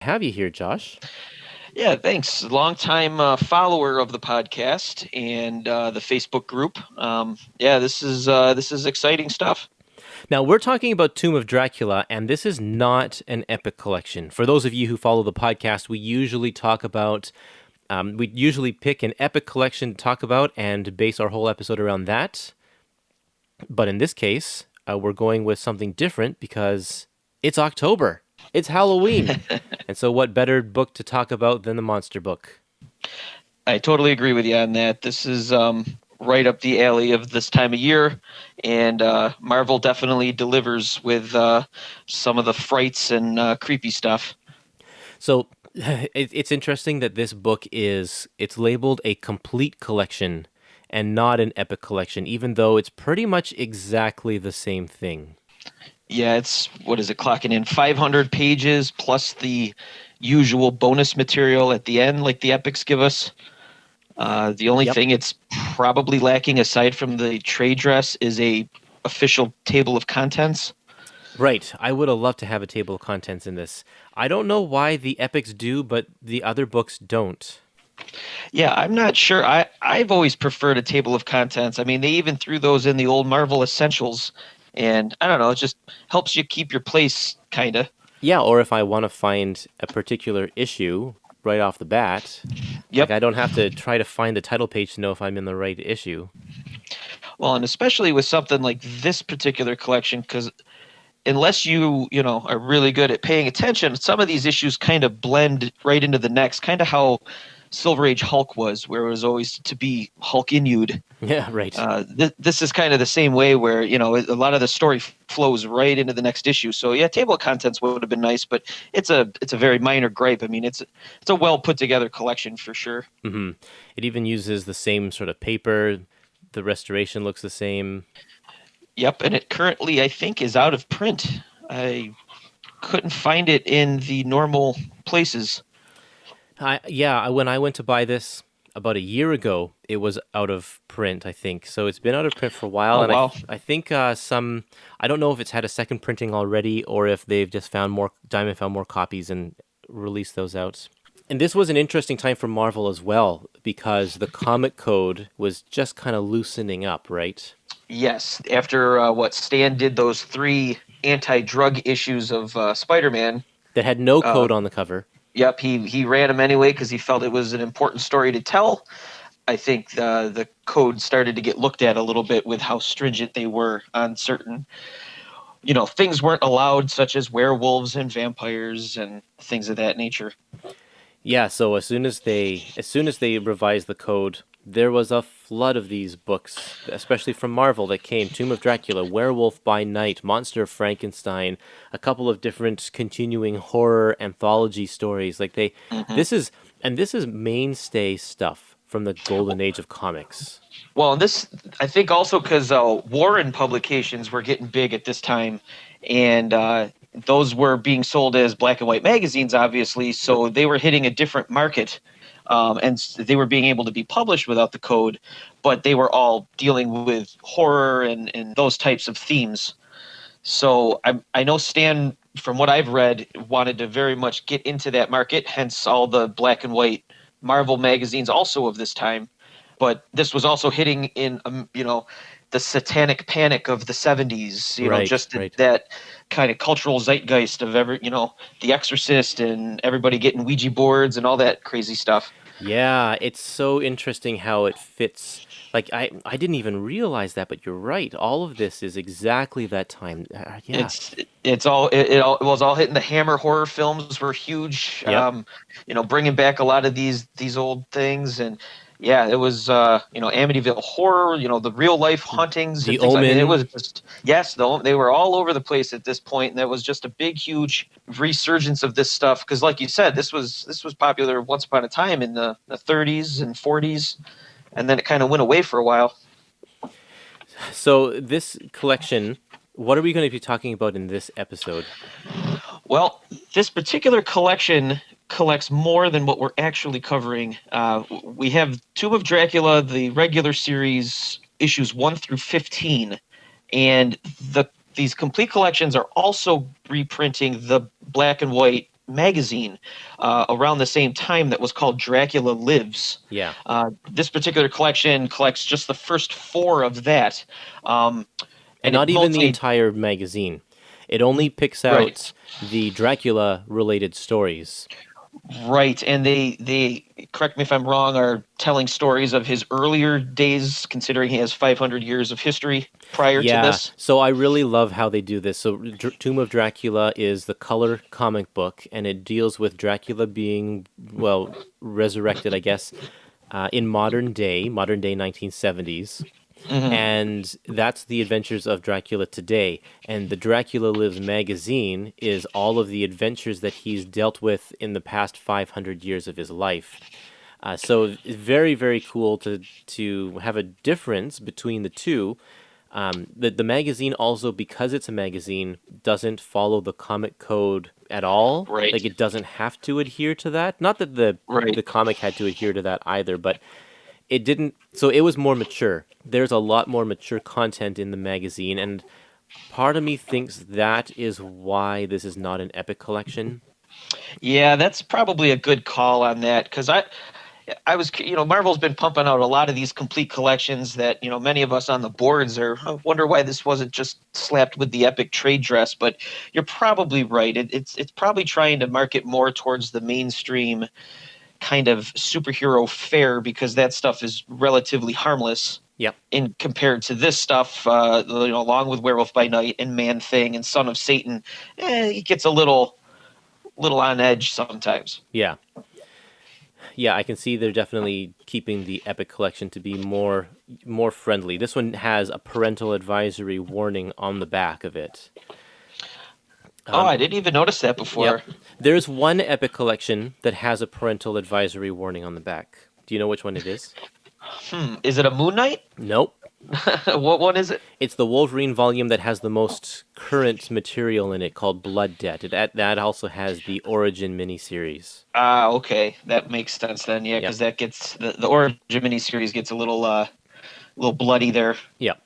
Have you here, Josh? Yeah, thanks. Longtime follower of the podcast and the Facebook group. Yeah, this is exciting stuff. Now, we're talking about Tomb of Dracula, and this is not an epic collection. For those of you who follow the podcast, we usually pick an epic collection to talk about and base our whole episode around that. But in this case, we're going with something different because it's October. It's Halloween. And so, what better book to talk about than the monster book? I totally agree with you on that. This is right up the alley of this time of year, and Marvel definitely delivers with some of the frights and creepy stuff. So, it's interesting that this book it's labeled a complete collection and not an epic collection, even though it's pretty much exactly the same thing. Yeah, it's what is it clocking in 500 pages plus the usual bonus material at the end, like the epics give us. The only Yep. thing it's probably lacking, aside from the trade dress, is a official table of contents. Right. I would have loved to have a table of contents in this. I don't know why the epics do, but the other books don't. Yeah, I'm not sure. I've always preferred a table of contents. I mean, they even threw those in the old Marvel Essentials, and I don't know, it just helps you keep your place, kind of. Yeah, or if I want to find a particular issue right off the bat, like Yep. I don't have to try to find the title page to know if I'm in the right issue. Well, and especially with something like this particular collection, because unless you are really good at paying attention, some of these issues kind of blend right into the next, kind of how Silver Age Hulk was, where it was always to be Hulk Inude. Yeah, right. This is kind of the same way, where a lot of the story flows right into the next issue. So yeah, table of contents would have been nice, but it's a very minor gripe. I mean, it's a well put together collection for sure. It even uses the same sort of paper. The restoration looks the same. Yep, and it currently I think is out of print. I couldn't find it in the normal places. When I went to buy this about a year ago, it was out of print, I think. So it's been out of print for a while, Oh and wow. I think I don't know if it's had a second printing already or if they've just Diamond found more copies and released those out. And this was an interesting time for Marvel as well because the comic code was just kind of loosening up, right? Yes, after what Stan did those three anti-drug issues of Spider-Man. That had no Uh, code on the cover. yep, he ran them anyway because he felt it was an important story to tell. I think the code started to get looked at a little bit with how stringent they were on certain, things weren't allowed, such as werewolves and vampires and things of that nature. Yeah, so as soon as they revised the code, there was a flood of these books, especially from Marvel that came: Tomb of Dracula, Werewolf by Night, Monster of Frankenstein, a couple of different continuing horror anthology stories. Hmm. This is mainstay stuff from the golden age of comics. Well, and this I think also because Warren publications were getting big at this time, and those were being sold as black and white magazines, obviously. So they were hitting a different market, they were being able to be published without the code, but they were all dealing with horror and those types of themes. So I know Stan, from what I've read, wanted to very much get into that market, hence all the black and white Marvel magazines also of this time. But this was also hitting in, the satanic panic of the 70s, Right, just right. that kind of cultural zeitgeist of The Exorcist and everybody getting Ouija boards and all that crazy stuff. Yeah, it's so interesting how it fits. Like I didn't even realize that, but you're right. All of this is exactly that time. Yeah. It was all hitting. The Hammer horror films were huge. Yep. Bringing back a lot of these old things, and yeah, it was Amityville horror. The real life hauntings The and things. I mean, it Omen. was just, yes, they were all over the place at this point, and there was just a big, huge resurgence of this stuff. Because, like you said, this was popular once upon a time in the 30s and 40s, and then it kind of went away for a while. So this collection, what are we going to be talking about in this episode? Well, this particular collection collects more than what we're actually covering. We have Tomb of Dracula, the regular series, issues 1 through 15, and these complete collections are also reprinting the black and white magazine around the same time that was called Dracula Lives. Yeah. This particular collection collects just the first four of that, um, And and it not even the mostly entire magazine. It only picks right. out the Dracula related stories. Right, and they correct me if I'm wrong, are telling stories of his earlier days, considering he has 500 years of history prior to Yeah, this. so I really love how they do this. So Tomb of Dracula is the color comic book, and it deals with Dracula being, well, resurrected, I guess, in modern day 1970s. Hmm. And that's the adventures of Dracula today. And the Dracula Lives magazine is all of the adventures that he's dealt with in the past 500 years of his life. So it's very, very cool to have a difference between the two. The magazine also, because it's a magazine, doesn't follow the comic code at all. Right, Like it doesn't have to adhere to that. Not that right. the comic had to adhere to that either, but it didn't. So it was more mature. There's a lot more mature content in the magazine, and part of me thinks that is why this is not an epic collection. Yeah, that's probably a good call on that because I was, Marvel's been pumping out a lot of these complete collections that, many of us on the boards are wonder why this wasn't just slapped with the epic trade dress. But you're probably right. It's probably trying to market more towards the mainstream kind of superhero fare because that stuff is relatively harmless Yep. in compared to this stuff. Along with Werewolf by Night and Man Thing and Son of Satan, it gets a little on edge sometimes. Yeah. Yeah, I can see they're definitely keeping the Epic collection to be more friendly. This one has a parental advisory warning on the back of it. Oh, I didn't even notice that Yep. before. There's one Epic collection that has a parental advisory warning on the back. Do you know which one it is? Is it a Moon Knight? Nope. What one is it? It's the Wolverine volume that has the most current material in it called Blood Debt. That also has the Origin miniseries. Ah, okay, that makes sense then. Yeah, Yep. because that gets the Origin miniseries gets a little bloody there. Yep.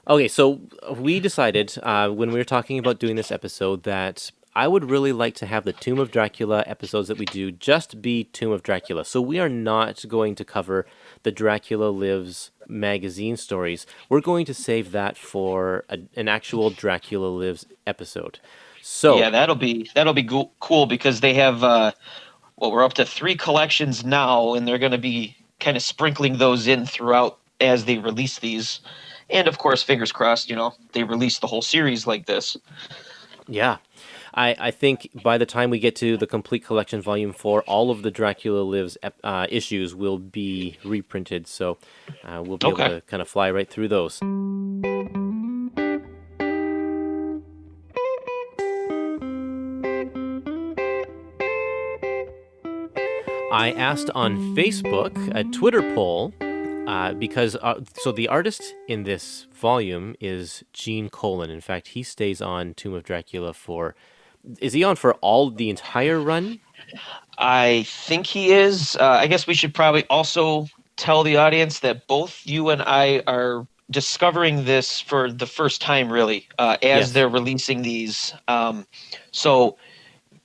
Okay, so we decided when we were talking about doing this episode that I would really like to have the Tomb of Dracula episodes that we do just be Tomb of Dracula. So we are not going to cover the Dracula Lives magazine stories. We're going to save that for an actual Dracula Lives episode. Yeah, So, that'll be cool because they have we're up to three collections now, and they're going to be kind of sprinkling those in throughout as they release these. And of course, fingers crossed, they release the whole series like this. yeah. I think by the time we get to the complete collection, Volume 4, all of the Dracula Lives issues will be reprinted. So we'll be able Okay. to kind of fly right through those. I asked on Facebook a Twitter poll because so the artist in this volume is Gene Colan. In fact, he stays on Tomb of Dracula for. Is he on for the entire run? I think he is. I guess we should probably also tell the audience that both you and I are discovering this for the first time, really, as Yes. they're releasing these. So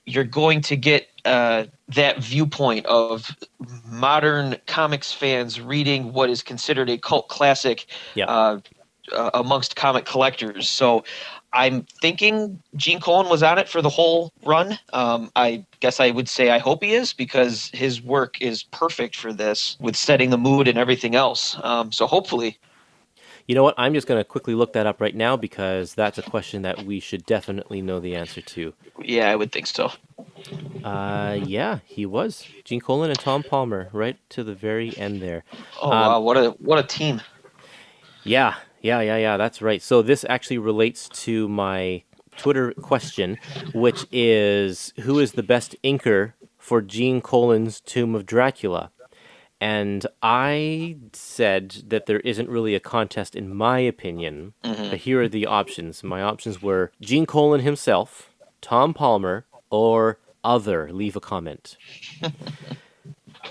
you're going to get that viewpoint of modern comics fans reading what is considered a cult classic Yep. amongst comic collectors. So I'm thinking Gene Colan was on it for the whole run. I guess I would say I hope he is because his work is perfect for this with setting the mood and everything else. So hopefully. You know what? I'm just going to quickly look that up right now because that's a question that we should definitely know the answer to. Yeah, I would think so. Yeah, he was Gene Colan and Tom Palmer right to the very end there. Oh wow, what a team. Yeah. That's right. So this actually relates to my Twitter question, which is who is the best inker for Gene Colan's Tomb of Dracula? And I said that there isn't really a contest in my opinion. But here are the options. My options were Gene Colan himself, Tom Palmer, or other. Leave a comment.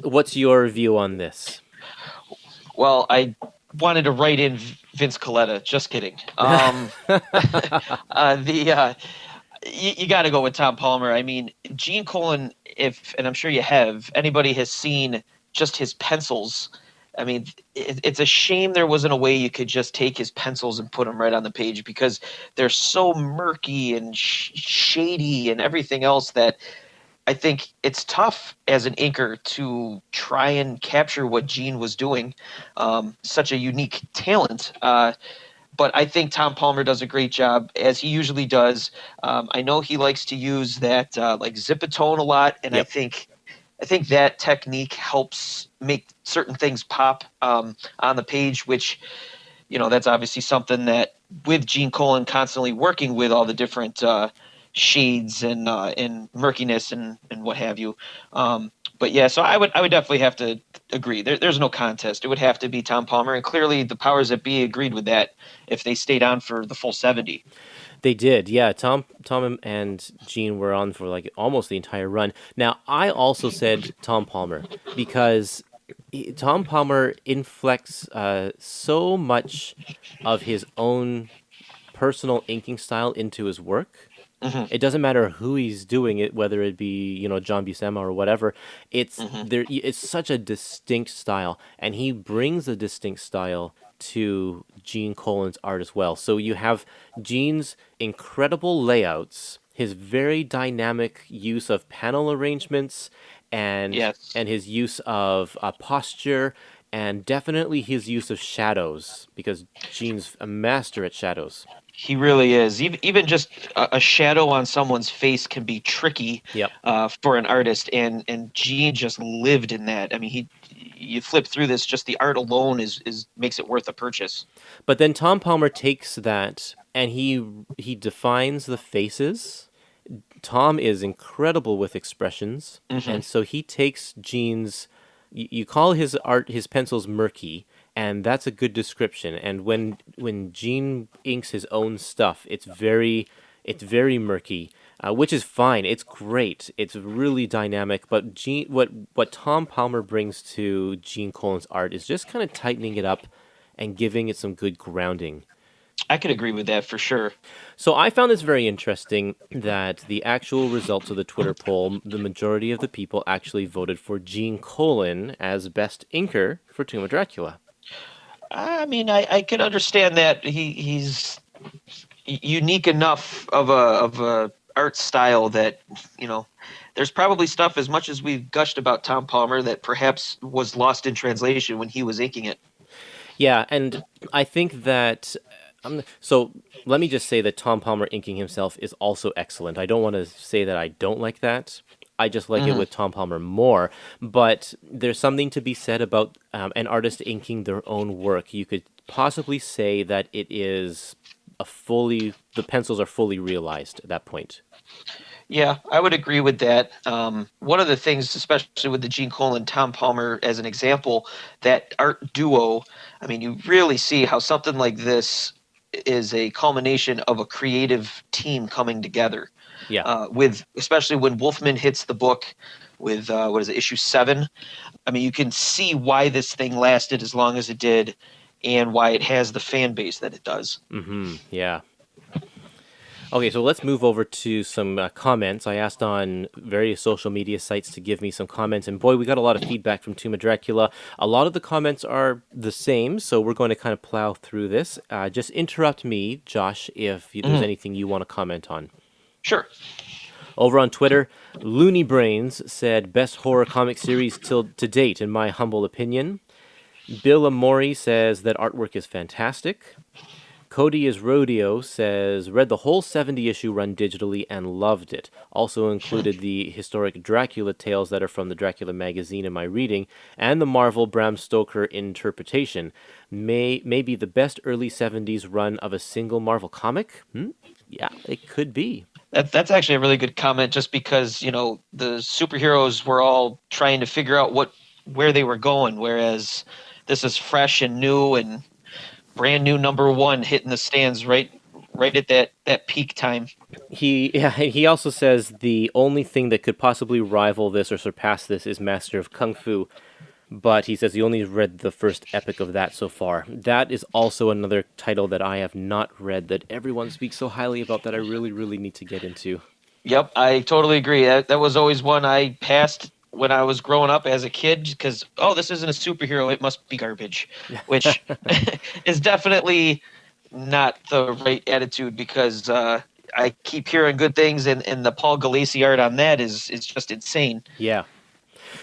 What's your view on this? Well, I wanted to write in Vince Coletta. Just kidding. The You got to go with Tom Palmer. I mean, Gene Colan, if, and I'm sure you have, anybody has seen just his pencils. I mean, it's a shame there wasn't a way you could just take his pencils and put them right on the page because they're so murky and shady and everything else that I think it's tough as an inker to try and capture what Gene was doing. Such a unique talent. But I think Tom Palmer does a great job, as he usually does. I know he likes to use that like zipatone a lot, and Yep. I think that technique helps make certain things pop on the page, which that's obviously something that with Gene Colan constantly working with all the different shades and murkiness and what have you. But yeah, so I would definitely have to agree. There's no contest. It would have to be Tom Palmer, and clearly the powers that be agreed with that if they stayed on for the full 70. They did, yeah. Tom and Gene were on for like almost the entire run. Now, I also said Tom Palmer because Tom Palmer inflects so much of his own personal inking style into his work. Hmm. It doesn't matter who he's doing it, whether it be John Buscema or whatever. It's Hmm. there. It's such a distinct style, and he brings a distinct style to Gene Colan's art as well. So you have Gene's incredible layouts, his very dynamic use of panel arrangements, and Yes. his use of posture, and definitely his use of shadows because Gene's a master at shadows. He really is. Even just a shadow on someone's face can be tricky Yep. for an artist, and Gene just lived in that. I mean, you flip through this, just the art alone is makes it worth a purchase. But then Tom Palmer takes that and he defines the faces. Tom is incredible with expressions, Hmm. and so he takes Gene's. You call his art, his pencils murky, and that's a good description. And when Gene inks his own stuff, it's very murky, which is fine. It's great. It's really dynamic. But what Tom Palmer brings to Gene Colan's art is just kind of tightening it up and giving it some good grounding. I could agree with that for sure. So I found this very interesting that the actual results of the Twitter poll, the majority of the people actually voted for Gene Colan as best inker for Tomb of Dracula. I mean, I could understand that he's unique enough of a art style that you know there's probably stuff as much as we've gushed about Tom Palmer that perhaps was lost in translation when he was inking it. Yeah, and I think that so let me just say that Tom Palmer inking himself is also excellent. I don't want to say that I don't like that. I just like it Hmm. with Tom Palmer more. But there's something to be said about an artist inking their own work. You could possibly say that it is the pencils are fully realized at that point. Yeah, I would agree with that. One of the things, especially with the Gene Cole and Tom Palmer as an example, that art duo, I mean, you really see how something like this is a culmination of a creative team coming together. Yeah. With especially when Wolfman hits the book with what is it, issue 7. I mean, you can see why this thing lasted as long as it did, and why it has the fan base that it does. Mm-hmm. Yeah. Okay, so let's move over to some comments. I asked on various social media sites to give me some comments, and boy, we got a lot of feedback from Tomb of Dracula. A lot of the comments are the same, so we're going to kind of plow through this. Just interrupt me, Josh, if there's Mhm. anything you want to comment on. Sure. Over on Twitter, Looney Brains said, best horror comic series till to date, in my humble opinion. Bill Amori says that artwork is fantastic. Cody is Rodeo says, read the whole 70 issue run digitally and loved it. Also included the historic Dracula tales that are from the Dracula magazine in my reading, and the Marvel Bram Stoker interpretation. Maybe the best early 70s run of a single Marvel comic? Yeah, it could be. That's actually a really good comment, just because the superheroes were all trying to figure out where they were going, whereas this is fresh and new and brand new number one hitting the stands right at that peak time. He also says the only thing that could possibly rival this or surpass this is Master of Kung Fu. but he says he only read the first epic of that so far. That is also another title that I have not read that everyone speaks so highly about that I really, really need to get into. Yep, I totally agree. That was always one I passed when I was growing up as a kid because, oh, this isn't a superhero, it must be garbage, which is definitely not the right attitude because I keep hearing good things, and the Paul Galassi art on that is just insane. Yeah.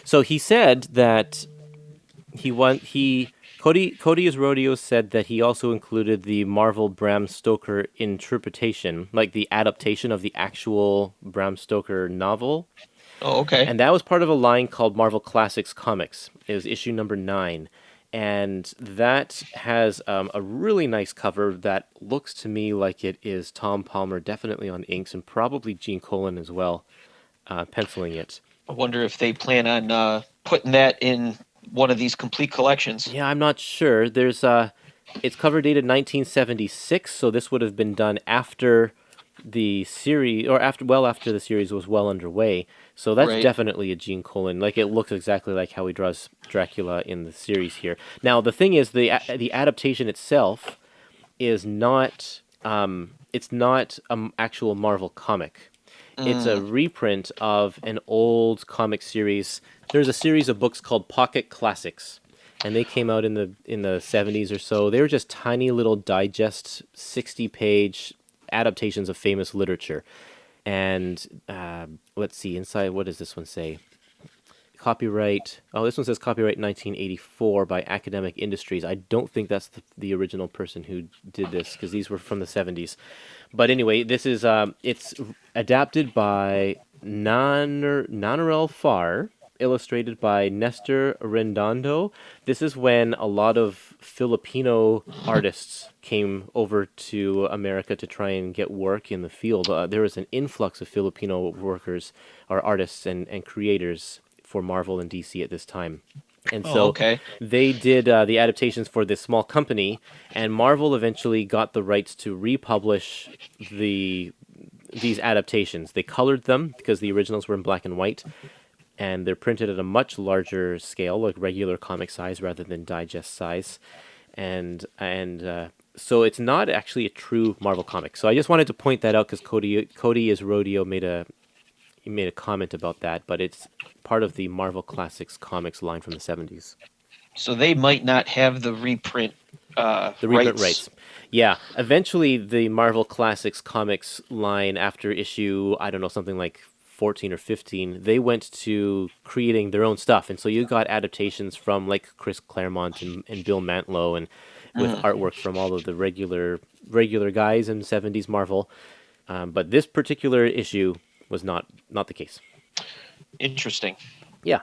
So he said that Cody is Rodeo said that he also included the Marvel Bram Stoker interpretation, like the adaptation of the actual Bram Stoker novel. Oh, okay. And that was part of a line called Marvel Classics Comics. It was issue number 9. And that has a really nice cover that looks to me like it is Tom Palmer, definitely on inks, and probably Gene Colan as well, penciling it. I wonder if they plan on putting that in one of these complete collections. Yeah, I'm not sure. It's cover dated 1976, so this would have been done after the series, or after the series was well underway. So that's Right. definitely a Gene Colan. Like it looks exactly like how he draws Dracula in the series here. Now the thing is, the adaptation itself is not it's not an actual Marvel comic. It's a Mm. reprint of an old comic series. There's a series of books called Pocket Classics, and they came out in the 70s or so. They were just tiny little digest 60-page adaptations of famous literature. And let's see, inside, what does this one say? Copyright. Oh, this one says copyright 1984 by Academic Industries. I don't think that's the original person who did this because these were from the 70s. But anyway, this is it's adapted by Nannerl Farr, illustrated by Nestor Redondo. This is when a lot of Filipino artists came over to America to try and get work in the field. There was an influx of Filipino workers or artists and creators for Marvel and DC at this time. And Oh, so okay. they did the adaptations for this small company, and Marvel eventually got the rights to republish these adaptations. They colored them because the originals were in black and white, and they're printed at a much larger scale, like regular comic size rather than digest size. And so it's not actually a true Marvel comic. So I just wanted to point that out because Cody is Rodeo made a comment about that, but it's part of the Marvel Classics comics line from the 70s. So they might not have the reprint The reprint rights. rights. Yeah, eventually the Marvel Classics comics line after issue, I don't know, something like 14 or 15, they went to creating their own stuff. And so you got adaptations from like Chris Claremont and Bill Mantlo and with Mm. artwork from all of the regular guys in 70s Marvel. But this particular issue was not the case. Interesting. Yeah.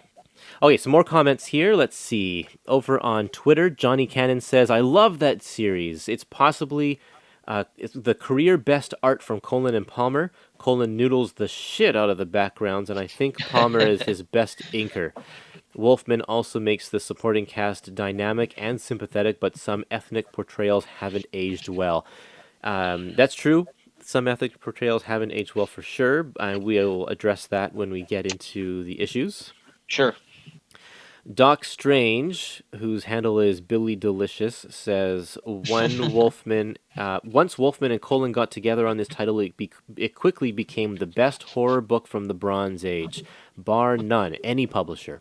Okay, some more comments here. Let's see. Over on Twitter, Johnny Cannon says, I love that series. It's the career best art from Colin and Palmer. Colin noodles the shit out of the backgrounds, and I think Palmer is his best inker. Wolfman also makes the supporting cast dynamic and sympathetic, but some ethnic portrayals haven't aged well. That's true. Some ethnic portrayals haven't aged well for sure. We'll address that when we get into the issues. Sure. Doc Strange, whose handle is Billy Delicious, says once Wolfman and Colin got together on this title, it quickly became the best horror book from the Bronze Age, bar none, any publisher.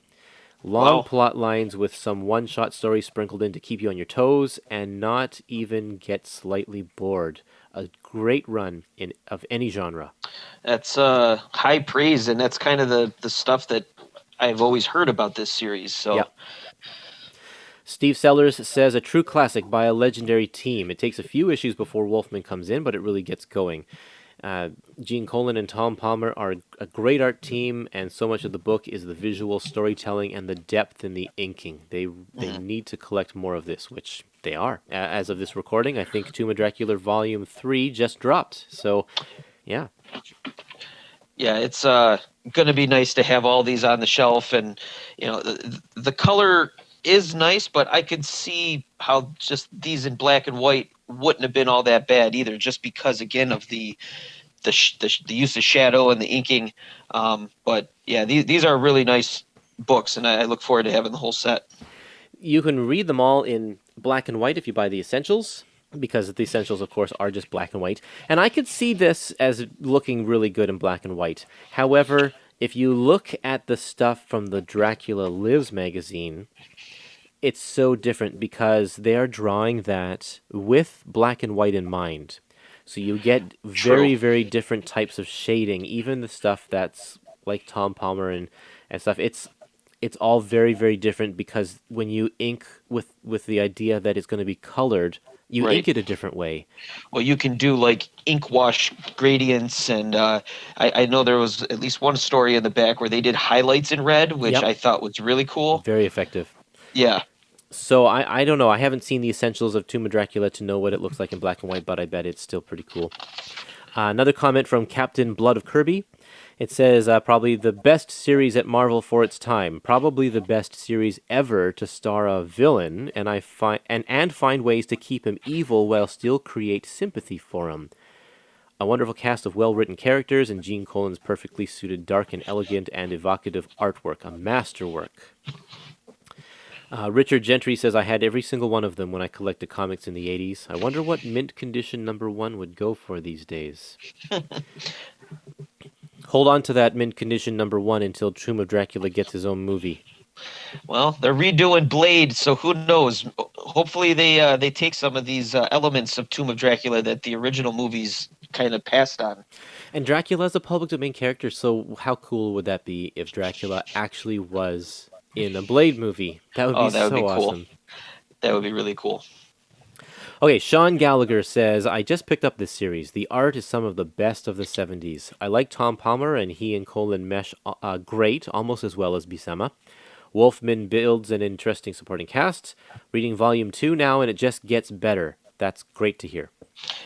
Long Wow. plot lines with some one-shot stories sprinkled in to keep you on your toes and not even get slightly bored. A great run of any genre. That's high praise, and that's kind of the stuff that I've always heard about this series. So Yep. Steve Sellers says a true classic by a legendary team. It takes a few issues before Wolfman comes in, but it really gets going. Gene Colan and Tom Palmer are a great art team, and so much of the book is the visual storytelling and the depth in the inking. They need to collect more of this, which they are. As of this recording, I think Tomb of Dracula Volume 3 just dropped. So, yeah. yeah, it's going to be nice to have all these on the shelf, and the color is nice, but I could see how just these in black and white wouldn't have been all that bad either, just because again of the use of shadow and the inking. But yeah, these are really nice books, and I look forward to having the whole set. You can read them all in black and white if you buy the essentials, because the essentials, of course, are just black and white. And I could see this as looking really good in black and white. However, if you look at the stuff from the Dracula Lives magazine, it's so different because they are drawing that with black and white in mind. So you get True. very, very different types of shading. Even the stuff that's like Tom Palmer and stuff. It's all very, very different because when you ink with the idea that it's going to be colored, you ink Right. it a different way. Well, you can do like ink wash gradients, and I know there was at least one story in the back where they did highlights in red, which Yep, I thought was really cool. very effective. Yeah. So I don't know. I haven't seen the essentials of Tomb of Dracula to know what it looks like in black and white, but I bet it's still pretty cool. Another comment from Captain Blood of Kirby. It says probably the best series at Marvel for its time, probably the best series ever to star a villain, and I find and find ways to keep him evil while still create sympathy for him. A wonderful cast of well-written characters, and Gene Colan's perfectly suited dark and elegant and evocative artwork, a masterwork. Richard Gentry says, I had every single one of them when I collected comics in the 80s. I wonder what mint condition #1 would go for these days. Hold on to that mint condition #1 until Tomb of Dracula gets his own movie. Well, they're redoing Blade, so who knows? Hopefully, they take some of these elements of Tomb of Dracula that the original movies kind of passed on. And Dracula is a public domain character, so how cool would that be if Dracula actually was in a Blade movie? That would be Oh, that would be so cool. awesome. That would be really cool. Okay, Sean Gallagher says, I just picked up this series. The art is some of the best of the 70s. I like Tom Palmer, and he and Colin mesh great, almost as well as Buscema. Wolfman builds an interesting supporting cast. Reading Volume 2 now, and it just gets better. That's great to hear.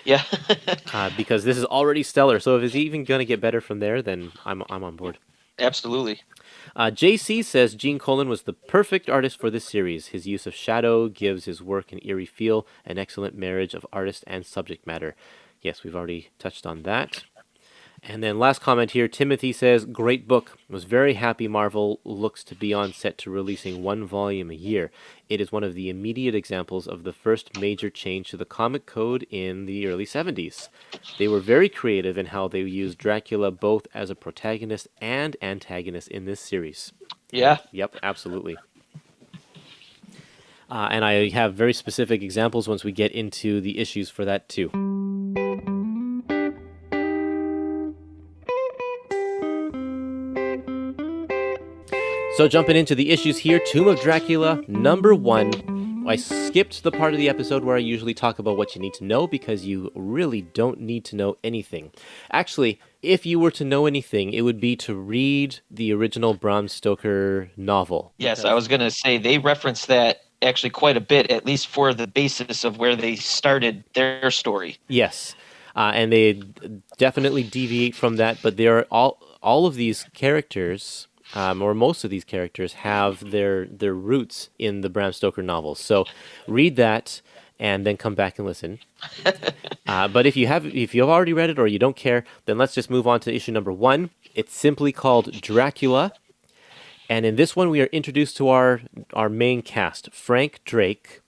Yeah. Because this is already stellar, so if it's even going to get better from there, then I'm on board. Absolutely. JC says Gene Colan was the perfect artist for this series. His use of shadow gives his work an eerie feel, an excellent marriage of artist and subject matter. Yes, we've already touched on that. And then last comment here, Timothy says, great book. Was very happy Marvel looks to be on set to releasing one volume a year. It is one of the immediate examples of the first major change to the comic code in the early 70s. They were very creative in how they used Dracula both as a protagonist and antagonist in this series. Yeah. Yep, absolutely. And I have very specific examples once we get into the issues for that too. So jumping into the issues here, Tomb of Dracula, #1. I skipped the part of the episode where I usually talk about what you need to know because you really don't need to know anything. Actually, if you were to know anything, it would be to read the original Bram Stoker novel. Yes, I was going to say they reference that actually quite a bit, at least for the basis of where they started their story. Yes, and they definitely deviate from that, but they are all of these characters, or most of these characters, have their roots in the Bram Stoker novels. So read that and then come back and listen. But if you've already read it or you don't care, then let's just move on to issue #1. It's simply called Dracula. And in this one, we are introduced to our main cast, Frank Drake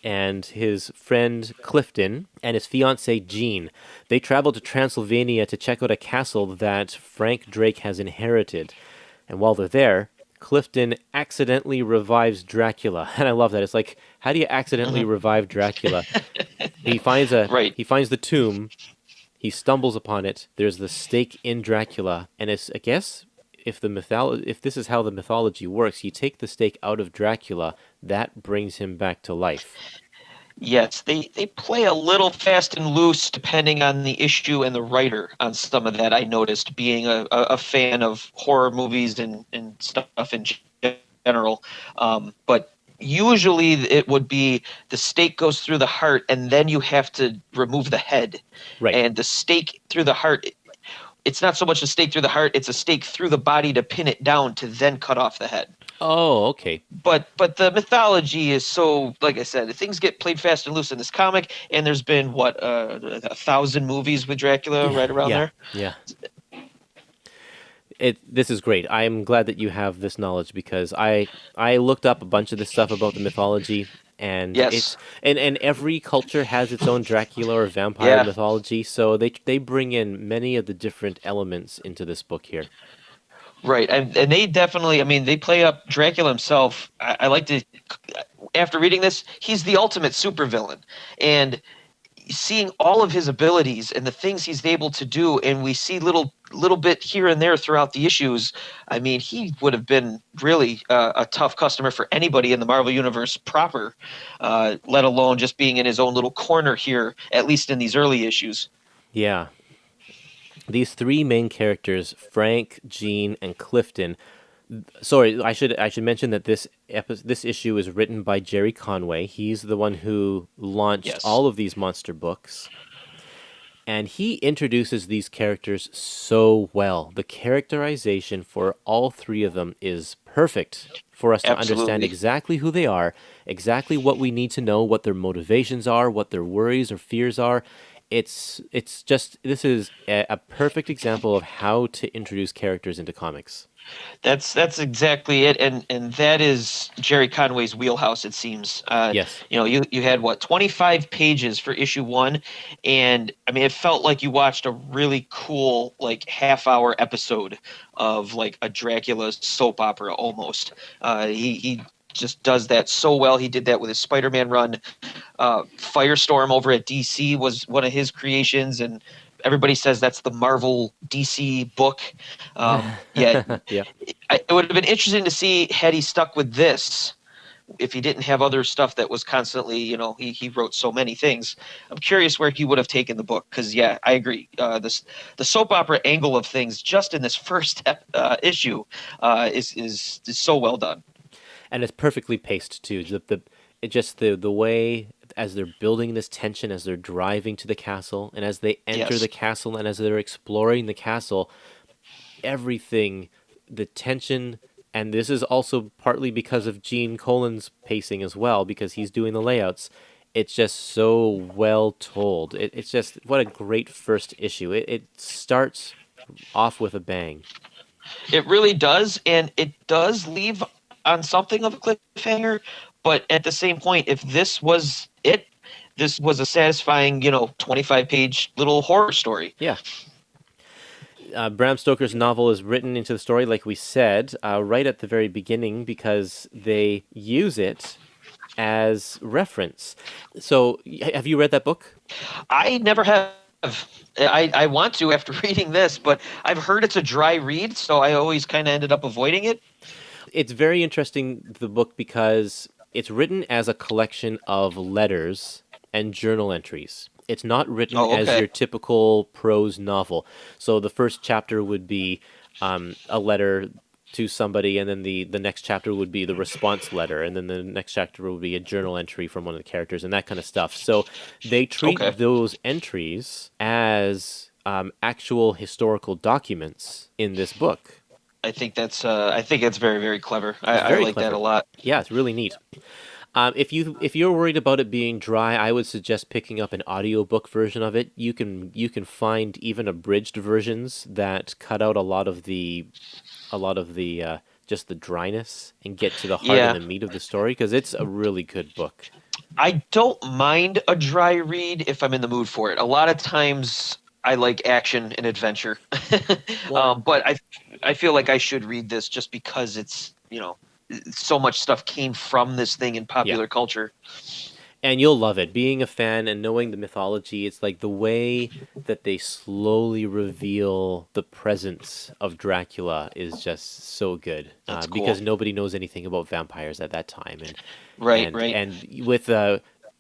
and his friend Clifton and his fiancée Jean. They travel to Transylvania to check out a castle that Frank Drake has inherited. And while they're there, Clifton accidentally revives Dracula. And I love that. It's like, how do you accidentally revive Dracula? He finds Right. he finds the tomb, he stumbles upon it, there's the stake in Dracula, and it's, I guess, if this is how the mythology works, you take the stake out of Dracula, that brings him back to life. Yes, they play a little fast and loose depending on the issue and the writer on some of that. I noticed, being a fan of horror movies and stuff in general. But usually it would be the stake goes through the heart and then you have to remove the head. Right. And the stake through the heart, it's not so much a stake through the heart, it's a stake through the body to pin it down to then cut off the head. Oh, okay. But the mythology is so, like I said, things get played fast and loose in this comic, and there's been 1,000 movies with Dracula right around there. Yeah. This is great. I am glad that you have this knowledge because I looked up a bunch of this stuff about the mythology, and Yes. and every culture has its own Dracula or vampire Yeah. mythology, so they bring in many of the different elements into this book here. Right. And they definitely, I mean, they play up Dracula himself. I like to, after reading this, he's the ultimate supervillain. And seeing all of his abilities and the things he's able to do, and we see little bit here and there throughout the issues. I mean, he would have been really a tough customer for anybody in the Marvel universe proper, let alone just being in his own little corner here, at least in these early issues. Yeah. These three main characters, Frank, Jean, and Clifton. Sorry, I should mention that this issue is written by Jerry Conway. He's the one who launched Yes. all of these monster books. And he introduces these characters so well. The characterization for all three of them is perfect for us to understand Absolutely. exactly who they are, exactly what we need to know, what their motivations are, what their worries or fears are. It's just this is a perfect example of how to introduce characters into comics. That's exactly it, and that is Jerry Conway's wheelhouse. It seems. Yes. You had what 25 pages for issue one, and I mean it felt like you watched a really cool like half-hour episode of like a Dracula soap opera almost. He just does that so well. He did that with his Spider-Man run. Firestorm over at DC was one of his creations, and everybody says that's the Marvel DC book. Yeah, Yeah. it would have been interesting to see had he stuck with this if he didn't have other stuff that was constantly, he wrote so many things. I'm curious where he would have taken the book because, yeah, I agree. The soap opera angle of things just in this first issue is so well done. And it's perfectly paced too. The way as they're building this tension, as they're driving to the castle, and as they enter the Yes. castle, and as they're exploring the castle, everything, the tension, and this is also partly because of Gene Colan's pacing as well, because he's doing the layouts. It's just so well told. It's just what a great first issue. It starts off with a bang. It really does, and it does leave on something of a cliffhanger. But at the same point, if this was it, this was a satisfying, 25-page little horror story. Yeah, Bram Stoker's novel is written into the story, like we said, right at the very beginning, because they use it as reference. So, have you read that book? I never have. I want to after reading this, but I've heard it's a dry read, so I always kind of ended up avoiding it. It's very interesting, the book, because it's written as a collection of letters and journal entries. It's not written Oh, as okay. your typical prose novel. So the first chapter would be a letter to somebody, and then the next chapter would be the response letter, and then the next chapter would be a journal entry from one of the characters, and that kind of stuff. So they Okay. treat those entries as actual historical documents in this book. I think it's very, very clever. It's I very like that a clever. lot. Yeah, it's really neat. If you're worried about it being dry, I would suggest picking up an audiobook version of it. You can find even abridged versions that cut out a lot of the just the dryness and get to the heart and Yeah. the meat of the story because it's a really good book. I don't mind a dry read if I'm in the mood for it. A lot of times I like action and adventure. Well, But I feel like I should read this just because it's, so much stuff came from this thing in yeah. popular culture. And you'll love it. Being a fan and knowing the mythology, it's like the way that they slowly reveal the presence of Dracula is just so good. That's Because cool. nobody knows anything about vampires at that time, and Right, and right. and with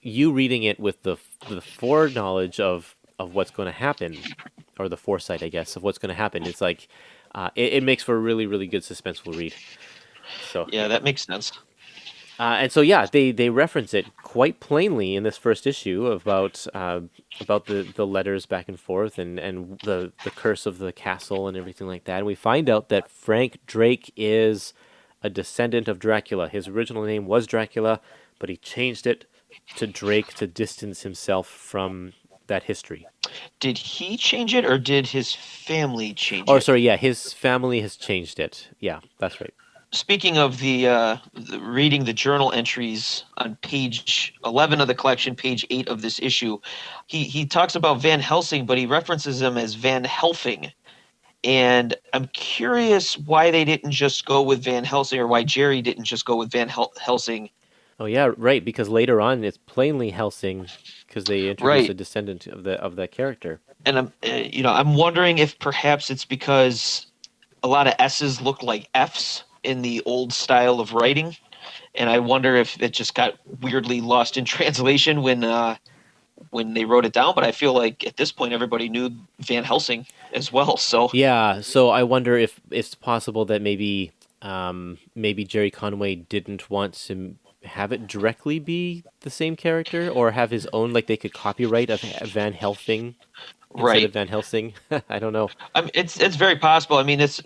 you reading it with the foreknowledge of what's going to happen, or the foresight, I guess, of what's going to happen, it's like it makes for a really really good suspenseful read. So Yeah, that makes sense. and so yeah, they reference it quite plainly in this first issue about the letters back and forth and the curse of the castle and everything like that. And we find out that Frank Drake is a descendant of Dracula. His original name was Dracula, but he changed it to Drake to distance himself from that history. Did he change it or did his family change Or it? sorry, yeah, his family has changed it. Yeah, that's right. Speaking of reading the journal entries on page 11 of the collection, page 8 of this issue, he talks about Van Helsing, but he references him as Van Helfing. And I'm curious why they didn't just go with Van Helsing, or why Jerry didn't just go with Helsing. Oh yeah, right. Because later on, it's plainly Helsing, because they introduce a Right. descendant of that character. And I'm wondering if perhaps it's because a lot of S's look like F's in the old style of writing, and I wonder if it just got weirdly lost in translation when they wrote it down. But I feel like at this point everybody knew Van Helsing as well. So Yeah, so I wonder if it's possible that maybe Jerry Conway didn't want to have it directly be the same character, or have his own, like they could copyright of Van Helsing instead of right, Van Helsing. I don't know. I mean, it's very possible. I mean, it's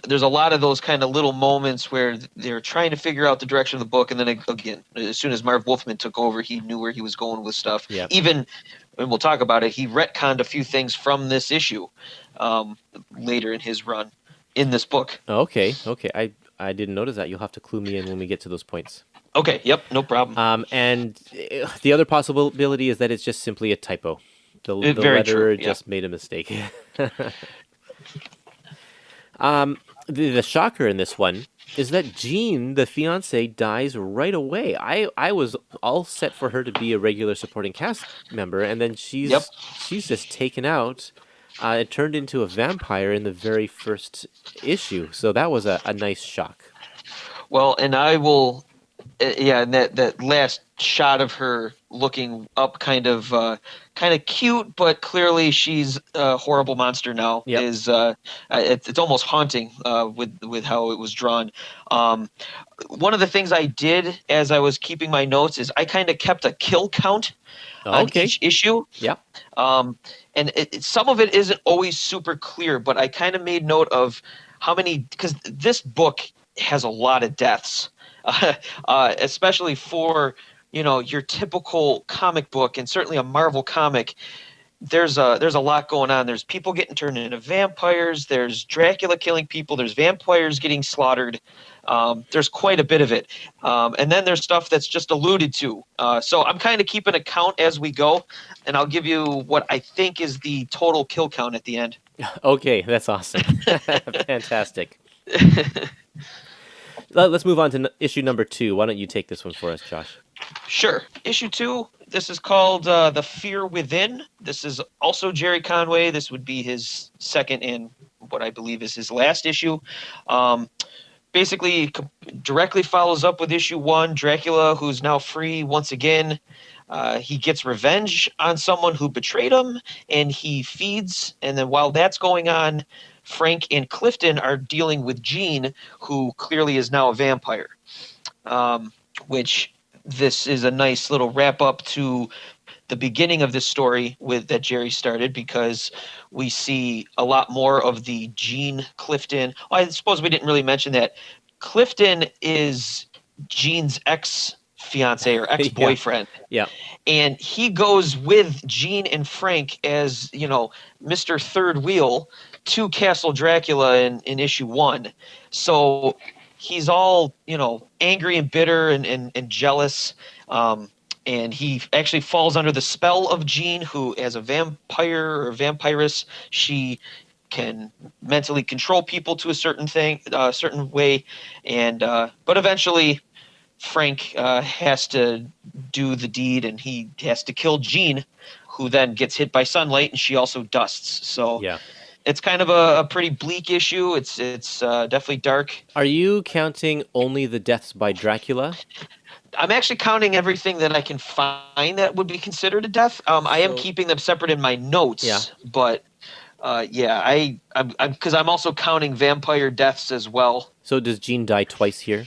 there's a lot of those kind of little moments where they're trying to figure out the direction of the book, and then again, as soon as Marv Wolfman took over, he knew where he was going with stuff. Yeah. Even, and we'll talk about it, he retconned a few things from this issue later in his run in this book. Okay, okay. I didn't notice that. You'll have to clue me in when we get to those points. Okay, yep, no problem. And the other possibility is that it's just simply a typo. The Very true. letterer Yeah. just made a mistake. The shocker in this one is that Jean, the fiance, dies right away. I was all set for her to be a regular supporting cast member, and then Yep. she's just taken out. It turned into a vampire in the very first issue, so that was a nice shock. Well, and I will yeah, and that last shot of her looking up kind of cute, but clearly she's a horrible monster now Yep. is it's almost haunting with how it was drawn. um One of the things I did as I was keeping my notes is I kind of kept a kill count on Okay. each issue. Yep. um and some of it isn't always super clear, but I kind of made note of how many, because this book has a lot of deaths. Especially for your typical comic book, and certainly a Marvel comic. There's a lot going on. There's people getting turned into vampires. There's Dracula killing people. There's vampires getting slaughtered. There's quite a bit of it, and then there's stuff that's just alluded to. So I'm kind of keeping a count as we go, and I'll give you what I think is the total kill count at the end. Okay, that's awesome. Fantastic. Let's move on to issue number 2. Why don't you take this one for us, Josh? Sure. Issue 2. This is called The Fear Within. This is also Jerry Conway. This would be his second and what I believe is his last issue. Um, Basically, directly follows up with issue 1. Dracula, who's now free once again. He gets revenge on someone who betrayed him, and he feeds. And then while that's going on, Frank and Clifton are dealing with Jean, who clearly is now a vampire. Which this is a nice little wrap up to the beginning of this story with that Jerry started, because we see a lot more of the Jean Clifton. Well, I suppose we didn't really mention that Clifton is Jean's ex fiance or ex Yeah. boyfriend, Yeah. and he goes with Jean and Frank as Mr. Third Wheel to Castle Dracula in issue 1. So he's all angry and bitter and jealous. And he actually falls under the spell of Jean, who, as a vampire or vampiress, she can mentally control people to a certain way, and but eventually Frank has to do the deed, and he has to kill Jean, who then gets hit by sunlight, and she also dusts. So Yeah. it's kind of a pretty bleak issue. It's definitely dark. Are you counting only the deaths by Dracula? I'm actually counting everything that I can find that would be considered a death. I am So keeping them separate in my notes, yeah. but yeah, I'm because I'm also counting vampire deaths as well. So does Jean die twice here?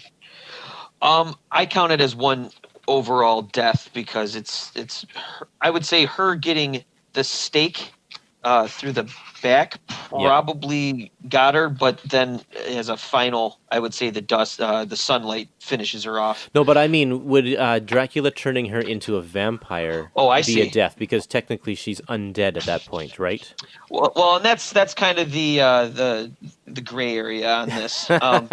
I count it as one overall death because it's I would say her getting the stake through the back Yeah. probably got her, but then as a final, I would say the sunlight finishes her off. No, but I mean, would Dracula turning her into a vampire Oh, I be a see. death? Because technically she's undead at that point, right? Well, and that's kind of the gray area on this,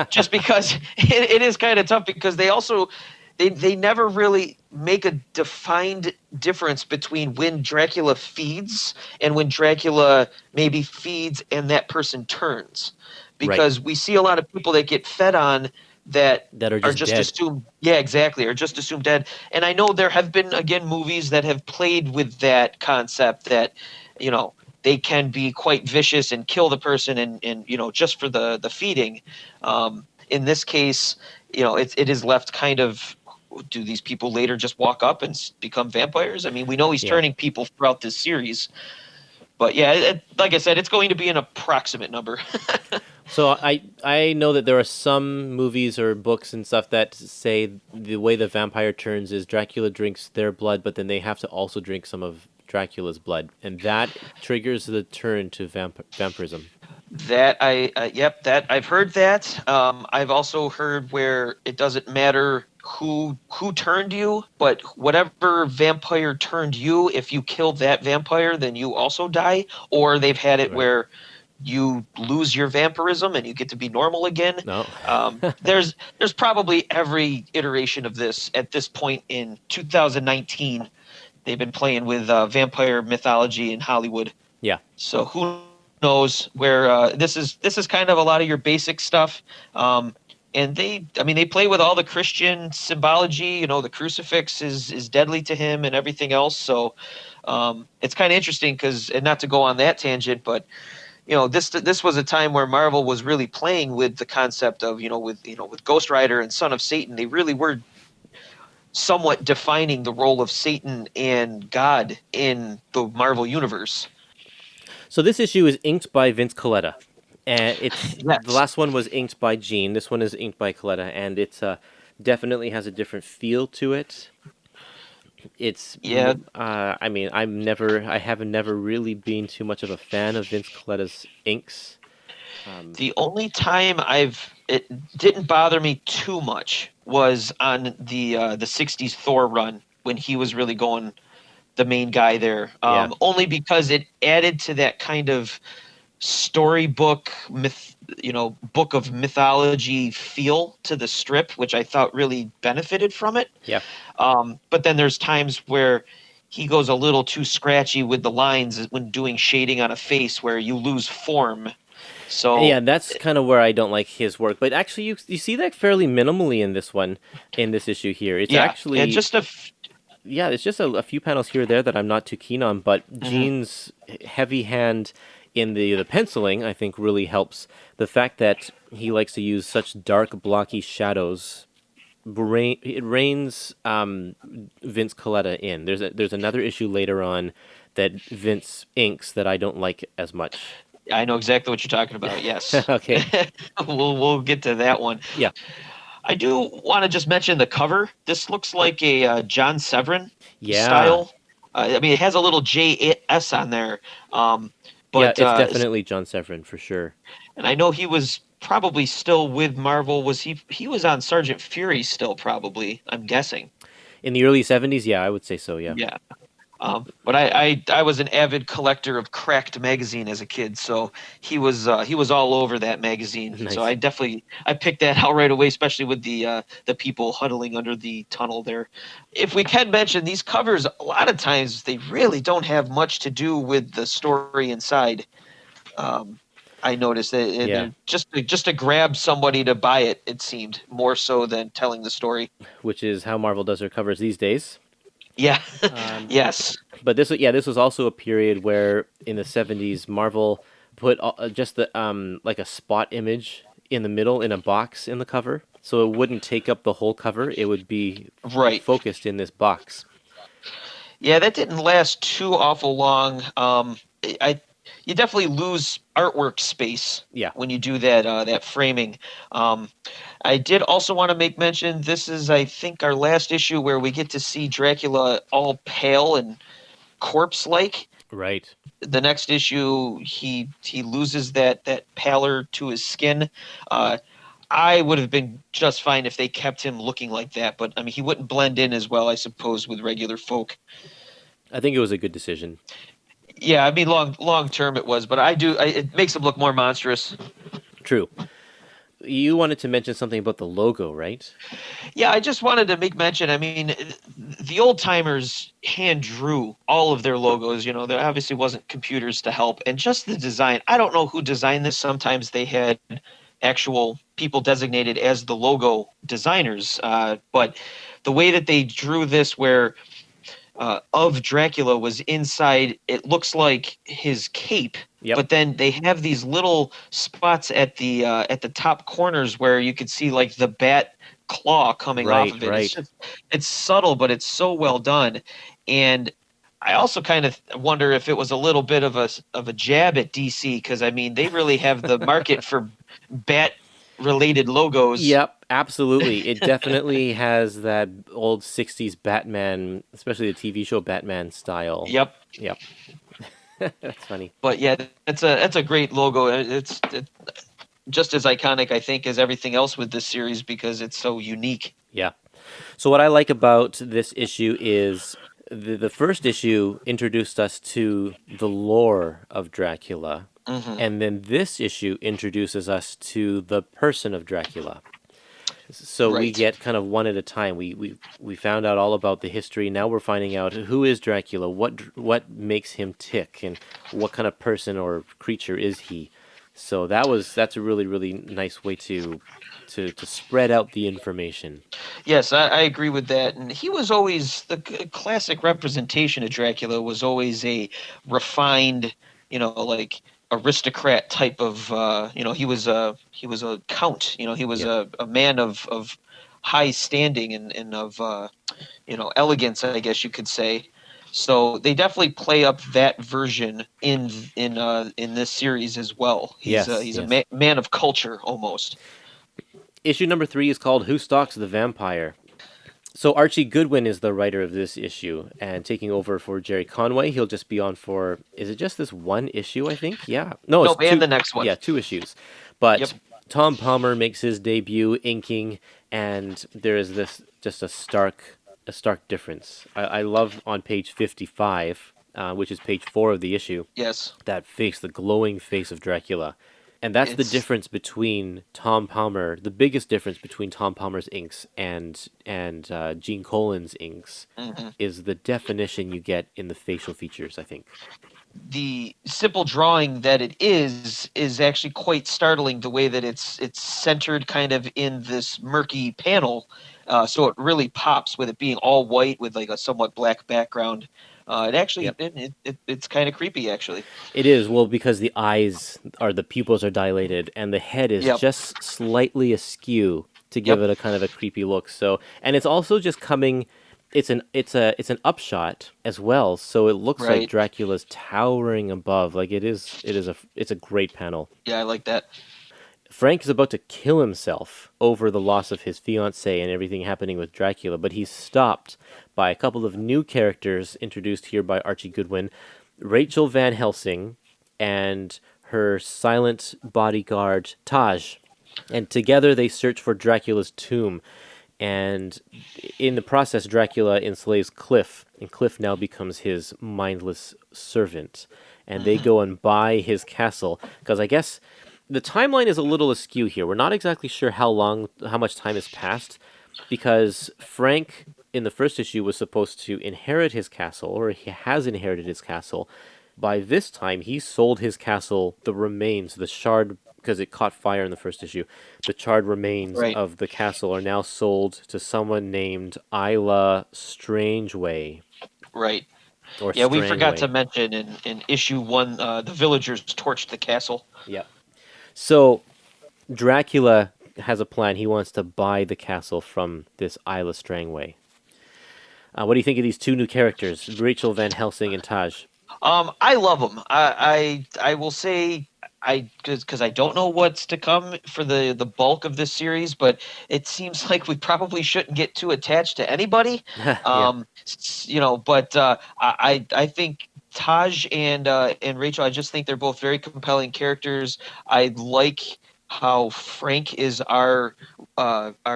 just because it is kind of tough because they never really make a defined difference between when Dracula feeds and when Dracula maybe feeds and that person turns, Right. because we see a lot of people that get fed on that That are are just just dead. assumed, yeah, exactly, are just assumed dead. And I know there have been, again, movies that have played with that concept that, you know, they can be quite vicious and kill the person and just for the feeding. In this case, it is left kind of, do these people later just walk up and become vampires? I mean, we know he's Yeah. turning people throughout this series, but yeah, like I said, it's going to be an approximate number. So I know that there are some movies or books and stuff that say the way the vampire turns is Dracula drinks their blood, but then they have to also drink some of Dracula's blood, and that triggers the turn to vampirism. Yep, that I've heard that. I've also heard where it doesn't matter who turned you, but whatever vampire turned you, if you kill that vampire, then you also die. Or they've had it Right. where you lose your vampirism and you get to be normal again. No. There's probably every iteration of this at this point in 2019. They've been playing with vampire mythology in Hollywood. Yeah. So who knows where this is kind of a lot of your basic stuff. And they play with all the Christian symbology. The crucifix is deadly to him and everything else. So it's kind of interesting because, and not to go on that tangent, but this was a time where Marvel was really playing with the concept of with Ghost Rider and Son of Satan. They really were somewhat defining the role of Satan and God in the Marvel universe. So this issue is inked by Vince Coletta, and it's the Yes. last one was inked by Gene. This one is inked by Coletta, and it's definitely has a different feel to it. Yeah. I mean, I have never really been too much of a fan of Vince Coletta's inks. The only time it didn't bother me too much was on the '60s Thor run when he was really going the main guy there. Yeah, Only because it added to that kind of storybook book of mythology feel to the strip, which I thought really benefited from it. yeah, But then there's times where he goes a little too scratchy with the lines when doing shading on a face where you lose form. yeah. So That's kind of where I don't like his work. But actually, you see that fairly minimally in this one, in this issue here. It's yeah, actually just a yeah, it's just a few panels here or there that I'm not too keen on. But mhm. Gene's heavy hand in the penciling, I think, really helps. The fact that he likes to use such dark, blocky shadows it reins Vince Coletta in. There's another issue later on that Vince inks that I don't like as much. I know exactly what you're talking about. Yes, Okay. we'll get to that one. Yeah. I do want to just mention the cover. This looks like a John Severin Yeah. style. I mean, it has a little JS on there, Yeah, but it's definitely John Severin for sure. and I know he was probably still with Marvel. Was he? He was on Sergeant Fury still, probably. I'm guessing. In the early 70s, yeah, I would say so, yeah. Yeah. But I was an avid collector of Cracked magazine as a kid, so he was all over that magazine. So Nice. I picked that out right away, especially with the people huddling under the tunnel there. If we can mention these covers, a lot of times they really don't have much to do with the story inside. Um, I noticed that Yeah, they're just to grab somebody to buy it. It seemed more so than telling the story. which is how Marvel does their covers these days. Yeah. Um, Yes. but this was also a period where in the 70s Marvel put just the like a spot image in the middle in a box in the cover, so it wouldn't take up the whole cover. It would be Right. focused in this box. Yeah, that didn't last too awful long. I You definitely lose artwork space Yeah. when you do that framing. Um, I did also want to make mention. This is, I think, our last issue where we get to see Dracula all pale and corpse-like. Right. The next issue, he loses that pallor to his skin. Uh, I would have been just fine if they kept him looking like that, but I mean, he wouldn't blend in as well, I suppose, with regular folk. I think it was a good decision. Yeah, I mean, long term it was, but it makes him look more monstrous. True. You wanted to mention something about the logo, right? Yeah, I just wanted to make mention. I mean, the old timers hand drew all of their logos. You know, there obviously wasn't computers to help, and just the design. I don't know who designed this. Sometimes they had actual people designated as the logo designers, but the way that they drew this, where of Dracula was inside. It looks like his cape, Yep. but then they have these little spots at the top corners where you could see like the bat claw coming off Right, of it. right. It's subtle, but it's so well done. And I also kind of wonder if it was a little bit of a jab at DC, because I mean they really have the market for bat related logos. Yep, absolutely. It definitely has that old 60s Batman, especially the TV show Batman style. Yep. Yep. That's funny. But yeah, that's a great logo. It's just as iconic, I think, as everything else with this series because it's so unique. Yeah. So what I like about this issue is the first issue introduced us to the lore of Dracula, Hmm. and then this issue introduces us to the person of Dracula. So we Right. get kind of one at a time. We found out all about the history. Now we're finding out who is Dracula, what makes him tick, and what kind of person or creature is he. So that's a really nice way to spread out the information. Yes, I agree with that. And he was always the classic representation of Dracula was always a refined, like aristocrat type of, he was a count. He was Yep. a man of high standing and of elegance, I guess you could say. So they definitely play up that version in this series as well. Yes, He's a yes. man of culture almost. Issue number 3 is called Who Stalks the Vampire? So Archie Goodwin is the writer of this issue and taking over for Jerry Conway. He'll just be on for, is it just this one issue, I think? Yeah. No, it's Nope, and two. the next one. Yeah, 2 issues. Yep. But Tom Palmer makes his debut inking, and there is this just a stark difference. I love on page 55, which is page 4 of the issue, Yes. that face, the glowing face of Dracula. And that's the It's difference between Tom Palmer, the biggest difference between Tom Palmer's inks and Gene Colan's inks, mhm. is the definition you get in the facial features, I think. The simple drawing that it is actually quite startling. The way that it's centered kind of in this murky panel, so it really pops with it being all white with like a somewhat black background. It actually Yep. it's kind of creepy actually. It is, well, because the pupils are dilated and the head is Yep. just slightly askew to give Yep. it a kind of a creepy look. So, and it's also just coming, it's an upshot as well, so it looks like Right. Dracula's towering above. Like it's a great panel. Yeah, I like that. Frank is about to kill himself over the loss of his fiancée and everything happening with Dracula, but he's stopped by a couple of new characters introduced here by Archie Goodwin, Rachel Van Helsing and her silent bodyguard Taj. And together they search for Dracula's tomb. And in the process, Dracula enslaves Cliff, and Cliff now becomes his mindless servant. And they Hmm. go and buy his castle, because I guess the timeline is a little askew here. We're not exactly sure how much time has passed, because Frank in the first issue was supposed to inherit his castle, or he has inherited his castle. By this time, he sold his castle, the remains, the shard, because it caught fire in the first issue. The charred remains Right. of the castle are now sold to someone named Isla Strangeway, Right. or Yeah, we forgot to Strangway. mention in issue one, the villagers torched the castle. Yep. So Dracula has a plan. He wants to buy the castle from this Isla Strangway. What do you think of these two new characters, Rachel Van Helsing and Taj? I love them. I will say I because I don't know what's to come for the bulk of this series, but it seems like we probably shouldn't get too attached to anybody. Yeah. But I think Taj and Rachel, I just think they're both very compelling characters. I like how frank is our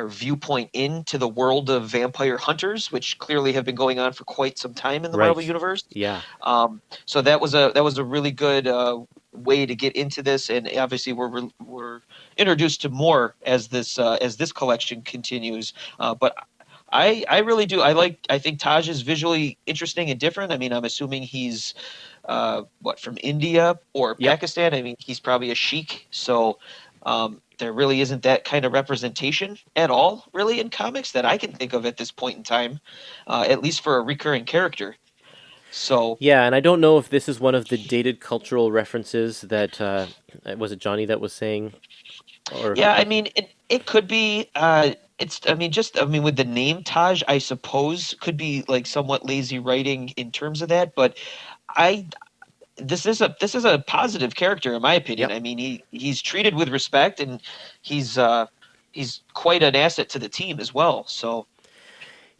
viewpoint into the world of vampire hunters, which clearly have been going on for quite some time in the Marvel Right. universe. Yeah. So that was a really good way to get into this, and obviously we're introduced to more as this collection continues. But I really do. I think Taj is visually interesting and different. I mean, I'm assuming he's what, from India or Yep. Pakistan. I mean, he's probably a sheik. So there really isn't that kind of representation at all, really, in comics that I can think of at this point in time, at least for a recurring character. So Yeah, and I don't know if this is one of the dated cultural references that was it Johnny that was saying, or yeah, I mean, it could be. It's. I mean, just. I mean, with the name Taj, I suppose could be like somewhat lazy writing in terms of that. But I this is a positive character in my opinion. yep. I mean, he's treated with respect, and he's he's quite an asset to the team as well. So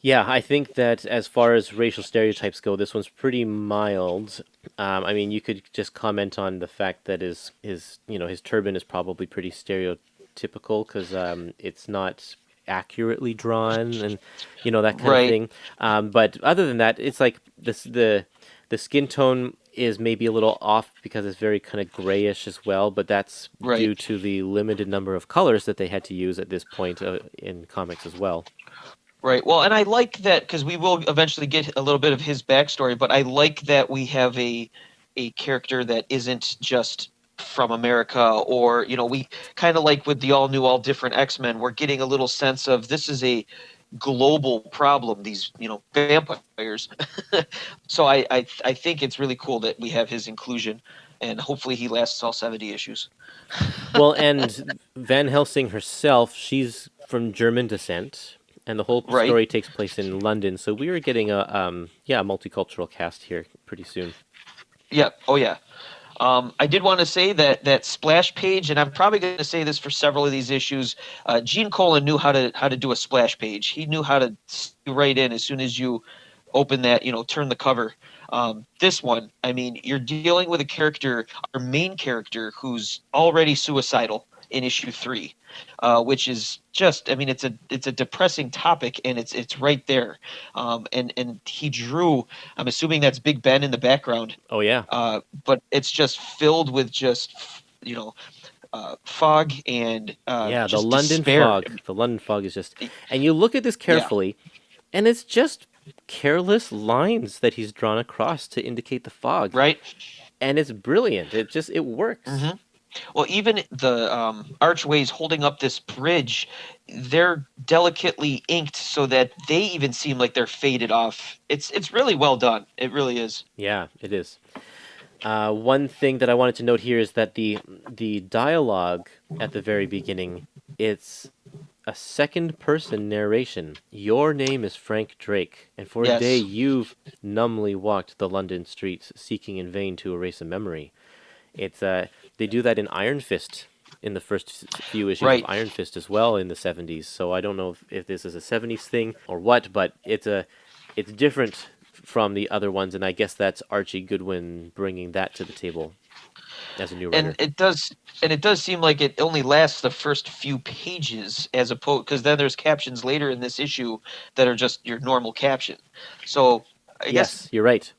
Yeah, I think that as far as racial stereotypes go, this one's pretty mild. I mean, you could just comment on the fact that his his turban is probably pretty stereotypical because it's not accurately drawn and that kind of right, thing. But other than that, it's like the skin tone is maybe a little off because it's very kind of grayish as well, but that's right. due to the limited number of colors that they had to use at this point in comics as well. Right. Well, and I like that because we will eventually get a little bit of his backstory, but I like that we have a character that isn't just from America, or we kind of like with the all new, all different X-Men, we're getting a little sense of this is a global problem, these, vampires. So I think it's really cool that we have his inclusion, and hopefully he lasts all 70 issues. Well, and Van Helsing herself, she's from German descent, and the whole Right. story takes place in London. So we are getting a multicultural cast here pretty soon. Yeah. Oh yeah. I did want to say that that splash page, and I'm probably going to say this for several of these issues. Gene Colan knew how to do a splash page. He knew how to right in as soon as you open that, turn the cover. This one, I mean, you're dealing with a character, our main character, who's already suicidal in issue 3, which is just, I mean, it's a depressing topic, and it's right there. And he drew. I'm assuming that's Big Ben in the background, Oh yeah, but it's just filled with just fog and yeah. The just London despair. fog. The London fog is just, and you look at this Yeah, carefully, and it's just careless lines that he's drawn across to indicate the fog, right. and it's brilliant. It works. hmm Well, even the archways holding up this bridge, they're delicately inked so that they even seem like they're faded off. It's really well done. It really is. Yeah, it is. One thing that I wanted to note here is that the dialogue at the very beginning, it's a second person narration. Your name is Frank Drake, and for a day Yes. you've numbly walked the London streets, seeking in vain to erase a memory. It's they do that in Iron Fist in the first few issues of Right. Iron Fist as well in the 70s. So I don't know if this is a 70s thing or what, but it's different from the other ones, and I guess that's Archie Goodwin bringing that to the table as a new and writer. it does and it does seem like it only lasts the first few pages, as opposed, because then there's captions later in this issue that are just your normal caption. So I guess Yes, you're right.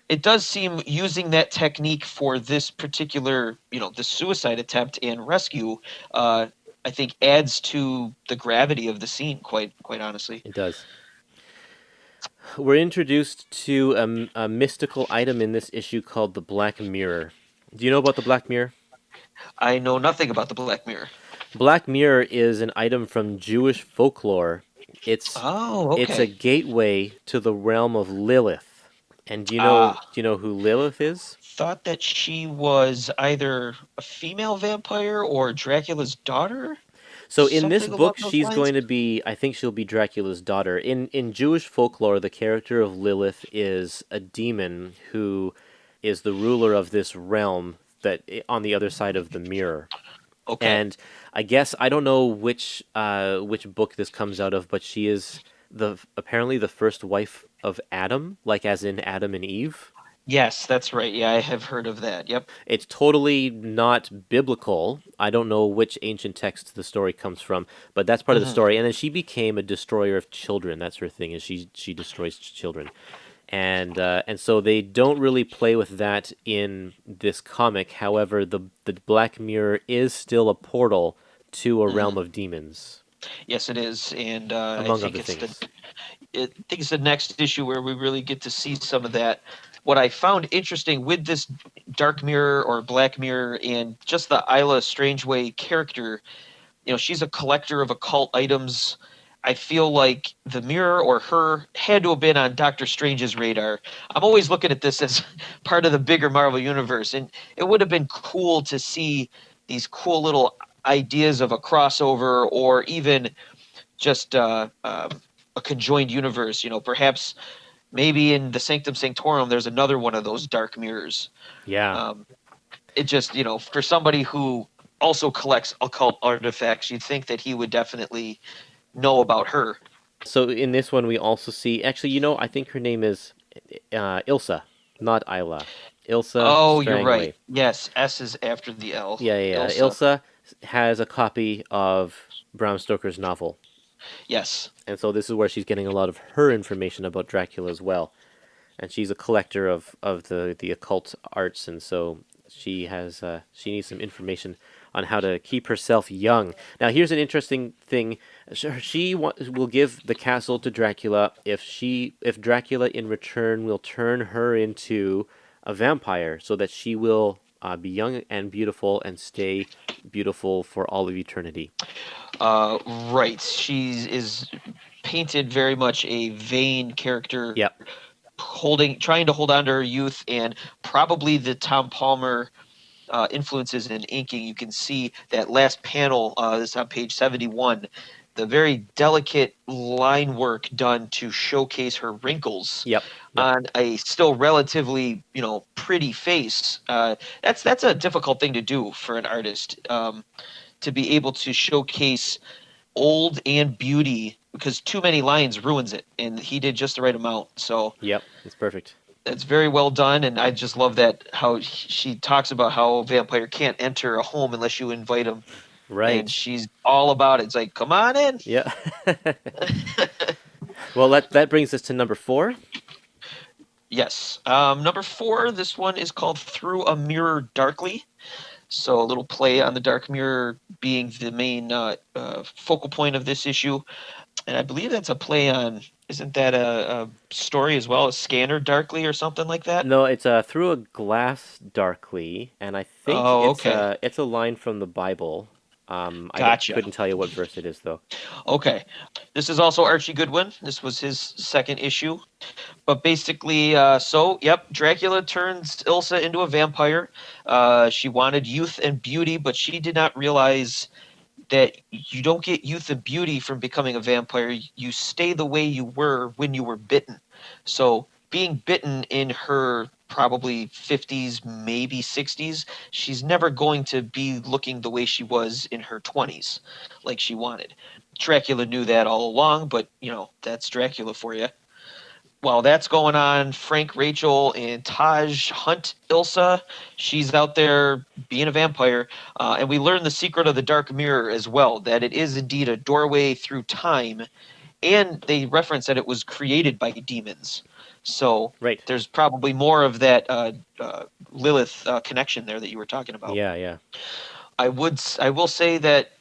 it does seem using that technique for this particular, the suicide attempt and rescue, I think adds to the gravity of the scene, quite honestly. It does. We're introduced to a mystical item in this issue called the Black Mirror. Do you know about the Black Mirror? I know nothing about the Black Mirror. Black Mirror is an item from Jewish folklore. It's Oh, it's a okay. gateway to the realm of Lilith. And Ah, do you know who Lilith is? thought that she was either a female vampire or Dracula's daughter, So in this something along book, those she's lines. going to be, I think she'll be Dracula's daughter. In Jewish folklore, the character of Lilith is a demon who is the ruler of this realm that on the other side of the mirror. Okay. And I guess I don't know which book this comes out of, but she is the apparently the first wife of Adam, like as in Adam and Eve. Yes, that's right. Yeah, I have heard of that. Yep. It's totally not biblical. I don't know which ancient text the story comes from, but that's part of the Hmm. story. And then she became a destroyer of children. That's her thing, is she destroys children. And so they don't really play with that in this comic. However, the Black Mirror is still a portal to a realm Hmm. of demons, Yes, it is, and I among think other it's the things. I think it's the next issue where we really get to see some of that. What I found interesting with this Dark Mirror or Black Mirror and just the Isla Strangeway character, she's a collector of occult items. I feel like the mirror or her had to have been on Doctor Strange's radar. I'm always looking at this as part of the bigger Marvel universe, and it would have been cool to see these cool little ideas of a crossover or even just a conjoined universe. Perhaps maybe in the Sanctum Sanctorum, there's another one of those dark mirrors. Yeah. Um, it just, for somebody who also collects occult artifacts, you'd think that he would definitely know about her. So in this one, we also see. Actually, I think her name is Ilsa, not Isla. Ilsa Oh, you're right. Strangway. Yes, S is after the L. Yeah. Ilsa. Ilsa has a copy of Bram Stoker's novel, Yes. and so this is where she's getting a lot of her information about Dracula as well. And she's a collector of the occult arts, and so she needs some information on how to keep herself young. Now, here's an interesting thing: will give the castle to Dracula if Dracula in return will turn her into a vampire, so that she will be young and beautiful and stay beautiful for all of eternity. Right. She is painted very much a vain character, Yep. trying to hold on to her youth, and probably the Tom Palmer influences in inking. You can see that last panel, this is on page 71, the very delicate line work done to showcase her wrinkles Yep. Yep. on a still relatively, pretty face. That's a difficult thing to do for an artist, to be able to showcase old and beauty, because too many lines ruins it, and he did just the right amount. So Yep. It's perfect. it's very well done, and I just love that how she talks about how a vampire can't enter a home unless you invite him, and Right. she's all about it. It's like, come on in. Yeah. Well, that brings us to number four. Yes. Number four, this one is called Through a Mirror Darkly. So a little play on the Dark Mirror being the main focal point of this issue, and I believe that's a play on. Isn't that a story as well as Scanner Darkly or something like that? No, it's through a glass darkly, and I think Oh, okay. it's a line from the Bible. Gotcha. Couldn't tell you what verse it is though. Okay. This is also Archie Goodwin. This was his second issue. But basically, yep, Dracula turns Ilsa into a vampire. She wanted youth and beauty, but she did not realize that you don't get youth and beauty from becoming a vampire. You stay the way you were when you were bitten. So being bitten in her probably 50s, maybe 60s, she's never going to be looking the way she was in her 20s, like she wanted. Dracula knew that all along, but that's Dracula for you. While that's going on, Frank, Rachel, and Taj hunt Ilsa. She's out there being a vampire. And we learn the secret of the Dark Mirror as well, that it is indeed a doorway through time. And they reference that it was created by demons. So Right. there's probably more of that Lilith connection there that you were talking about. Yeah. I will say that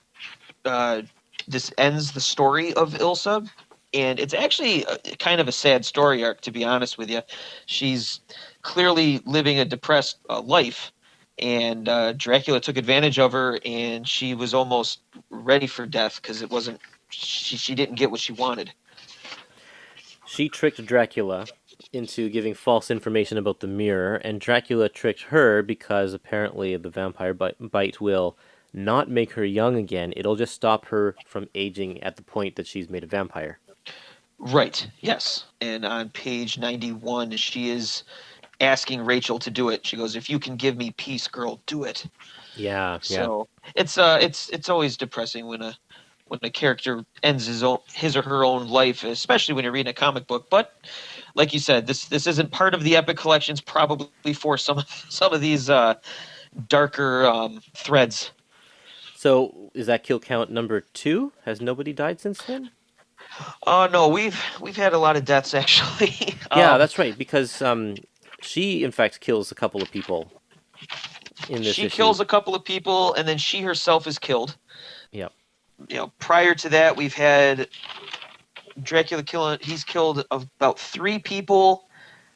uh, this ends the story of Ilsa, and it's actually kind of a sad story arc, to be honest with you. She's clearly living a depressed life, and Dracula took advantage of her, and she was almost ready for death because it wasn't. She didn't get what she wanted. She tricked Dracula into giving false information about the mirror, and Dracula tricked her because apparently the vampire bite will not make her young again. It'll just stop her from aging at the point that she's made a vampire. Right. Yes. And on page 91, she is asking Rachel to do it. She goes, "If you can give me peace, girl, do it." Yeah. So it's always depressing when a character ends his or her own life, especially when you're reading a comic book. But like you said, this isn't part of the Epic collections. Probably for some of these darker threads. So is that kill count number two? Has nobody died since then? Oh no, we've had a lot of deaths actually. Yeah, that's right. Because she in fact kills a couple of people in this She issue. kills a couple of people, and then she herself is killed. Yeah, Prior to that, we've had Dracula killing. He's killed about three people.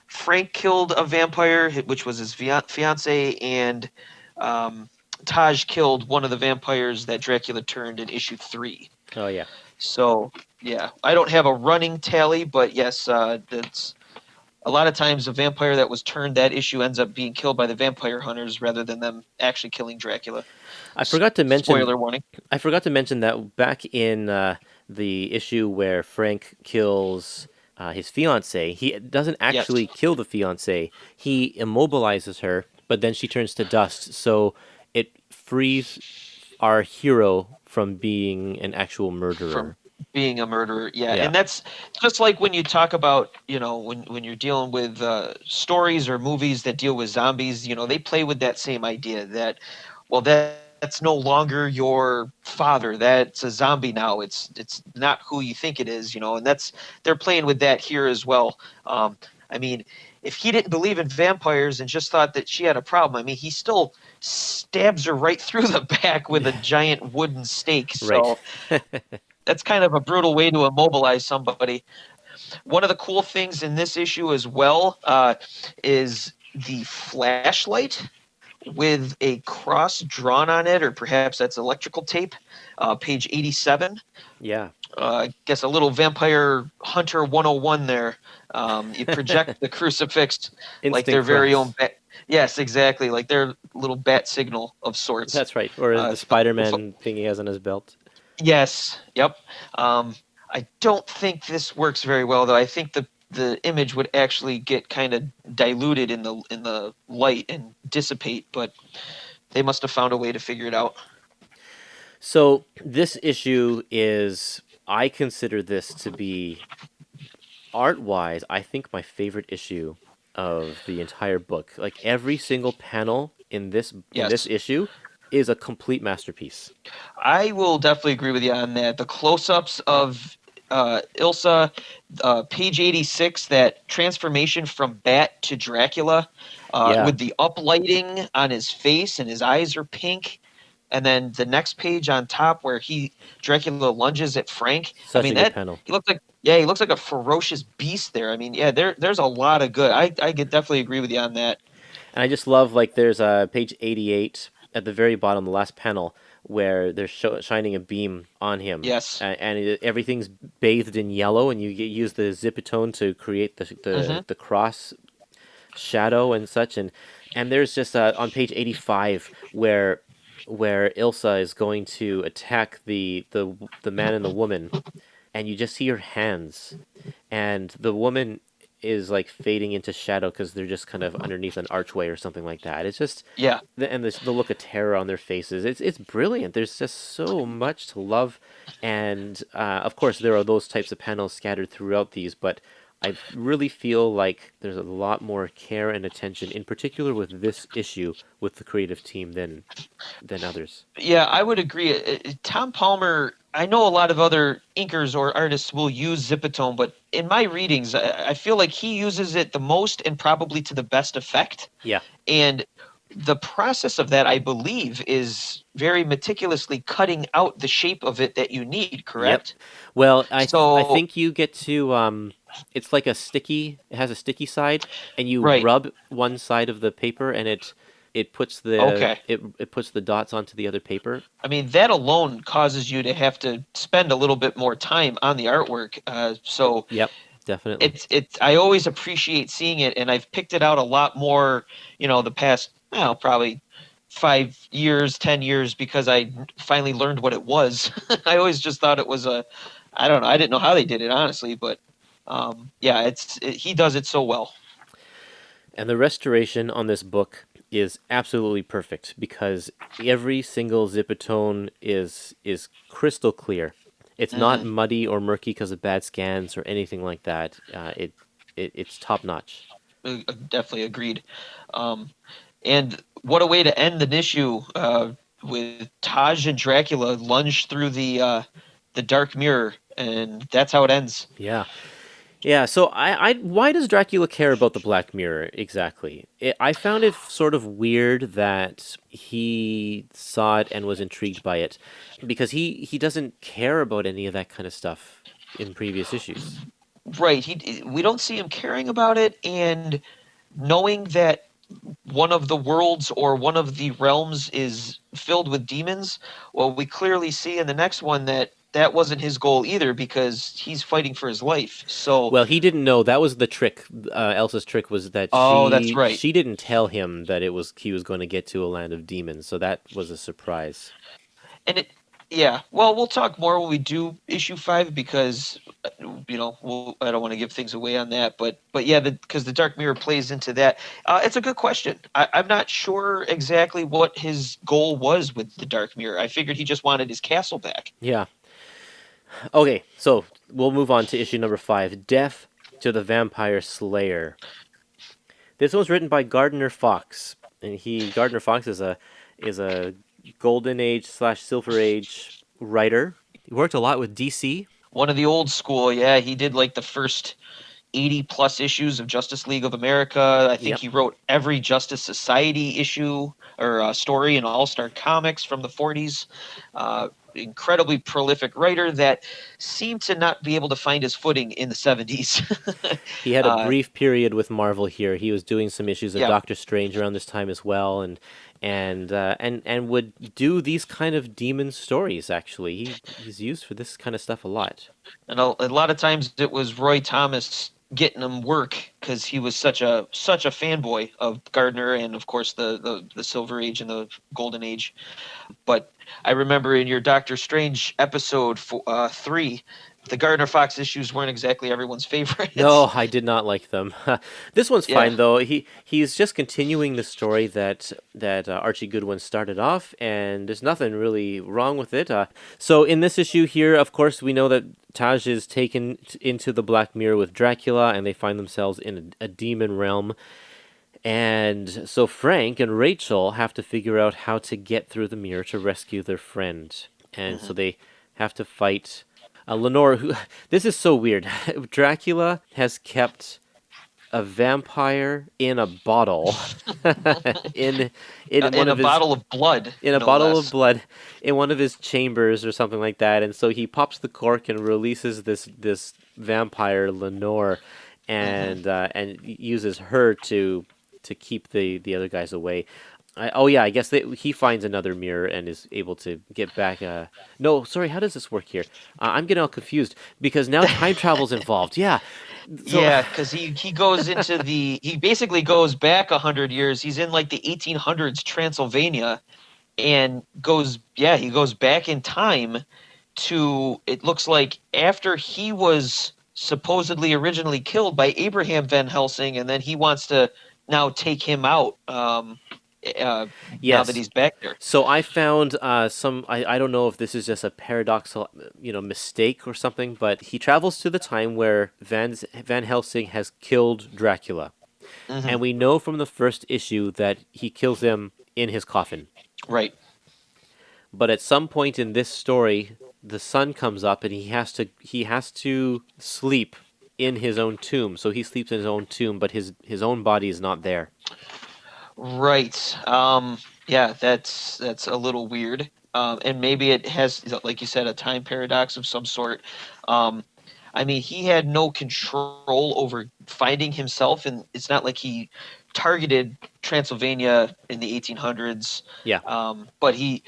Frank killed a vampire, which was his fiance, and um, Taj killed one of the vampires that Dracula turned in issue 3. oh yeah. So, yeah, I don't have a running tally, but yes, that's a lot of times a vampire that was turned that issue ends up being killed by the vampire hunters rather than them actually killing Dracula. I forgot to mention. Spoiler warning. I forgot to mention that back in the issue where Frank kills his fiance, he doesn't Yes, actually kill the fiance. He immobilizes her, but then she turns to dust. So it frees our hero from being an actual from murderer. being a murderer. Yeah, Yeah, and that's just like when you talk about, when you're dealing with stories or movies that deal with zombies, they play with that same idea that, well, that's no longer your father. That's a zombie now. It's not who you think it is, and they're playing with that here as well. I mean, if he didn't believe in vampires and just thought that she had a problem, I mean, he still stabs her right through the back with a giant wooden stake. right. So that's kind of a brutal way to immobilize somebody. One of the cool things in this issue as well is the flashlight with a cross drawn on it, or perhaps that's electrical tape. Page 87. Yeah. I guess a little vampire hunter 101 there. You project the crucifix like Instant their very own cross. bat. Yes, exactly, like their little bat signal of sorts. That's right. Or Uh, the Spider-Man thing he has on his belt. Yes. Yep. I don't think this works very well, though. I think the image would actually get kind of diluted in the light and dissipate, but they must have found a way to figure it out. So this issue is, I consider this to be art wise, I think my favorite issue of the entire book. Like every single panel in this Yes, issue is a complete masterpiece. I will definitely agree with you on that. The close-ups of Ilsa, page 86, that transformation from Bat to Dracula, Yeah, with the uplighting on his face and his eyes are pink. And then the next page on top where Dracula lunges at Frank. I such a mean, good that panel. he looks like a ferocious beast there. I mean, yeah, there's a lot of good. I could definitely agree with you on that. And I just love like there's a page 88 at the very bottom, the last panel where they're shining a beam on him, Yes. and everything's bathed in yellow, and use the zipatone to create Mm-hmm. the cross shadow and such, and there's just on page 85 where Ilsa is going to attack the man and the woman, and you just see her hands, and the woman is like fading into shadow because they're just kind of underneath an archway or something like that. It's just Yeah. and the look of terror on their faces. It's brilliant. There's just so much to love, and of course there are those types of panels scattered throughout these, but I really feel like there's a lot more care and attention, in particular with this issue, with the creative team than others. Yeah, I would agree. Tom Palmer, I know a lot of other inkers or artists will use Zipatone, but in my readings, I feel like he uses it the most and probably to the best effect. Yeah. And the process of that, I believe, is very meticulously cutting out the shape of it that you need, Yep. correct? Well, I So, think you get to it's like a sticky. It has a sticky side, and you right. rub one side of the paper, and Okay. it puts the dots onto the other paper. I mean, that alone causes you to have to spend a little bit more time on the artwork. So Yep, definitely. I always appreciate seeing it, and I've picked it out a lot more, the past, well, probably 5 years, 10 years, because I finally learned what it was. I always just thought it was I don't know, I didn't know how they did it, honestly, but yeah, he does it so well. And the restoration on this book is absolutely perfect because every single zipatone is crystal clear. It's not Hmm. muddy or murky because of bad scans or anything like that. it's top notch. Definitely agreed. Um, and what a way to end an issue with Taj and Dracula lunge through the dark mirror, and that's how it ends. Yeah. Yeah, so why does Dracula care about the Black Mirror exactly? I found it sort of weird that he saw it and was intrigued by it, because he doesn't care about any of that kind of stuff in previous issues. Right. We don't see him caring about it, and knowing that one of the worlds or one of the realms is filled with demons, well, we clearly see in the next one that that wasn't his goal either because he's fighting for his life. So, Well, he didn't know that was the trick. Elsa's trick was that oh, that's right. she didn't tell him that it was he was going to get to a land of demons, so that was a surprise. And it, yeah. Well, we'll talk more when we do issue 5 because I don't want to give things away on that, but yeah, because the Dark Mirror plays into that. It's a good question. I'm not sure exactly what his goal was with the Dark Mirror. I figured he just wanted his castle back. Yeah. Okay, so we'll move on to issue number 5, Death to the Vampire Slayer. This was written by Gardner Fox, and Gardner Fox is a Golden Age slash Silver Age writer. He worked a lot with DC. One of the old school, yeah. He did like the first 80 plus issues of Justice League of America. I think Yep. he wrote every Justice Society issue or story in All Star Comics from the 40s. Incredibly prolific writer that seemed to not be able to find his footing in the 70s. He had a uh, brief period with Marvel here. He was doing some issues of yeah, Doctor Strange around this time as well, and would do these kind of demon stories. Actually, he's used for this kind of stuff a lot. and a lot of times it was Roy Thomas getting him work because he was such a fanboy of Gardner and of course the Silver Age and the Golden Age. But I remember in your Doctor Strange episode 3, the Gardner Fox issues weren't exactly everyone's favorites. No, I did not like them. This one's Yeah, fine though. He's just continuing the story that Archie Goodwin started off, and there's nothing really wrong with it. So in this issue here, of course, we know that Taj is taken into the Black Mirror with Dracula, and they find themselves in a demon realm. And so Frank and Rachel have to figure out how to get through the mirror to rescue their friend. And so they have to fight Lenore, who this is so weird. Dracula has kept a vampire in a bottle in one in a of his bottle of blood, in a no bottle of less. blood in one of his chambers or something like that. And so he pops the cork and releases this vampire Lenore, and uses her to keep the other guys away. Oh yeah, I guess he finds another mirror and is able to get back. No, sorry, how does this work here? I'm getting all confused because now time travel's involved. Yeah, so Yeah, because he goes into he basically goes back 100 years. He's in like the 1800s Transylvania, and he goes back in time to, it looks like, after he was supposedly originally killed by Abraham Van Helsing, and then he wants to now take him out. Now that yes. he's back there. So I found some. I don't know if this is just a paradoxical, mistake or something, but he travels to the time where Van Helsing has killed Dracula, Hmm. and we know from the first issue that he kills him in his coffin. Right. But at some point in this story, the sun comes up and he has to sleep in his own tomb. So he sleeps in his own tomb, but his own body is not there. Right. Yeah, that's a little weird. And maybe it has, like you said, a time paradox of some sort. Um, I mean, he had no control over finding himself, and it's not like he targeted Transylvania in the 1800s. Yeah. But he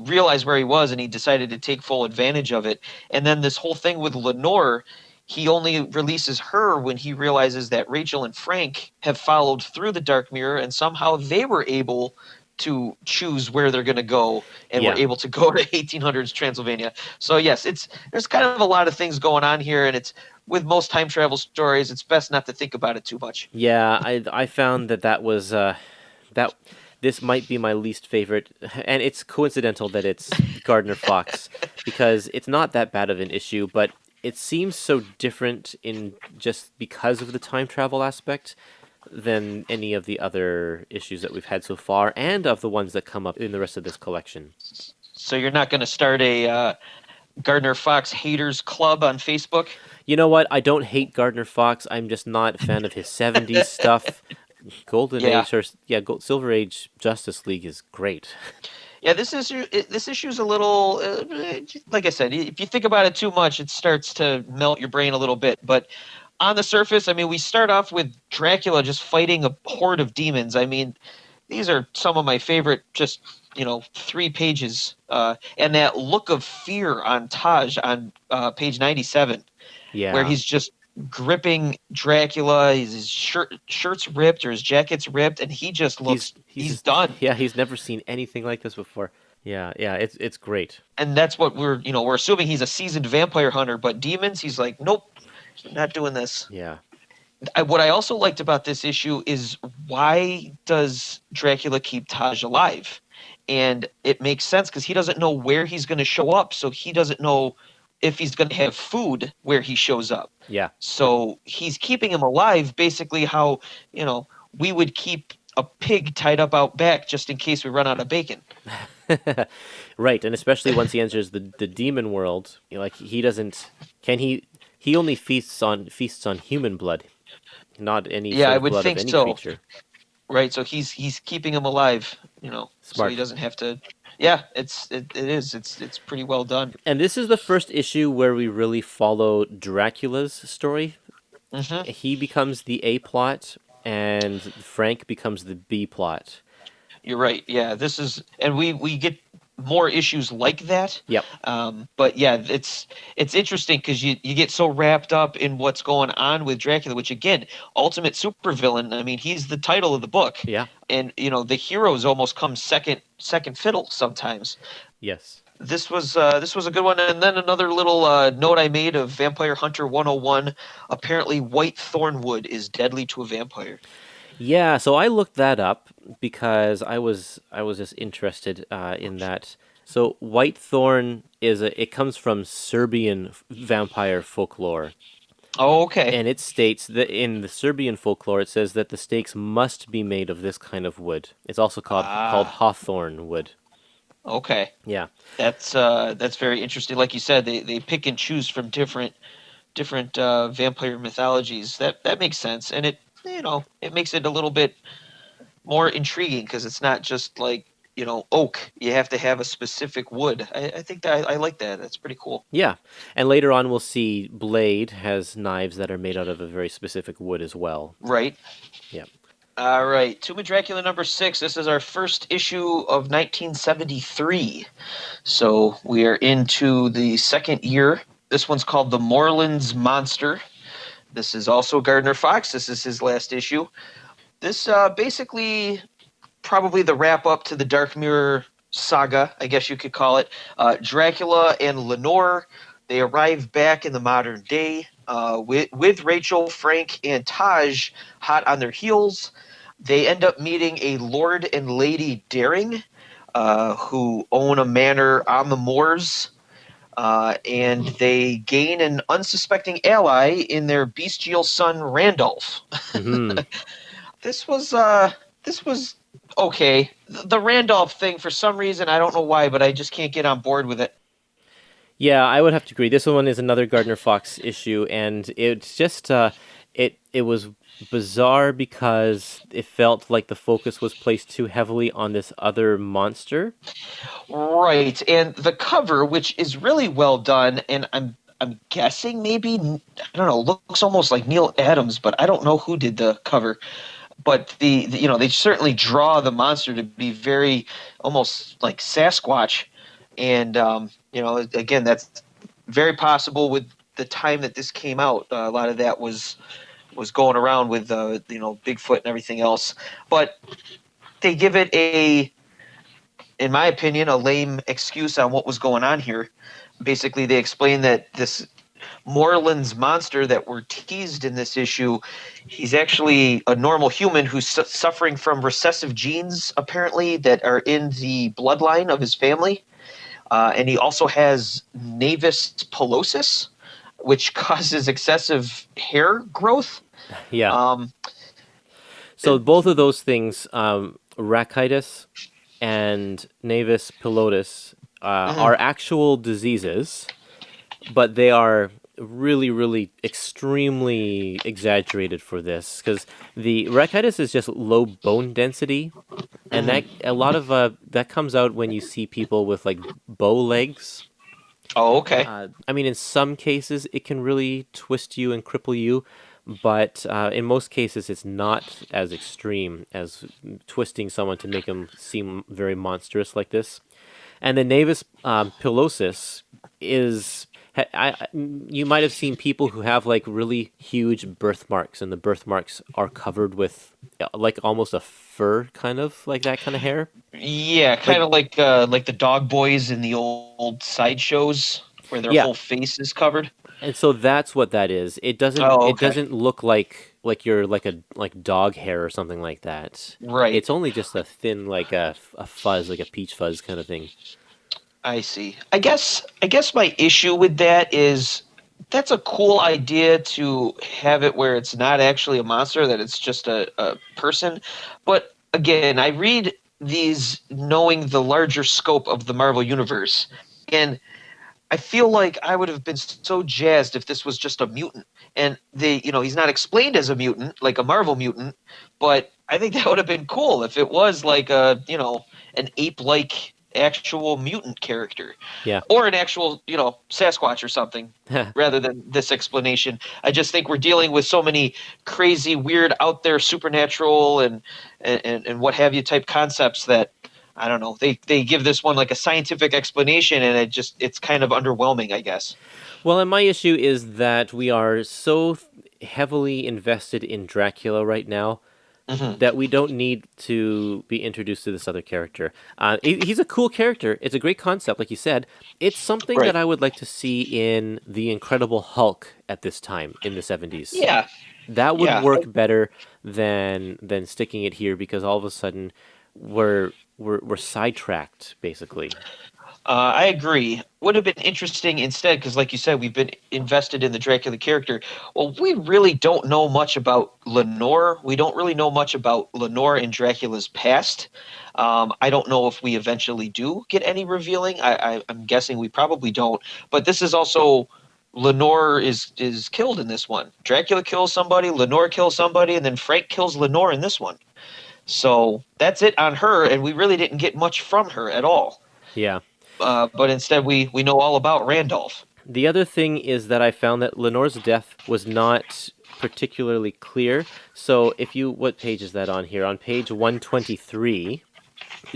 realized where he was, and he decided to take full advantage of it. And then this whole thing with Lenore, he only releases her when he realizes that Rachel and Frank have followed through the Dark Mirror, and somehow they were able to choose where they're going to go, and were Yeah. able to go to 1800s Transylvania. So yes, there's kind of a lot of things going on here, and it's, with most time travel stories, it's best not to think about it too much. Yeah, I found that was that this might be my least favorite, and it's coincidental that it's Gardner Fox because it's not that bad of an issue, but it seems so different in just because of the time travel aspect than any of the other issues that we've had so far, and of the ones that come up in the rest of this collection. So you're not going to start a Gardner Fox haters club on Facebook? You know what? I don't hate Gardner Fox. I'm just not a fan of his '70s stuff. Golden Yeah. Age, or yeah, Silver Age Justice League is great. Yeah, this issue's a little like I said, if you think about it too much, it starts to melt your brain a little bit. But on the surface, I mean, we start off with Dracula just fighting a horde of demons. I mean, these are some of my favorite, just 3 pages, and that look of fear on Taj on page 97, where Yeah, he's just gripping Dracula. His shirt's ripped or his jacket's ripped, and he just looks he's he's just done. yeah, he's never seen anything like this before. Yeah, yeah, it's great. And that's what we're assuming he's a seasoned vampire hunter, but demons, he's like, nope, not doing this. Yeah, What I also liked about this issue is, why does Dracula keep Taj alive? And it makes sense because he doesn't know where he's going to show up, so he doesn't know if he's going to have food where he shows up. yeah. So he's keeping him alive, basically how we would keep a pig tied up out back just in case we run out of bacon. Right, and especially once he enters the demon world, like he doesn't can he only feasts on human blood, not any Yeah, sort I of would blood of think any so. creature. Right, so he's keeping him alive, so he Smart. doesn't have to. Yeah, it's pretty well done. And this is the first issue where we really follow Dracula's story. Hmm. He becomes the A plot, and Frank becomes the B plot. You're right. Yeah, this is, and we get more issues like that. Yep. But yeah, it's interesting because you get so wrapped up in what's going on with Dracula, which again, ultimate supervillain. I mean, he's the title of the book, Yeah. and the heroes almost come second fiddle sometimes. Yes. This was a good one. And then another little note I made of Vampire Hunter 101. Apparently, white thornwood is deadly to a vampire. Yeah, so I looked that up because I was just interested in that. So whitethorn it comes from Serbian vampire folklore, Oh, okay. and it states that in the Serbian folklore it says that the stakes must be made of this kind of wood. It's also called Ah, hawthorn wood. okay. Yeah. That's very interesting. Like you said, they pick and choose from different vampire mythologies. That makes sense, and it makes it a little bit more intriguing because it's not just like oak. You have to have a specific wood. I think that I like that. That's pretty cool. Yeah. And later on we'll see Blade has knives that are made out of a very specific wood as well. Right. Yeah. All right. Tomb of Dracula number 6. This is our first issue of 1973. So we are into the second year. This one's called The Moorlands Monster. This is also Gardner Fox. This is his last issue. This basically probably the wrap up to the Dark Mirror saga, I guess you could call it. Dracula and Lenore, they arrive back in the modern day with Rachel, Frank, and Taj hot on their heels. They end up meeting a Lord and Lady Daring, who own a manor on the moors. And they gain an unsuspecting ally in their bestial son Randolph. Hmm. This was okay. The Randolph thing, for some reason, I don't know why, but I just can't get on board with it. Yeah, I would have to agree. This one is another Gardner Fox issue, and it's just it was bizarre because it felt like the focus was placed too heavily on this other monster. Right, and the cover, which is really well done, and I'm guessing maybe, I don't know, looks almost like Neil Adams, but I don't know who did the cover. But they certainly draw the monster to be very almost like Sasquatch, and again, that's very possible with the time that this came out. A lot of that was going around with Bigfoot and everything else, but they give it in my opinion, a lame excuse on what was going on here. Basically, they explain that this Moreland's monster that we're teased in this issue, he's actually a normal human who's suffering from recessive genes, apparently, that are in the bloodline of his family. And he also has Navis pilosis, which causes excessive hair growth. Yeah. Um, So both of those things, rachitis and Navis pilotis, mhm, are actual diseases, but they are really, really extremely exaggerated for this because the rachitis is just low bone density, and that mhm. a lot of that comes out when you see people with like bow legs. Oh, okay. I mean, in some cases, it can really twist you and cripple you, but in most cases, it's not as extreme as twisting someone to make them seem very monstrous like this. And the Navis pilosis is. You might have seen people who have like really huge birthmarks, and the birthmarks are covered with like almost a fur, kind of like that kind of hair. Yeah, Like, kind of like the dog boys in the old sideshows where their yeah, whole face is covered. and so that's what that is. It doesn't Oh, it okay. doesn't look like you're like a like dog hair or something like that. Right. It's only just a thin like a fuzz, like a peach fuzz kind of thing. I see. I guess my issue with that is that's a cool idea to have it where it's not actually a monster, that it's just a person. But again, I read these knowing the larger scope of the Marvel universe. And I feel like I would have been so jazzed if this was just a mutant. And he's not explained as a mutant, like a Marvel mutant, but I think that would have been cool if it was like an ape-like actual mutant character Yeah. or an actual, Sasquatch or something rather than this explanation. I just think we're dealing with so many crazy, weird, out there supernatural and what have you type concepts that I don't know. They give this one like a scientific explanation, and it's kind of underwhelming, I guess. Well, and my issue is that we are so heavily invested in Dracula right now Hmm. that we don't need to be introduced to this other character. He's a cool character. It's a great concept, like you said. It's something that Right. I would like to see in the Incredible Hulk at this time in the 70s. Yeah. That would Yeah. work better than sticking it here because all of a sudden we're sidetracked basically. I agree. Would have been interesting instead, because, like you said, we've been invested in the Dracula character. Well, we really don't know much about Lenore. We don't really know much about Lenore and Dracula's past. I don't know if we eventually do get any revealing. I'm guessing we probably don't. But this is also Lenore is killed in this one. Dracula kills somebody, Lenore kills somebody, and then Frank kills Lenore in this one. So that's it on her, and we really didn't get much from her at all. Yeah. But instead, we know all about Randolph. The other thing is that I found that Lenore's death was not particularly clear. So if you what page is that on here? On page 123,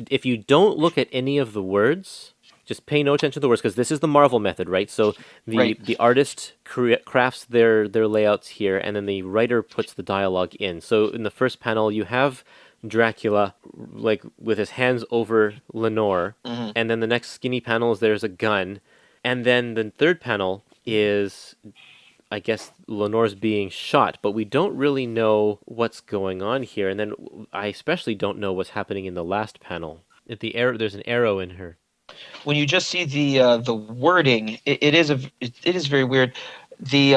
if you don't look at any of the words, just pay no attention to the words because this is the Marvel method, right? So the Right. the artist crafts their layouts here, and then the writer puts the dialogue in. So in the first panel, you have Dracula like with his hands over Lenore, Hmm. and then the next skinny panel is there's a gun, and then the third panel is I guess Lenore's being shot, but we don't really know what's going on here. And then I especially don't know what's happening in the last panel. At the arrow, there's an arrow in her. When you just see the wording, it is very weird. The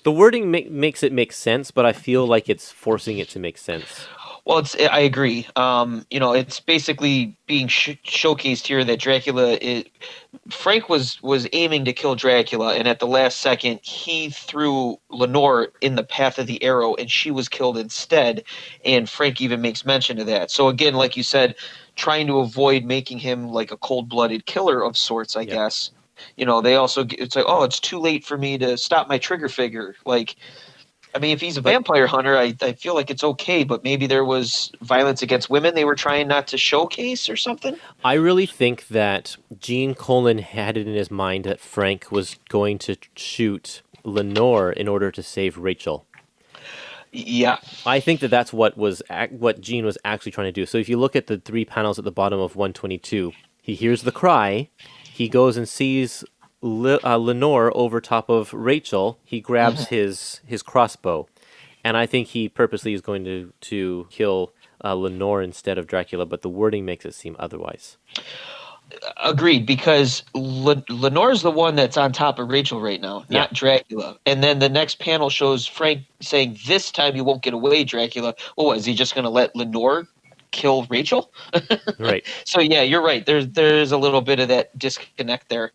The wording makes it make sense, but I feel like it's forcing it to make sense. Well, I agree. It's basically being showcased here that Frank was aiming to kill Dracula, and at the last second, he threw Lenore in the path of the arrow, and she was killed instead. And Frank even makes mention of that. So again, like you said, trying to avoid making him like a cold-blooded killer of sorts, I Yep. guess. They also it's like, oh, it's too late for me to stop my trigger figure. Like, I mean, if he's a But vampire hunter, I feel like it's okay, but maybe there was violence against women they were trying not to showcase or something. I really think that Gene Colan had it in his mind that Frank was going to shoot Lenore in order to save Rachel. Yeah. I think that that's what Gene was actually trying to do. So if you look at the three panels at the bottom of 122, he hears the cry, he goes and sees Lenore over top of Rachel. He grabs Mhm. his crossbow, and I think he purposely is going to kill Lenore instead of Dracula. But the wording makes it seem otherwise. Agreed, because Lenore's the one that's on top of Rachel right now, Yeah, not Dracula. And then the next panel shows Frank saying, "This time you won't get away, Dracula." Well, is he just going to let Lenore kill Rachel? right. So yeah, you're right. There's a little bit of that disconnect there.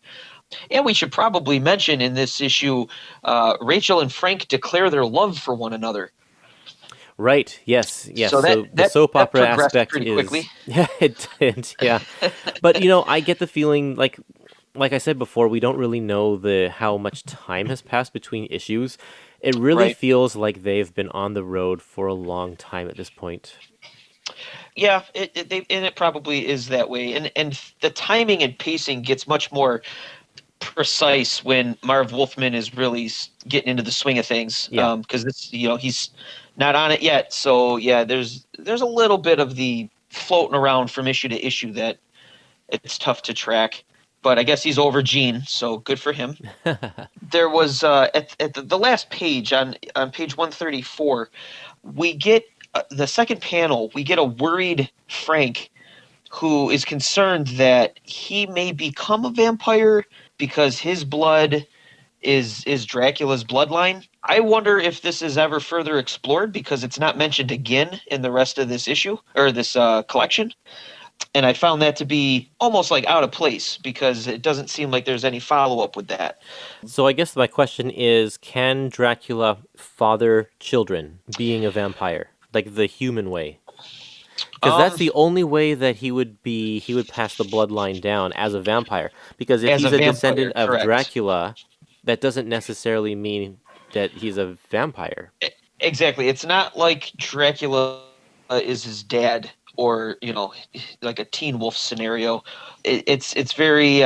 And we should probably mention in this issue, Rachel and Frank declare their love for one another. Right. Yes. Yes. So that So the that soap that opera progressed aspect pretty quickly. is yeah, it did. Yeah. But I get the feeling like I said before, we don't really know the how much time has passed between issues. It really Right. feels like they've been on the road for a long time at this point. Yeah, and it probably is that way. And the timing and pacing gets much more precise when Marv Wolfman is really getting into the swing of things. Yeah. Because it's he's not on it yet. So yeah, there's a little bit of the floating around from issue to issue that it's tough to track. But I guess he's over Gene, so good for him. There was at the last page on page 134, we get the second panel. We get a worried Frank who is concerned that he may become a vampire because his blood is Dracula's bloodline. I wonder if this is ever further explored because it's not mentioned again in the rest of this issue or this collection. And I found that to be almost like out of place because it doesn't seem like there's any follow up with that. So I guess my question is, can Dracula father children being a vampire, like the human way? Because that's Um, the only way that he would pass the bloodline down as a vampire. Because if as a he's a vampire, descendant of correct. Dracula, that doesn't necessarily mean that he's a vampire. Exactly. It's not like Dracula is his dad or, like a Teen Wolf scenario. It's very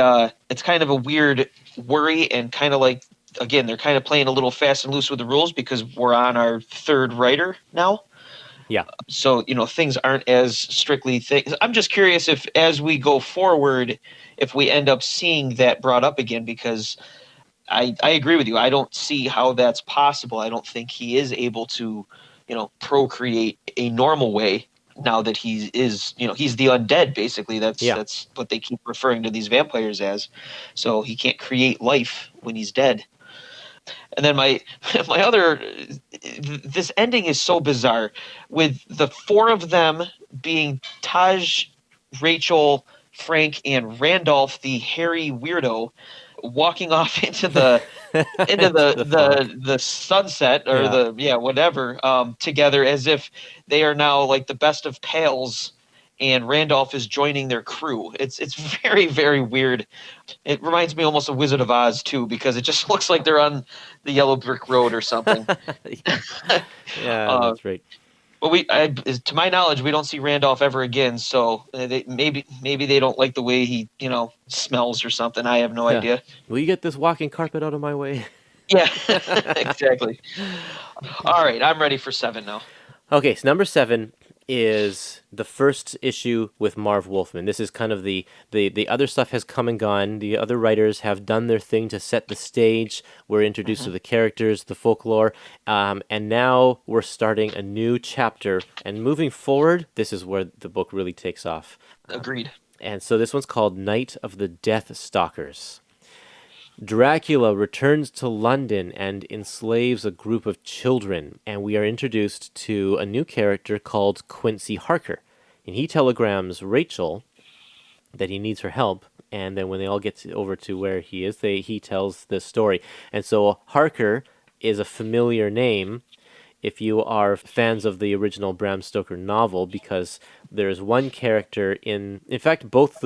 it's kind of a weird worry and kind of like again, they're kind of playing a little fast and loose with the rules because we're on our third writer now. Yeah. So, things aren't as strictly things. I'm just curious if as we go forward if we end up seeing that brought up again because I agree with you. I don't see how that's possible. I don't think he is able to, procreate a normal way now that he is, he's the undead basically. That's Yeah. that's what they keep referring to these vampires as. So he can't create life when he's dead. And then my my other this ending is so bizarre with the four of them being Taj, Rachel, Frank, and Randolph, the hairy weirdo, walking off into Into the fog. the sunset or Yeah. the whatever together as if they are now like the best of pals and Randolph is joining their crew. It's very very weird. It reminds me almost of Wizard of Oz too because it just looks like they're on the yellow brick road or something. Yeah. Yeah, uh, that's right. but to my knowledge, we don't see Randolph ever again. So maybe they don't like the way he smells or something. I have no Yeah. idea. Will you get this walking carpet out of my way? Yeah, exactly. All right, I'm ready for 7 now. Okay, so number 7 is the first issue with Marv Wolfman. This is kind of the other stuff has come and gone. The other writers have done their thing to set the stage. We're introduced to Mhm. the characters, the folklore, and now we're starting a new chapter. And moving forward, this is where the book really takes off. Agreed. And so this one's called Night of the Death Stalkers. Dracula returns to London and enslaves a group of children, and we are introduced to a new character called Quincy Harker. And he telegrams Rachel that he needs her help, and then when they all get over to where he is, he tells this story. And so Harker is a familiar name if you are fans of the original Bram Stoker novel, because there's one character in fact, both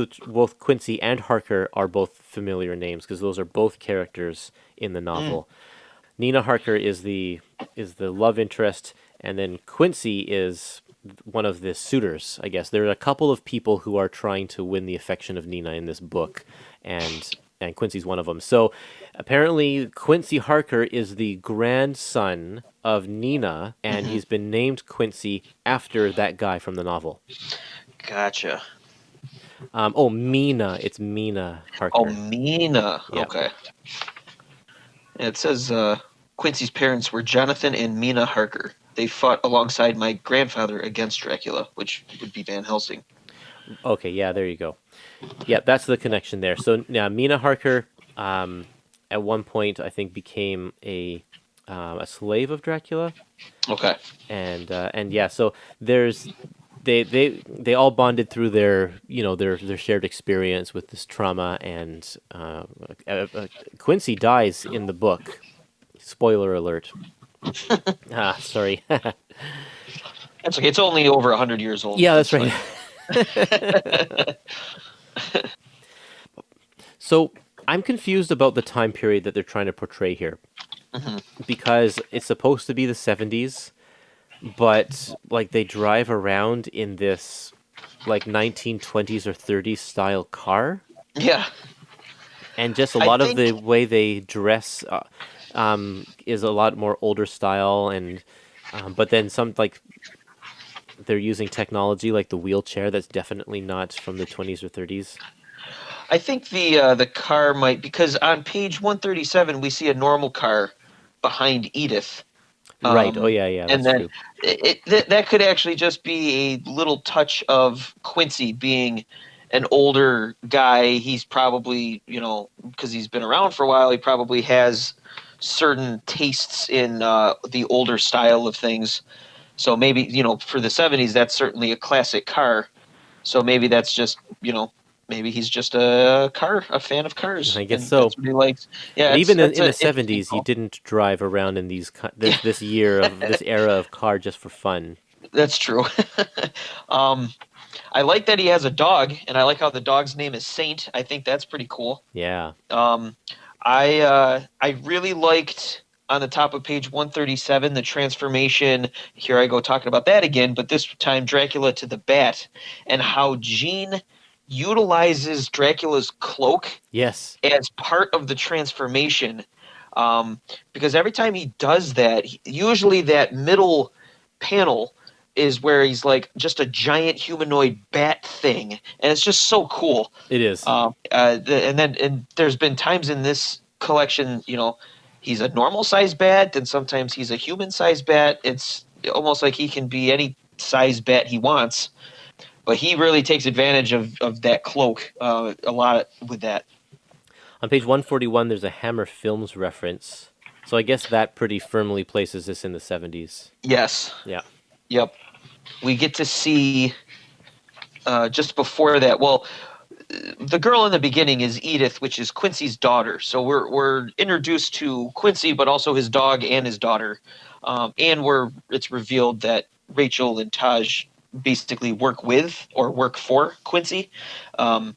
Quincy and Harker are both familiar names because those are both characters in the Mm. novel. Nina Harker is the love interest, and then Quincy is one of the suitors. I guess there are a couple of people who are trying to win the affection of Nina in this book, and Quincy's one of them. So apparently, Quincy Harker is the grandson of Nina, and Hmm. he's been named Quincy after that guy from the novel. Gotcha. Oh, Mina. It's Mina Oh, Harker. Mina. Yeah. Okay. It says Quincy's parents were Jonathan and Mina Harker. They fought alongside my grandfather against Dracula, which would be Van Helsing. Okay, yeah, there you go. Yeah, that's the connection there. So now Mina Harker, at one point, I think became a slave of Dracula, Okay. and yeah, so there's they all bonded through their their shared experience with this trauma, and Quincy dies in the book. Spoiler alert. Sorry. That's okay. It's only over 100 years old. Yeah, that's That's right. fine. So I'm confused about the time period that they're trying to portray here, Hmm. because it's supposed to be the 70s, but like they drive around in this like 1920s or 30s style car, Yeah, and just a I lot of think the way they dress is a lot more older style, and but then some like they're using technology like the wheelchair that's definitely not from the 20s or 30s. the car might, because on page 137 we see a normal car behind Edith. Right. Oh Um, yeah, yeah, and that's then true. that could actually just be a little touch of Quincy being an older guy. He's probably, because he's been around for a while, he probably has certain tastes in the older style of things. So maybe, for the 70s, that's certainly a classic car. So maybe that's just, maybe he's just a fan of cars, I guess and so. that's what he likes. Yeah, But it's even that's in an the interesting 70s, you call. didn't drive around in Yeah, this era of car just for fun. that's true. um, I like that he has a dog, and I like how the dog's name is Saint. I think that's pretty cool. Yeah. Um, I really liked on the top of page 137 the transformation. Here I go talking about that again, but this time Dracula to the bat, and how Jean utilizes Dracula's cloak Yes. as part of the transformation. Because every time he does that, usually that middle panel is where he's like just a giant humanoid bat thing, and it's just so cool. It is. And there's been times in this collection, he's a normal size bat, and sometimes he's a human size bat. It's almost like he can be any size bat he wants, but he really takes advantage of that cloak a lot with that. On page 141, there's a Hammer Films reference. So I guess that pretty firmly places this in the 70s. Yes. Yeah. Yep. We get to see just before that. Well, the girl in the beginning is Edith, which is Quincy's daughter. So we're introduced to Quincy, but also his dog and his daughter, and it's revealed that Rachel and Taj basically work with or work for Quincy. Um,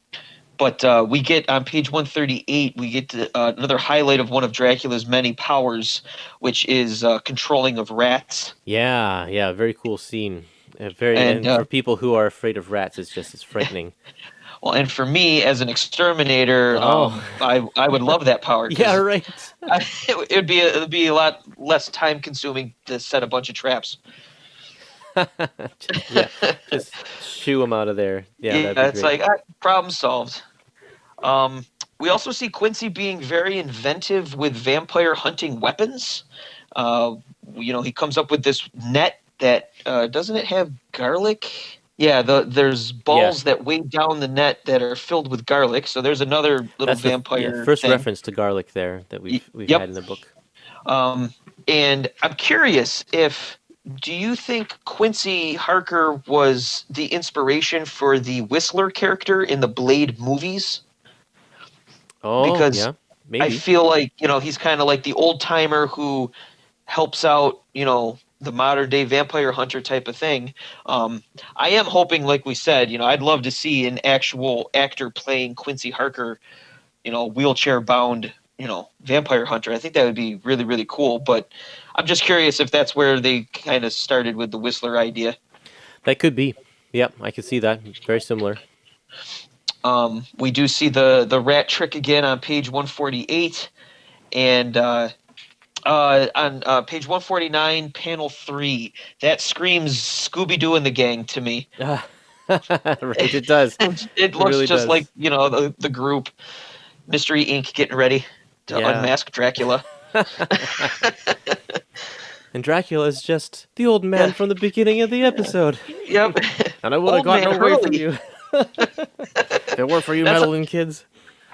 but we get on page 138, we get to, another highlight of one of Dracula's many powers, which is controlling of rats. Yeah, yeah, very cool scene. Very, And and for people who are afraid of rats, it's frightening. well, and for me as an exterminator, Oh, I would love that power yeah, because right. it would be a lot less time consuming to set a bunch of traps. Yeah, just shoo them out of there. Yeah, that'd be Yeah, it's great. like problem solved. Um, we also see Quincy being very inventive with vampire hunting weapons. Uh, he comes up with this net that doesn't it have garlic? Yeah, there's Yeah, balls that weigh down the net that are filled with garlic. So there's another little that's the vampire first thing. reference to garlic there that we've had Yep. in the book. Um, and I'm curious if do you think Quincy Harker was the inspiration for the Whistler character in the Blade movies? Oh, Because yeah, I maybe. feel like, he's kind of like the old timer who helps out, the modern day vampire hunter type of thing. I am hoping, like we said, I'd love to see an actual actor playing Quincy Harker, wheelchair bound, vampire hunter. I think that would be really, really cool. But I'm just curious if that's where they kind of started with the Whistler idea. That could be. Yep, I could see that. Very similar. We do see the rat trick again on page 148, and on page 149, panel 3. That screams Scooby Doo and the gang to me. Ah, right, it does. It It looks really just like, does. the group Mystery Inc. getting ready to Yeah. unmask Dracula. And Dracula is just the old man Yeah. from the beginning of the episode. Yep. And I would have Old gotten man away from Hurley. you. If it weren't for you That's meddling kids.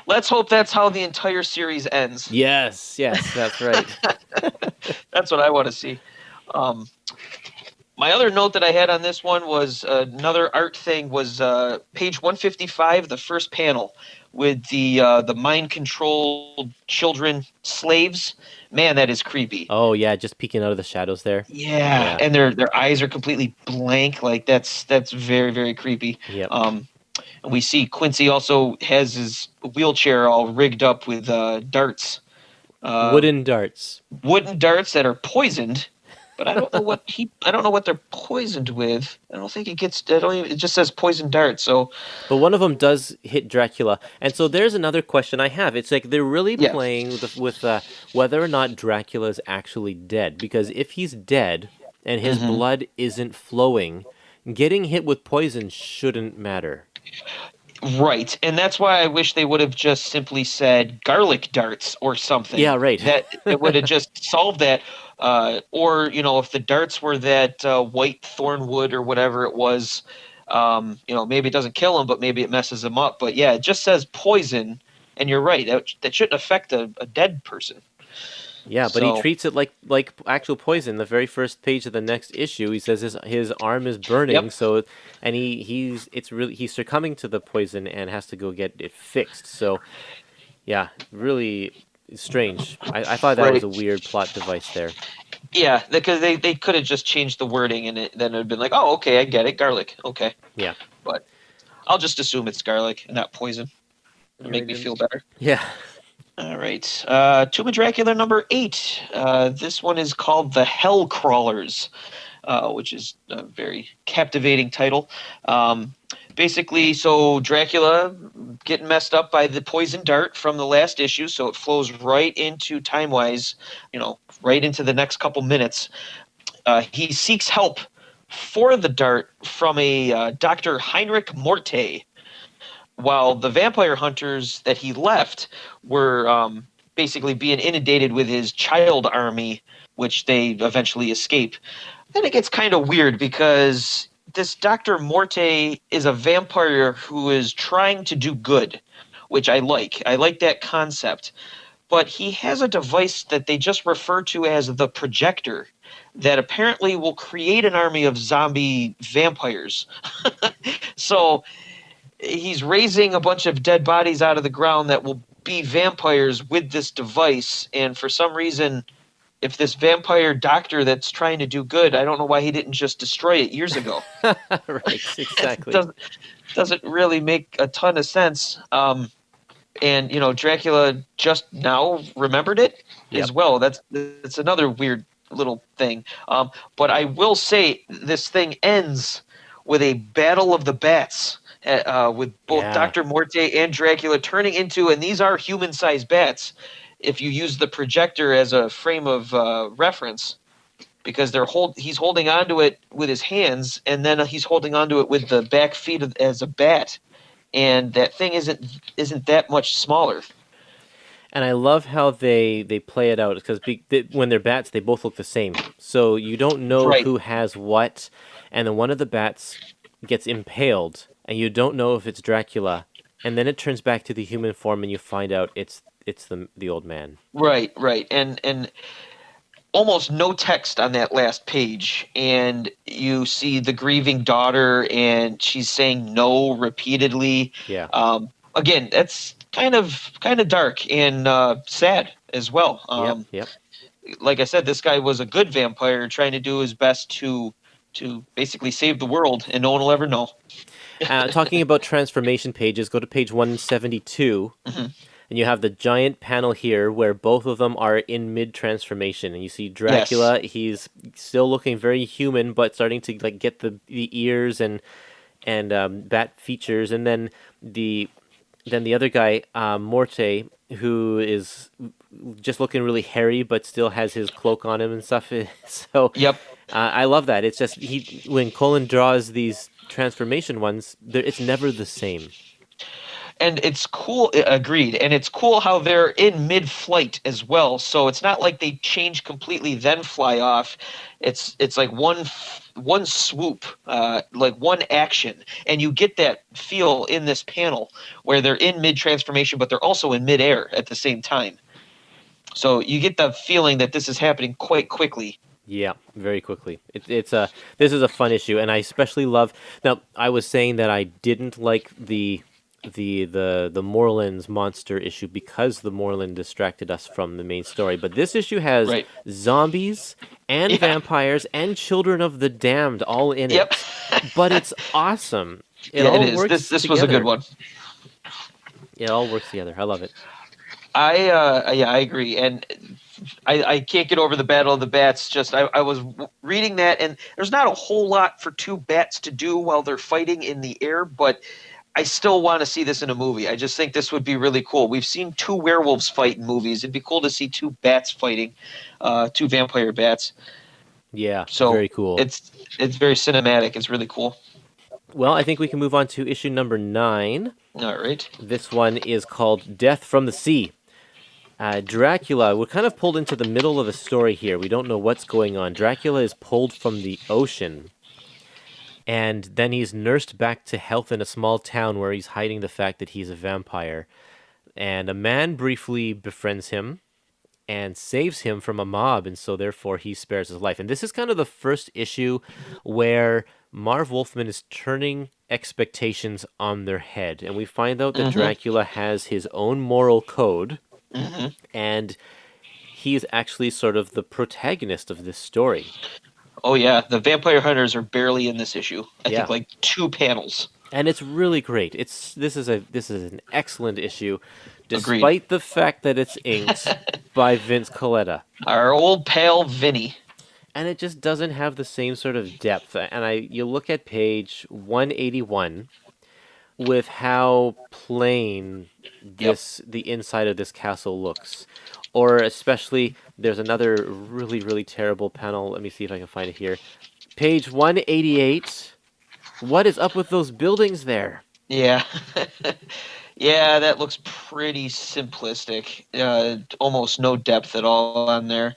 let's hope that's how the entire series ends. Yes, yes, that's right. That's what I want to see. Um, my other note that I had on this one was another art thing was page 155, the first panel with the mind controlled children slaves. Man, that is creepy. Oh yeah, just peeking out of the shadows there. Yeah, Yeah. and their eyes are completely blank. Like that's very very creepy. Yep. And we see Quincy also has his wheelchair all rigged up with darts, uh, Wooden darts. wooden darts that are poisoned. But I don't know what they're poisoned with. I don't think it gets. I don't even. It just says poison darts. So But one of them does hit Dracula, and so there's another question I have. It's like they're really yeah, playing with whether or not Dracula is actually dead. Because if he's dead and his hmm blood isn't flowing, getting hit with poison shouldn't matter. right. And that's why I wish they would have just simply said garlic darts or something. Yeah, right. That it would have just solved that. Or if the darts were that white thornwood or whatever it was, maybe it doesn't kill him, but maybe it messes him up. But yeah, it just says poison, and you're right. That shouldn't affect a dead person. Yeah, but he So treats it like actual poison. The very first page of the next issue, he says his arm is burning. yep, So, and he's succumbing to the poison and has to go get it fixed. So, yeah, really strange. I thought that was right. a weird plot device there. Yeah, because they could have just changed the wording, and then it'd been like, oh, okay, I get it, garlic, okay. Yeah. But I'll just assume it's garlic and not poison. It'll make me feel better. Yeah. All right. Tomb of Dracula number 8. This one is called The Hell Crawlers, which is a very captivating title. Basically, so Dracula getting messed up by the poison dart from the last issue, so it flows right into time-wise, right into the next couple minutes. He seeks help for the dart from a Dr. Heinrich Morte, while the vampire hunters that he left were basically being inundated with his child army, which they eventually escape. Then it gets kind of weird because this Dr. Morte is a vampire who is trying to do good, which I like. I like that concept. But he has a device that they just refer to as the projector that apparently will create an army of zombie vampires. So he's raising a bunch of dead bodies out of the ground that will be vampires with this device. And for some reason, if this vampire doctor that's trying to do good, I don't know why he didn't just destroy it years ago. Right. It Exactly. doesn't really make a ton of sense. And Dracula just now remembered it as Yep. well. That's another weird little thing. But I will say this thing ends with a battle of the bats. With both Yeah. Dr. Morte and Dracula turning into, and these are human-sized bats, if you use the projector as a frame of reference, because he's holding onto it with his hands, and then he's holding onto it with the back feet as a bat, and that thing isn't that much smaller. And I love how they play it out because when they're bats, they both look the same. So you don't know Right. who has what, and then one of the bats gets impaled, and you don't know if it's Dracula, and then it turns back to the human form, and you find out it's the old man. Right. And almost no text on that last page, and you see the grieving daughter, and she's saying no repeatedly. Yeah. Again, that's kind of dark and sad as well. Yep. Yep. Like I said, this guy was a good vampire trying to do his best to basically save the world, and no one will ever know. Talking about transformation pages, go to page 172. Mhm. And you have the giant panel here where both of them are in mid transformation, and you see Yes. Dracula. He's still looking very human, but starting to like get the ears and bat features, and then the other guy, Morte, who is just looking really hairy, but still has his cloak on him and stuff. So Yep. I love that. It's just when Colin draws these transformation ones, it's never the same. And it's cool, agreed. And it's cool how they're in mid-flight as well. So it's not like they change completely then fly off. It's like one swoop, like one action, and you get that feel in this panel where they're in mid-transformation, but they're also in mid-air at the same time. So you get the feeling that this is happening quite quickly. Yeah, very quickly. It's a this is a fun issue, and I especially love. Now, I was saying that I didn't like the Moreland's monster issue because the Moreland distracted us from the main story. But this issue has Right. zombies and Yeah. vampires and children of the damned all in Yep. it. But it's awesome. It Yeah, it all is. works This was a good together. one. It all works together. I love it. I agree, and I can't get over the Battle of the Bats. Just I was reading that, and there's not a whole lot for two bats to do while they're fighting in the air, but I still want to see this in a movie. I just think this would be really cool. We've seen two werewolves fight in movies. It'd be cool to see two bats fighting, two vampire bats. Yeah, So very cool. it's very cinematic. It's really cool. Well, I think we can move on to issue number 9. All right. This one is called Death from the Sea. Dracula, we're kind of pulled into the middle of a story here. We don't know what's going on. Dracula is pulled from the ocean, and then he's nursed back to health in a small town where he's hiding the fact that he's a vampire. And a man briefly befriends him and saves him from a mob, and so therefore he spares his life. And this is kind of the first issue where Marv Wolfman is turning expectations on their head. And we find out that Mm-hmm. Dracula has his own moral code, Mm-hmm. and he is actually sort of the protagonist of this story. Oh yeah, the vampire hunters are barely in this issue. I Yeah. think like 2 panels. And it's really great. This is an excellent issue, Agreed. despite the fact that it's inked by Vince Coletta. Our old pal Vinny. And it just doesn't have the same sort of depth. And you look at page 181 with how plain the inside of this castle looks. Or especially there's another really, really terrible panel. Let me see if I can find it here. Page 188. What is up with those buildings there? Yeah. Yeah, that looks pretty simplistic. Almost no depth at all on there.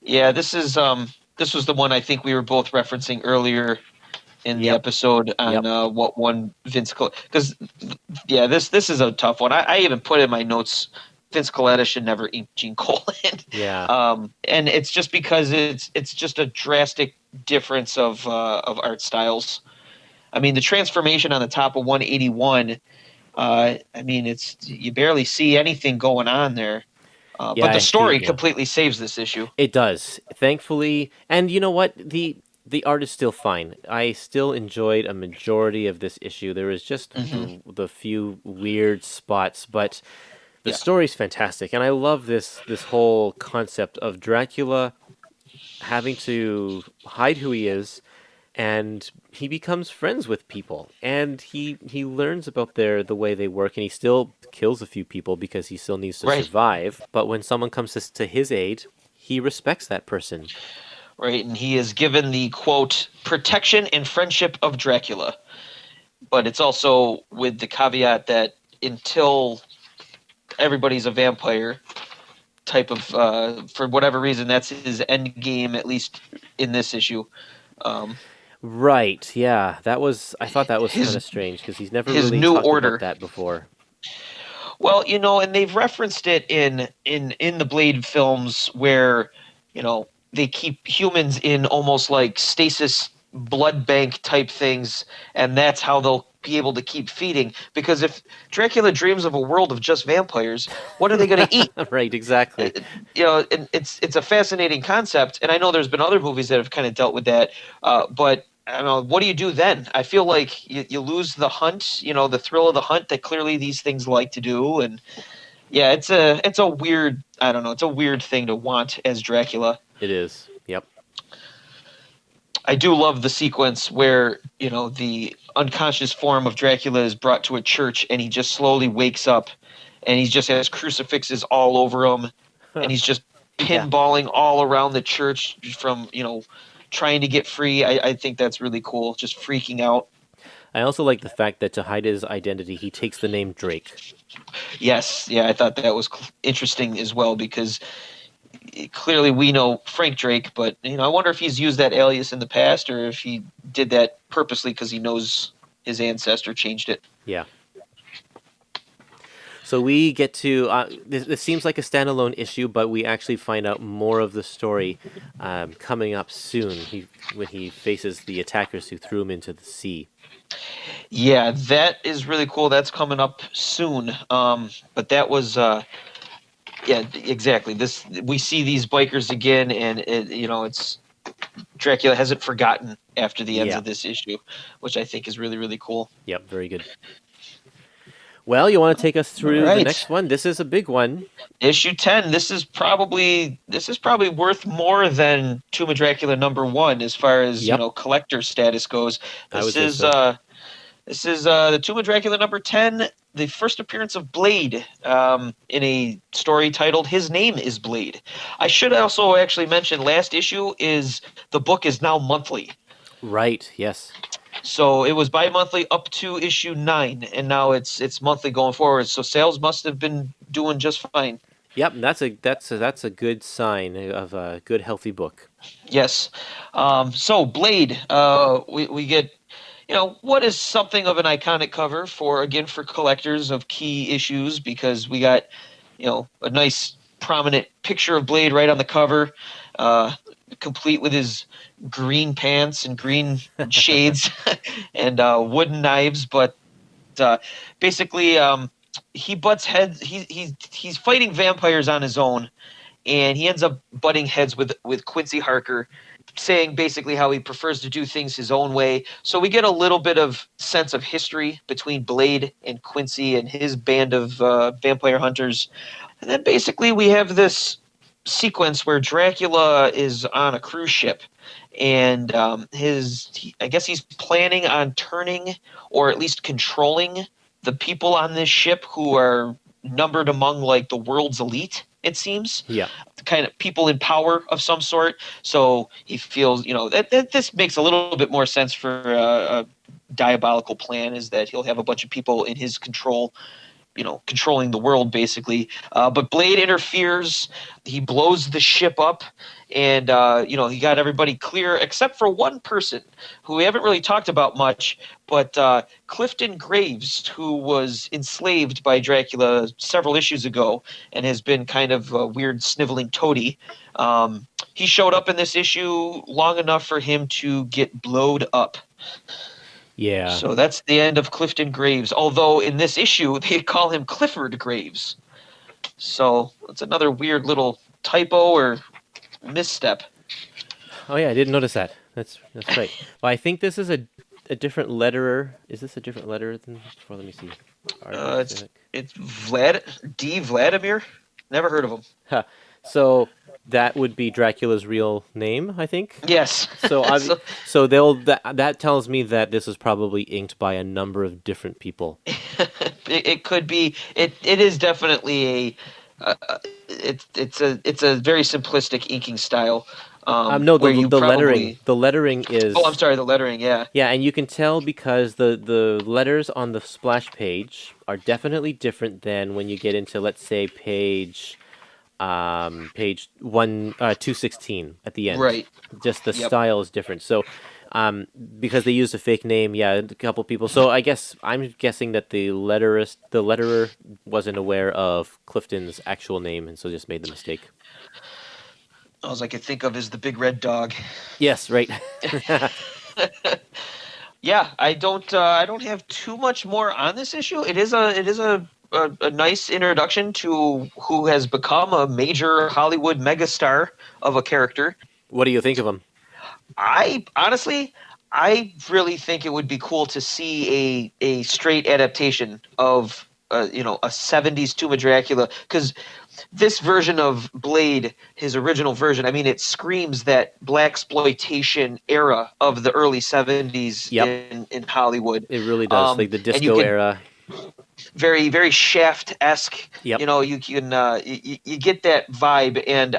Yeah, this was the one I think we were both referencing earlier in the Yep. episode on Yep. what one Vince because yeah, this is a tough one. I even put in my notes Vince Coletta should never ink Gene Colan. Yeah. And it's just because it's just a drastic difference of art styles. I mean, the transformation on the top of 181. I mean, it's you barely see anything going on there. Yeah, But the story yeah. completely saves this issue. It does, thankfully. And you know what? The art is still fine. I still enjoyed a majority of this issue. There was just the few weird spots, but the Yeah. story's fantastic. And I love this whole concept of Dracula having to hide who he is, and he becomes friends with people, and he learns about the way they work, and he still kills a few people because he still needs to Right. survive. But when someone comes to his aid, he respects that person. Right, and he is given the quote protection and friendship of Dracula, but it's also with the caveat that until everybody's a vampire type of for whatever reason that's his end game, at least in this issue. Right, yeah, I thought that was His- kind of strange because he's never his really new talked order. about that before. Well, and they've referenced it in the Blade films where, they keep humans in almost like stasis blood bank type things, and that's how they'll be able to keep feeding. Because if Dracula dreams of a world of just vampires, what are they going to eat? Right, exactly. And it's a fascinating concept, and I know there's been other movies that have kind of dealt with that, but I don't know, what do you do then? I feel like you lose the hunt, the thrill of the hunt that clearly these things like to do, and yeah, it's a weird, I don't know, it's a weird thing to want as Dracula. It is. Yep. I do love the sequence where, the unconscious form of Dracula is brought to a church and he just slowly wakes up and he just has crucifixes all over him and he's just Yeah. pinballing all around the church from, trying to get free. I think that's really cool, just freaking out. I also like the fact that to hide his identity, he takes the name Drake. Yes, yeah, I thought that was interesting as well because clearly we know Frank Drake, but I wonder if he's used that alias in the past or if he did that purposely because he knows his ancestor changed it. Yeah. So we get to this seems like a standalone issue, but we actually find out more of the story coming up soon. When he faces the attackers who threw him into the sea. Yeah, that is really cool. That's coming up soon. But that was yeah, exactly. This we see these bikers again, and it's Dracula hasn't forgotten after the ends Yeah. of this issue, which I think is really really cool. Yep. Very good. Well, you want to take us All through the right, next one? This is a big one. issue 10. This is probably worth more than Tomb of Dracula #1 as far as Yep. collector status goes. I would This say is so. the Tomb of Dracula #10, the first appearance of Blade, in a story titled "His Name Is Blade." I should also actually mention last issue is the book is now monthly. Right. Yes. So it was bi-monthly up to issue 9, and now it's monthly going forward. So sales must have been doing just fine. Yep. That's a good sign of a good healthy book. Yes. So Blade, we get what is something of an iconic cover for collectors of key issues because we got a nice prominent picture of Blade right on the cover, uh, complete with his green pants and green shades and wooden knives. But basically, he butts heads. He's fighting vampires on his own, and he ends up butting heads with Quincy Harker, saying basically how he prefers to do things his own way. So we get a little bit of sense of history between Blade and Quincy and his band of vampire hunters. And then basically we have this sequence where Dracula is on a cruise ship, and I guess he's planning on turning or at least controlling the people on this ship who are numbered among like the world's elite. It seems Yeah. kind of people in power of some sort. So he feels, that this makes a little bit more sense for a diabolical plan is that he'll have a bunch of people in his control, controlling the world basically. But Blade interferes. He blows the ship up, and he got everybody clear except for one person who we haven't really talked about much, but Clifton Graves, who was enslaved by Dracula several issues ago and has been kind of a weird sniveling toady. He showed up in this issue long enough for him to get blowed up. Yeah. So that's the end of Clifton Graves. Although in this issue they call him Clifford Graves. So it's another weird little typo or misstep. Oh yeah, I didn't notice that. That's right. Well, I think this is a different letterer. Is this a different letterer than before? Let me see. It's Vladimir. Never heard of him. Huh. So that would be Dracula's real name, I think. Yes. So So so that tells me that this is probably inked by a number of different people. it could be. It is definitely a. It's a very simplistic inking style. No, Where you the probably. lettering Oh, I'm is sorry. The lettering. Yeah. yeah, and you can tell because the letters on the splash page are definitely different than when you get into, let's say, page 216 at the end. Right. Just the Yep. style is different. So because they used a fake name, yeah, a couple people. So I guess I'm guessing that the letterer wasn't aware of Clifton's actual name, and so just made the mistake. All I could think of is the big red dog. Yes, right. Yeah, I don't have too much more on this issue. It is a nice introduction to who has become a major Hollywood megastar of a character. What do you think of him? I honestly, I really think it would be cool to see a straight adaptation of a '70s Tomb of Dracula, because this version of Blade, his original version, I mean, it screams that black exploitation era of the early '70s Yep, in Hollywood. it really does. Like the And you disco could era. very very Shaft-esque. Yep. You can you get that vibe, and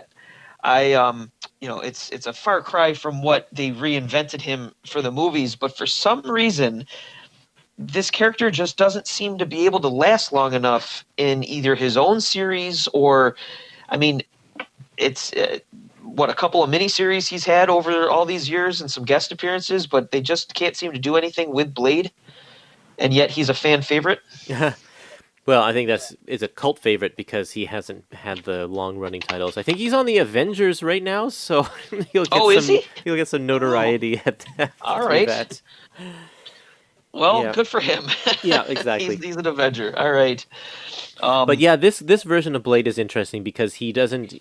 I it's a far cry from what they reinvented him for the movies, but for some reason this character just doesn't seem to be able to last long enough in either his own series or, I mean, it's what a couple of miniseries he's had over all these years and some guest appearances, but they just can't seem to do anything with Blade, and yet he's a fan favorite. Well, I think that's is a cult favorite because he hasn't had the long running titles. I think he's on the Avengers right now, so Oh, is he? he'll get some Oh, notoriety all through right. that. Well, Yeah, good for him. yeah, exactly. He's an Avenger. All right. But Um, yeah, this version of Blade is interesting because he doesn't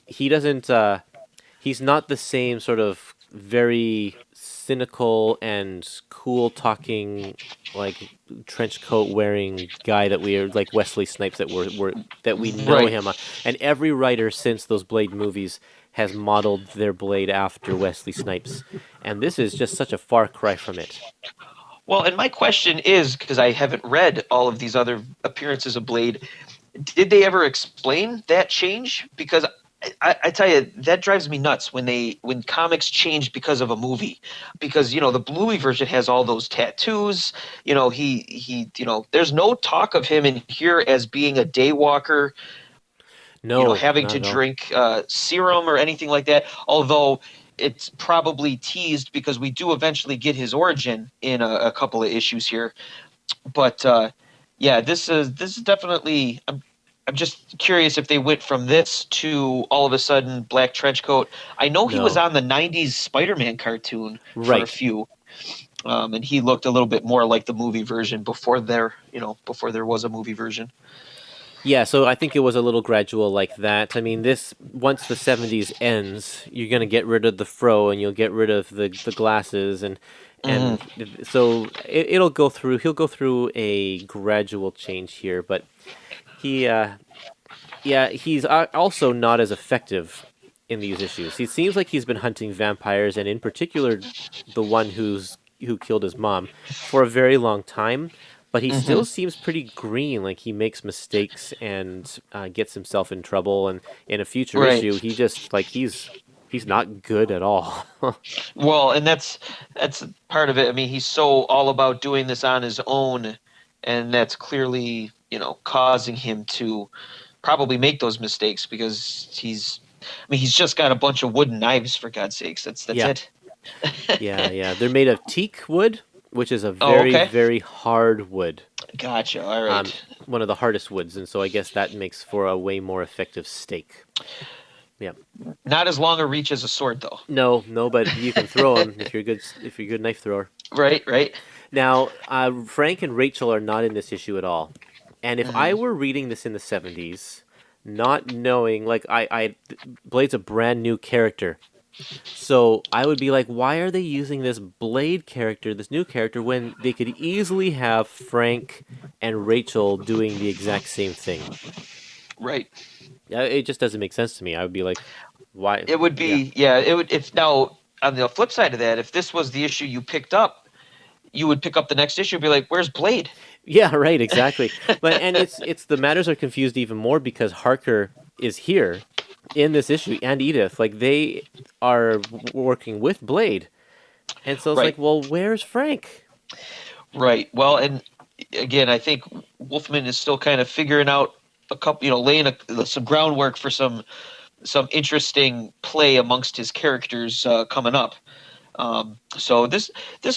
he's not the same sort of very cynical and cool talking like trench coat wearing guy that we are like Wesley Snipes that we know right. him and every writer since those Blade movies has modeled their Blade after Wesley Snipes, and this is just such a far cry from it. Well, and my question is because I haven't read all of these other appearances of Blade, did they ever explain that change? Because I tell you that drives me nuts when comics change because of a movie, because the movie version has all those tattoos. There's no talk of him in here as being a daywalker. No, Having not to at all. drink serum or anything like that. Although it's probably teased because we do eventually get his origin in a couple of issues here. But yeah, this is definitely. I'm just curious if they went from this to all of a sudden black trench coat. I know he was No. on the '90s Spider-Man cartoon for a Right. few, and he looked a little bit more like the movie version before there was a movie version. Yeah, so I think it was a little gradual like that. I mean, this once the '70s ends, you're gonna get rid of the fro and you'll get rid of the glasses Mm, and so it'll go through. He'll go through a gradual change here, but he yeah, he's also not as effective in these issues. He seems like he's been hunting vampires, and in particular, the one who killed his mom, for a very long time. But he hmm still seems pretty green. Like he makes mistakes and gets himself in trouble. And in a future Right. issue, he just like he's not good at all. Well, and that's part of it. I mean, he's so all about doing this on his own, and that's clearly causing him to probably make those mistakes because I mean, he's just got a bunch of wooden knives for God's sakes. That's Yeah, it. yeah. They're made of teak wood, which is a Oh, very okay. very hard wood. Gotcha. All Um, right. one of the hardest woods, and so I guess that makes for a way more effective stake. Yeah. Not as long a reach as a sword, though. No, no, but you can throw them if you're good. If you're a good knife thrower. Right. Right. Now, Frank and Rachel are not in this issue at all. And if I hmm were reading this in the '70s, not knowing, like, Blade's a brand new character, so I would be like, why are they using this Blade character, this new character, when they could easily have Frank and Rachel doing the exact same thing? Right. Yeah, it just doesn't make sense to me. I would be like, why? It would Yeah, be. Yeah. It would. If now on the flip side of that, if this was the issue you picked up, you would pick up the next issue and be like, "Where's Blade?" yeah, right, exactly. But and it's the matters are confused even more because Harker is here in this issue and Edith, like they are working with Blade, and so it's Right. like, well, where's Frank? Right. Well, and again, I think Wolfman is still kind of figuring out a couple, laying some groundwork for some interesting play amongst his characters coming up. So this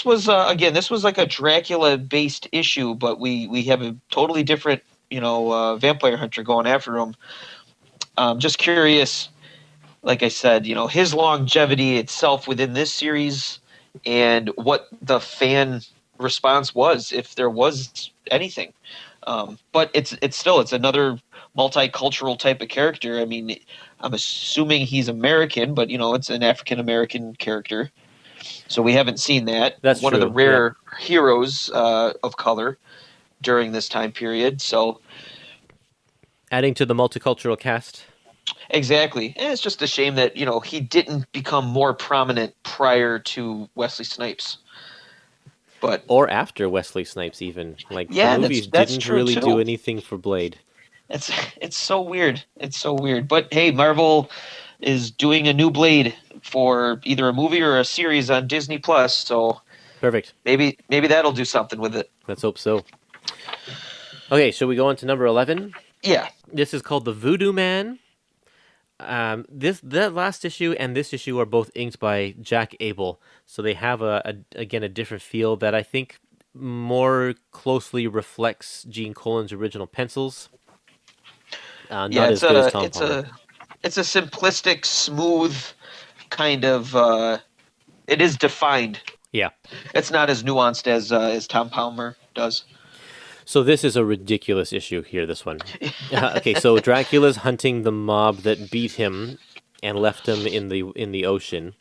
was again this was like a Dracula based issue, but we have a totally different vampire hunter going after him. Just curious, like I said, his longevity itself within this series and what the fan response was, if there was anything. But it's another multicultural type of character. I mean, I'm assuming he's American, but it's an African American character, so we haven't seen that. That's One of the true. Yep. rare heroes of color during this time period. So Adding to the multicultural cast, exactly, and it's just a shame that he didn't become more prominent prior to Wesley Snipes. But or after Wesley Snipes, even like the yeah, movies that's didn't true really do too. anything for Blade. It's it's so weird. It's so weird. But hey, Marvel is doing a new Blade for either a movie or a series on Disney Plus. So Perfect. Maybe that'll do something with it. Let's hope so. Okay, shall we go on to number 11? Yeah. This is called The Voodoo Man. That last issue and this issue are both inked by Jack Abel, so they have again a different feel that I think more closely reflects Gene Colan's original pencils. Not Yeah, as good as Tom Palmer. it's a simplistic, smooth kind of. It is defined. Yeah. It's not as nuanced as Tom Palmer does. So this is a ridiculous issue here. This one. Okay, so Dracula's hunting the mob that beat him and left him in the ocean,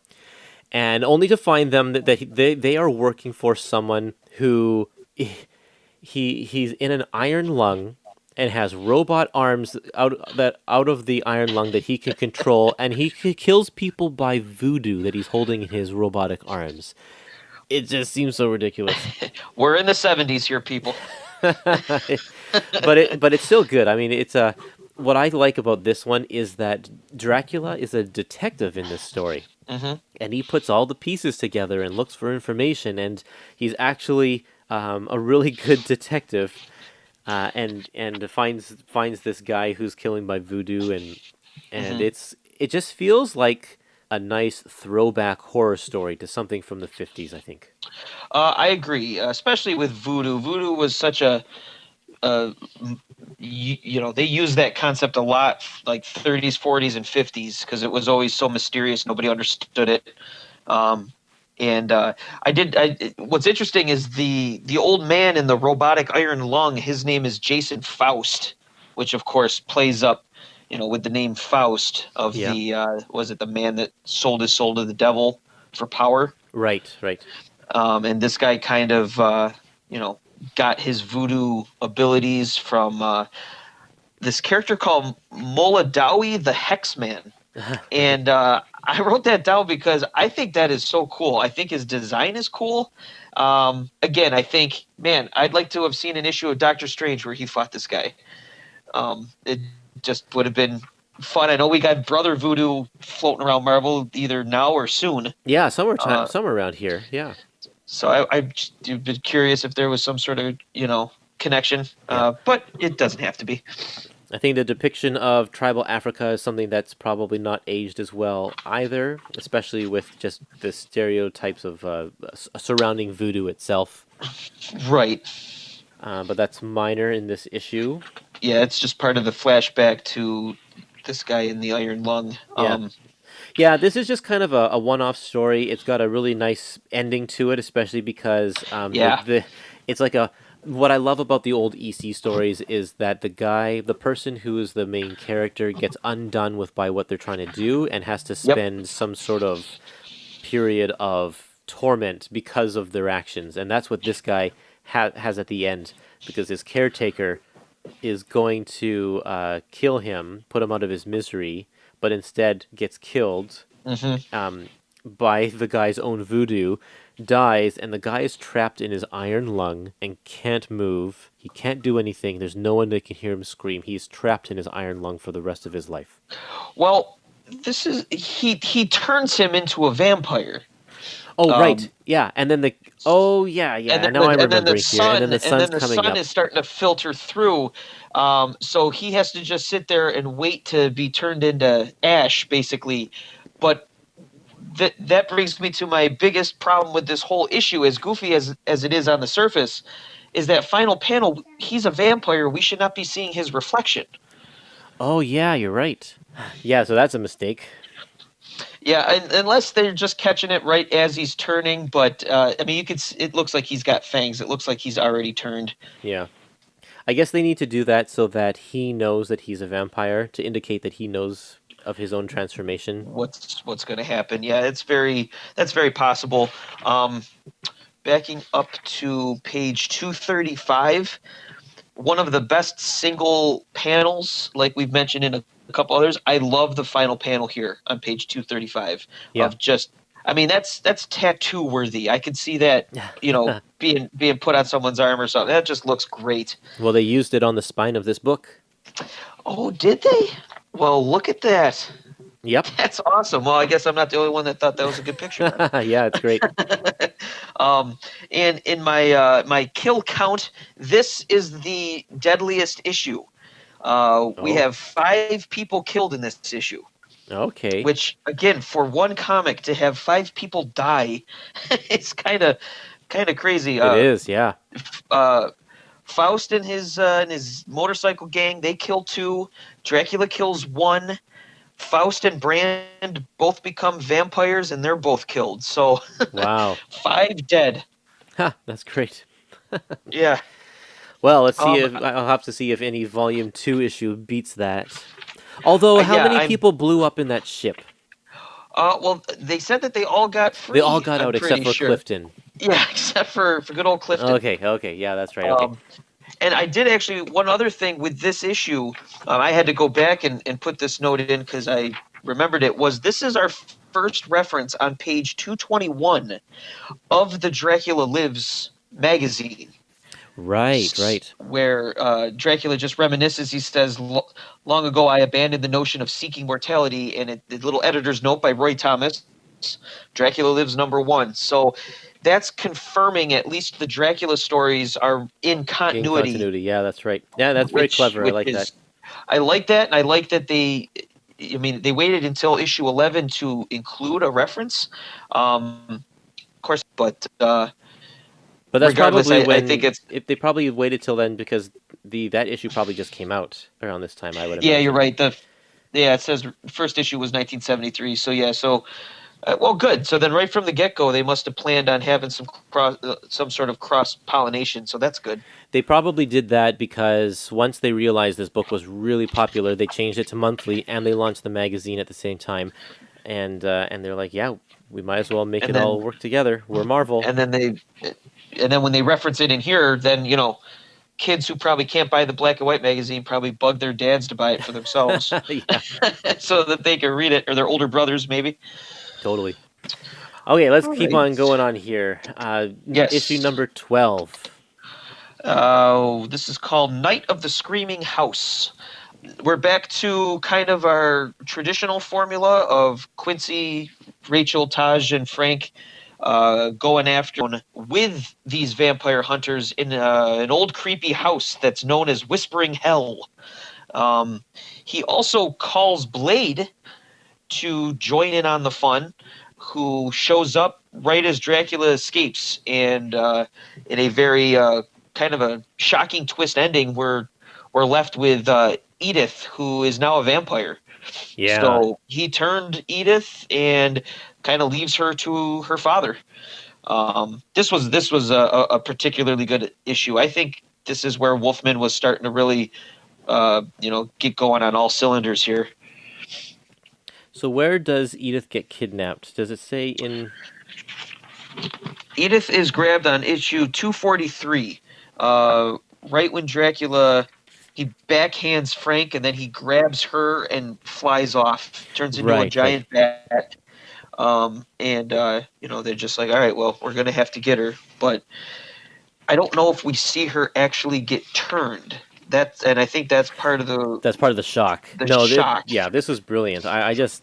and only to find them that they are working for someone who he's in an iron lung and has robot arms out of the iron lung that he can control, and he kills people by voodoo that he's holding in his robotic arms. It just seems so ridiculous. We're in the 70s here, people. but it's still good. I mean, it's a what I like about this one is that Dracula is a detective in this story, and he puts all the pieces together and looks for information, and he's actually a really good detective, and finds this guy who's killing by voodoo, and it just feels like a nice throwback horror story to something from the 50s, I think. I agree, especially with voodoo. Voodoo was such they use that concept a lot, like 30s, 40s, and 50s, because it was always so mysterious. Nobody understood it. What's interesting is the old man in the robotic iron lung. His name is Jason Faust, which of course plays up, with the name Faust of was it the man that sold his soul to the devil for power? Right. And this guy kind of, got his voodoo abilities from this character called Moladawi the Hexman. And I wrote that down because I think that is so cool. I think his design is cool. Again, I think, man, I'd like to have seen an issue of Doctor Strange where he fought this guy. It just would have been fun. I know we got Brother Voodoo floating around Marvel either now or soon. Yeah, somewhere around here. Yeah. So I've been curious if there was some sort of, connection, but it doesn't have to be. I think the depiction of tribal Africa is something that's probably not aged as well either, especially with just the stereotypes of surrounding voodoo itself. Right. But that's minor in this issue. Yeah, it's just part of the flashback to this guy in the iron lung. Yeah, this is just kind of a one-off story. It's got a really nice ending to it, especially because it's like what I love about the old EC stories is that the person who is the main character gets undone by what they're trying to do and has to spend some sort of period of torment because of their actions. And that's what this guy has at the end, because his caretaker is going to kill him, put him out of his misery, but instead gets killed by the guy's own voodoo, dies, and the guy is trapped in his iron lung and can't move. He can't do anything. There's no one that can hear him scream. He's trapped in his iron lung for the rest of his life. Well, he turns him into a vampire. Oh, right. Yeah. And then I remember here. And then the sun is starting to filter through. So he has to just sit there and wait to be turned into ash, basically. But that brings me to my biggest problem with this whole issue, as goofy as it is on the surface, is that final panel. He's a vampire. We should not be seeing his reflection. Oh, yeah, you're right. Yeah, so that's a mistake. Yeah, unless they're just catching it right as he's turning. But it looks like he's got fangs. It looks like he's already turned. Yeah, I guess they need to do that so that he knows that he's a vampire, to indicate that he knows of his own transformation. What's going to happen? Yeah, that's very possible. Backing up to page 235, one of the best single panels, like we've mentioned in a couple others. I love the final panel here on page 235 of just. I mean, that's tattoo worthy. I could see that, being put on someone's arm or something. That just looks great. Well, they used it on the spine of this book. Oh, did they? Well, look at that. Yep. That's awesome. Well, I guess I'm not the only one that thought that was a good picture. Yeah, it's great. And in my kill count, this is the deadliest issue. We Oh, have 5 people killed in this issue, okay. which again, for one comic to have 5 people die, it's kind of crazy. It is, yeah. Uh, Faust and his motorcycle gang, they kill 2. Dracula kills 1. Faust and Brand both become vampires, and they're both killed. So Wow. 5 dead. Ha, that's great. Yeah. Well, let's see Um. if I'll have to see if any Volume 2 issue beats that. Although, how Yeah. many people blew up in that ship? Well, they said that they all got They all free. got I'm out except pretty for sure. Clifton. Yeah, except for good old Clifton. Okay, okay, yeah, that's right. Okay. Um. And I did actually one other thing with this issue. I had to go back and put this note in because I remembered it. Was this is our first reference on page 221 of the Dracula Lives magazine, Right, right. where Dracula just reminisces. He says, "Long ago, I abandoned the notion of seeking mortality." And the little editor's note by Roy Thomas, Dracula Lives #1. So that's confirming at least the Dracula stories are in In continuity, continuity, yeah, that's right. Yeah, that's very which clever. I which like that. is I like that, and I like that they. I mean, they waited until issue 11 to include a reference. Of course, but But that's regardless, probably I think when it's if they probably waited till then because the that issue probably just came out around this time, I would yeah, you're imagine. right. It says first issue was 1973. So yeah, well, good. So then right from the get go, they must have planned on having some sort of cross pollination. So that's good. They probably did that because once they realized this book was really popular, they changed it to monthly and they launched the magazine at the same time. And they're like, yeah, we might as well make And it all then work together. We're Marvel. and then they and then when they reference it in here, then kids who probably can't buy the black and white magazine probably bug their dads to buy it for themselves Yeah, so that they can read it, or their older brothers maybe. totally. Okay, let's All keep right. on going on here. Issue Yes. number 12. This is called Night of the Screaming House. We're back to kind of our traditional formula of Quincy, Rachel, Taj, and Frank going after with these vampire hunters in an old creepy house that's known as Whispering Hell. He also calls Blade to join in on the fun, who shows up right as Dracula escapes, and in a very kind of a shocking twist ending, we're left with Edith, who is now a vampire. Yeah. So he turned Edith and kind of leaves her to her father. This was a particularly good issue. I think this is where Wolfman was starting to really, get going on all cylinders here. So where does Edith get kidnapped? Does it say in? Edith is grabbed on issue 243, right when Dracula he backhands Frank, and then he grabs her and flies off, turns into a Right, right. giant bat. And they're just like, all right, well, we're gonna have to get her, but I don't know if we see her actually get turned. And I think that's part of That's part of the shock. the No, shock. yeah, this was brilliant.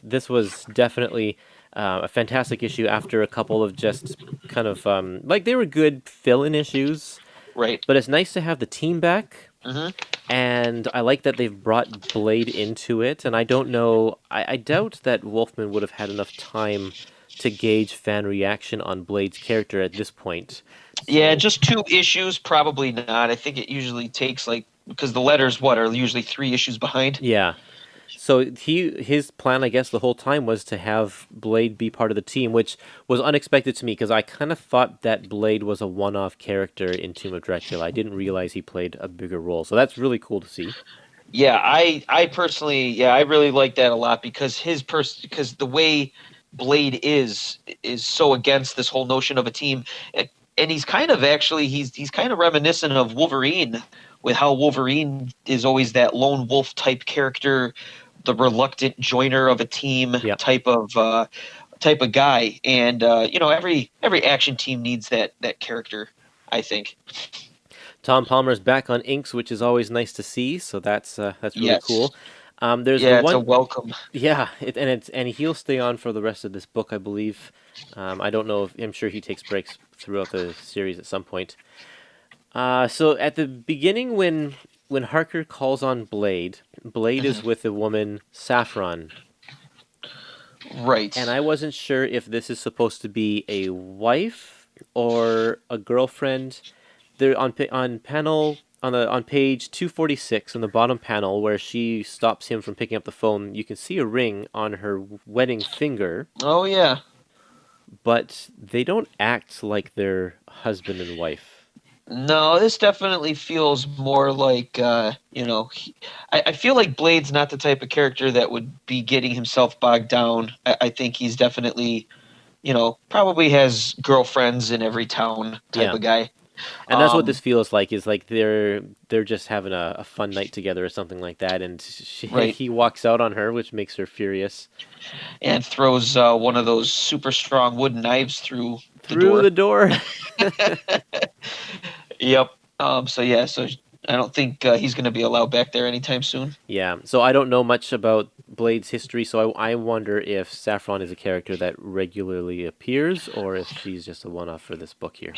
This was definitely a fantastic issue after a couple of just kind of like they were good fill-in issues, Right. but it's nice to have the team back. Hmm. And I like that they've brought Blade into it. And I don't know, I doubt that Wolfman would have had enough time to gauge fan reaction on Blade's character at this point. Yeah, So just 2 issues, probably not. I think it usually takes because the letters are usually 3 issues behind. yeah. So his plan, I guess, the whole time was to have Blade be part of the team, which was unexpected to me because I kind of thought that Blade was a one-off character in Tomb of Dracula. I didn't realize he played a bigger role, so that's really cool to see. Yeah, I personally, yeah, I really like that a lot because because the way Blade is so against this whole notion of a team, and he's kind of actually he's kind of reminiscent of Wolverine, with how Wolverine is always that lone wolf type character, the reluctant joiner of a team Yeah. type of guy, and every action team needs that character, I think. Tom Palmer's back on inks, which is always nice to see. So that's really Yes, cool. There's the yeah, it's a one, welcome. yeah, and he'll stay on for the rest of this book, I believe. I don't know if I'm sure he takes breaks throughout the series at some point. So at the beginning, when Harker calls on Blade, Blade is Mhm. with the woman Saffron, and Right. I wasn't sure if this is supposed to be a wife or a girlfriend. There on panel on page 246 on the bottom panel where she stops him from picking up the phone, you can see a ring on her wedding finger, Oh yeah. but they don't act like they're husband and wife. No, this definitely feels more like I feel like Blade's not the type of character that would be getting himself bogged down. I think he's definitely, probably has girlfriends in every town type Yeah. of guy. And that's what this Um, feels like is like they're just having a fun night together or something like that and right. he walks out on her, which makes her furious. And throws one of those super strong wooden knives through the Through door. the door. Yep. So I don't think he's going to be allowed back there anytime soon. Yeah, so I don't know much about Blade's history, so I wonder if Saffron is a character that regularly appears or if she's just a one-off for this book here.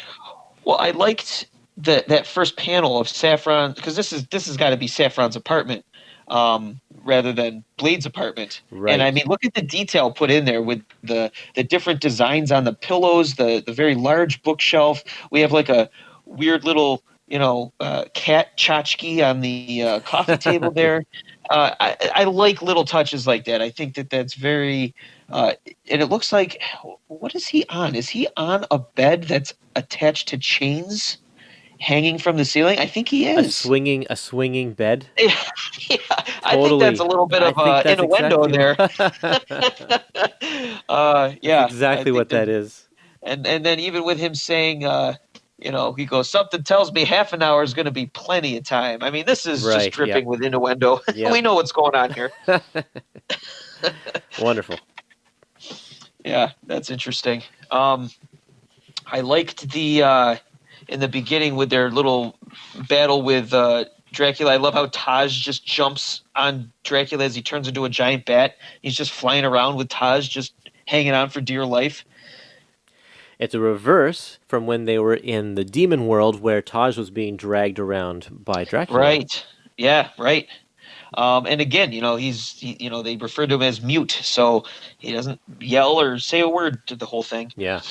Well, I liked that first panel of Saffron because this has got to be Saffron's apartment rather than Blade's apartment. And I Right. mean, look at the detail put in there with the different designs on the pillows, the very large bookshelf. We have like a weird little cat tchotchke on the coffee table there. I like little touches like that. I think that's very and it looks like what is he on? Is he on a bed that's attached to chains hanging from the ceiling? I think he is. A swinging bed. Yeah, I think that's a Totally. little bit I of think that's innuendo exactly there. that's Yeah, I exactly think what that, that is. and then even with him saying, he goes, something tells me half an hour is going to be plenty of time. I mean, this is just Right. Yep. dripping with innuendo. We Yep. know what's going on here. Wonderful. Yeah, that's interesting. I liked the in the beginning with their little battle with Dracula. I love how Taj just jumps on Dracula as he turns into a giant bat. He's just flying around with Taj just hanging on for dear life. It's a reverse from when they were in the demon world where Taj was being dragged around by Dracula. Right. Yeah, right. And again, they refer to him as mute, so he doesn't yell or say a word to the whole thing. Yeah.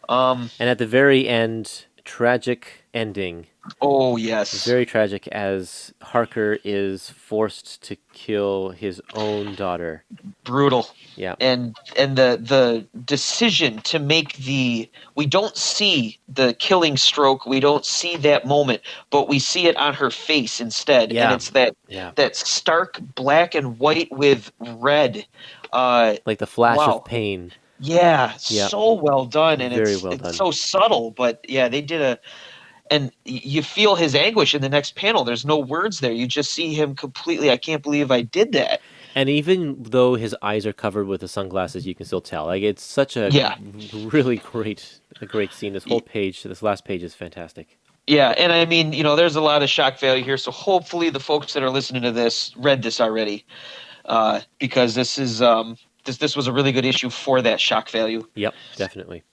Um, And at the very end, tragic ending. oh yes. Very tragic as Harker is forced to kill his own daughter. Brutal. Yeah. And the decision to make we don't see the killing stroke, we don't see that moment, but we see it on her face instead, and Yeah. it's that Yeah. that stark black and white with red. Like the flash of Wow. pain. Yeah, Yeah. so well done, and Very well it's done. so subtle, but yeah, they did and you feel his anguish in the next panel. There's no words there. You just see him completely. I can't believe I did that. And even though his eyes are covered with the sunglasses, you can still tell. Like it's such a Yeah. really great scene. This whole page, this last page is fantastic. Yeah, and I mean, there's a lot of shock value here. So hopefully the folks that are listening to this read this already, because this was a really good issue for that shock value. Yep, definitely.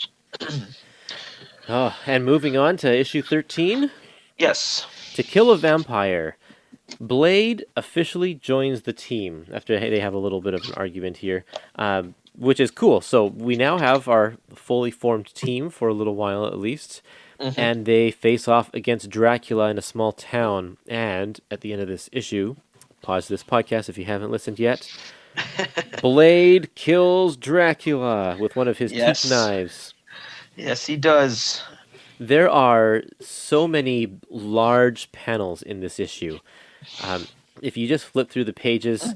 Oh, and moving on to issue 13, Yes. To Kill a Vampire. Blade officially joins the team after they have a little bit of an argument here, which is cool. So we now have our fully formed team for a little while at least, and they face off against Dracula in a small town. And at the end of this issue, pause this podcast if you haven't listened yet, Blade kills Dracula with one of his Yes. teeth knives. Yes, he does. There are so many large panels in this issue. If you just flip through the pages,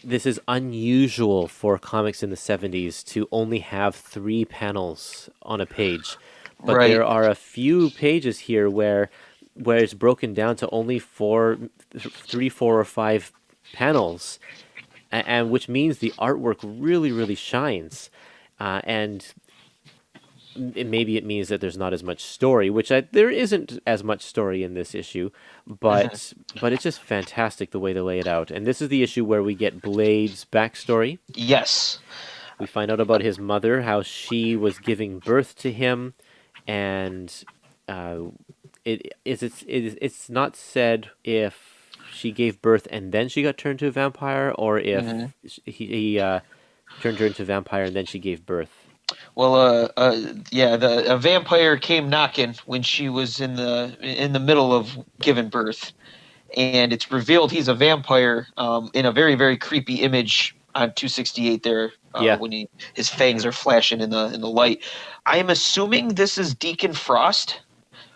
this is unusual for comics in the 70s to only have 3 panels on a page. But Right. there are a few pages here where it's broken down to only 3, 4, or 5 panels, and which means the artwork really shines. And maybe it means that there's not as much story, there isn't as much story in this issue, but it's just fantastic the way they lay it out. And this is the issue where we get Blade's backstory. Yes. We find out about his mother, how she was giving birth to him, and uh, it's not said if she gave birth and then she got turned to a vampire, or Mhm. if he turned her into a vampire and then she gave birth. Well, yeah, the a vampire came knocking when she was in the middle of giving birth, and it's revealed he's a vampire in a very very creepy image on 268 there Yeah, when his fangs are flashing in the light. I'm assuming this is Deacon Frost,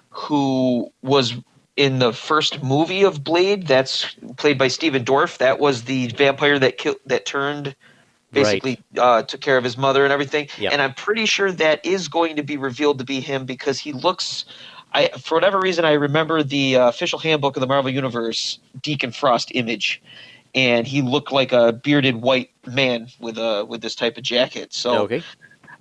who was in the first movie of Blade. That's played by Stephen Dorff. That was the vampire that turned right. basically took care of his mother and everything. Yep. And I'm pretty sure that is going to be revealed to be him because he looks. For whatever reason, I remember the official handbook of the Marvel Universe Deacon Frost image, and he looked like a bearded white man with this type of jacket. So Okay.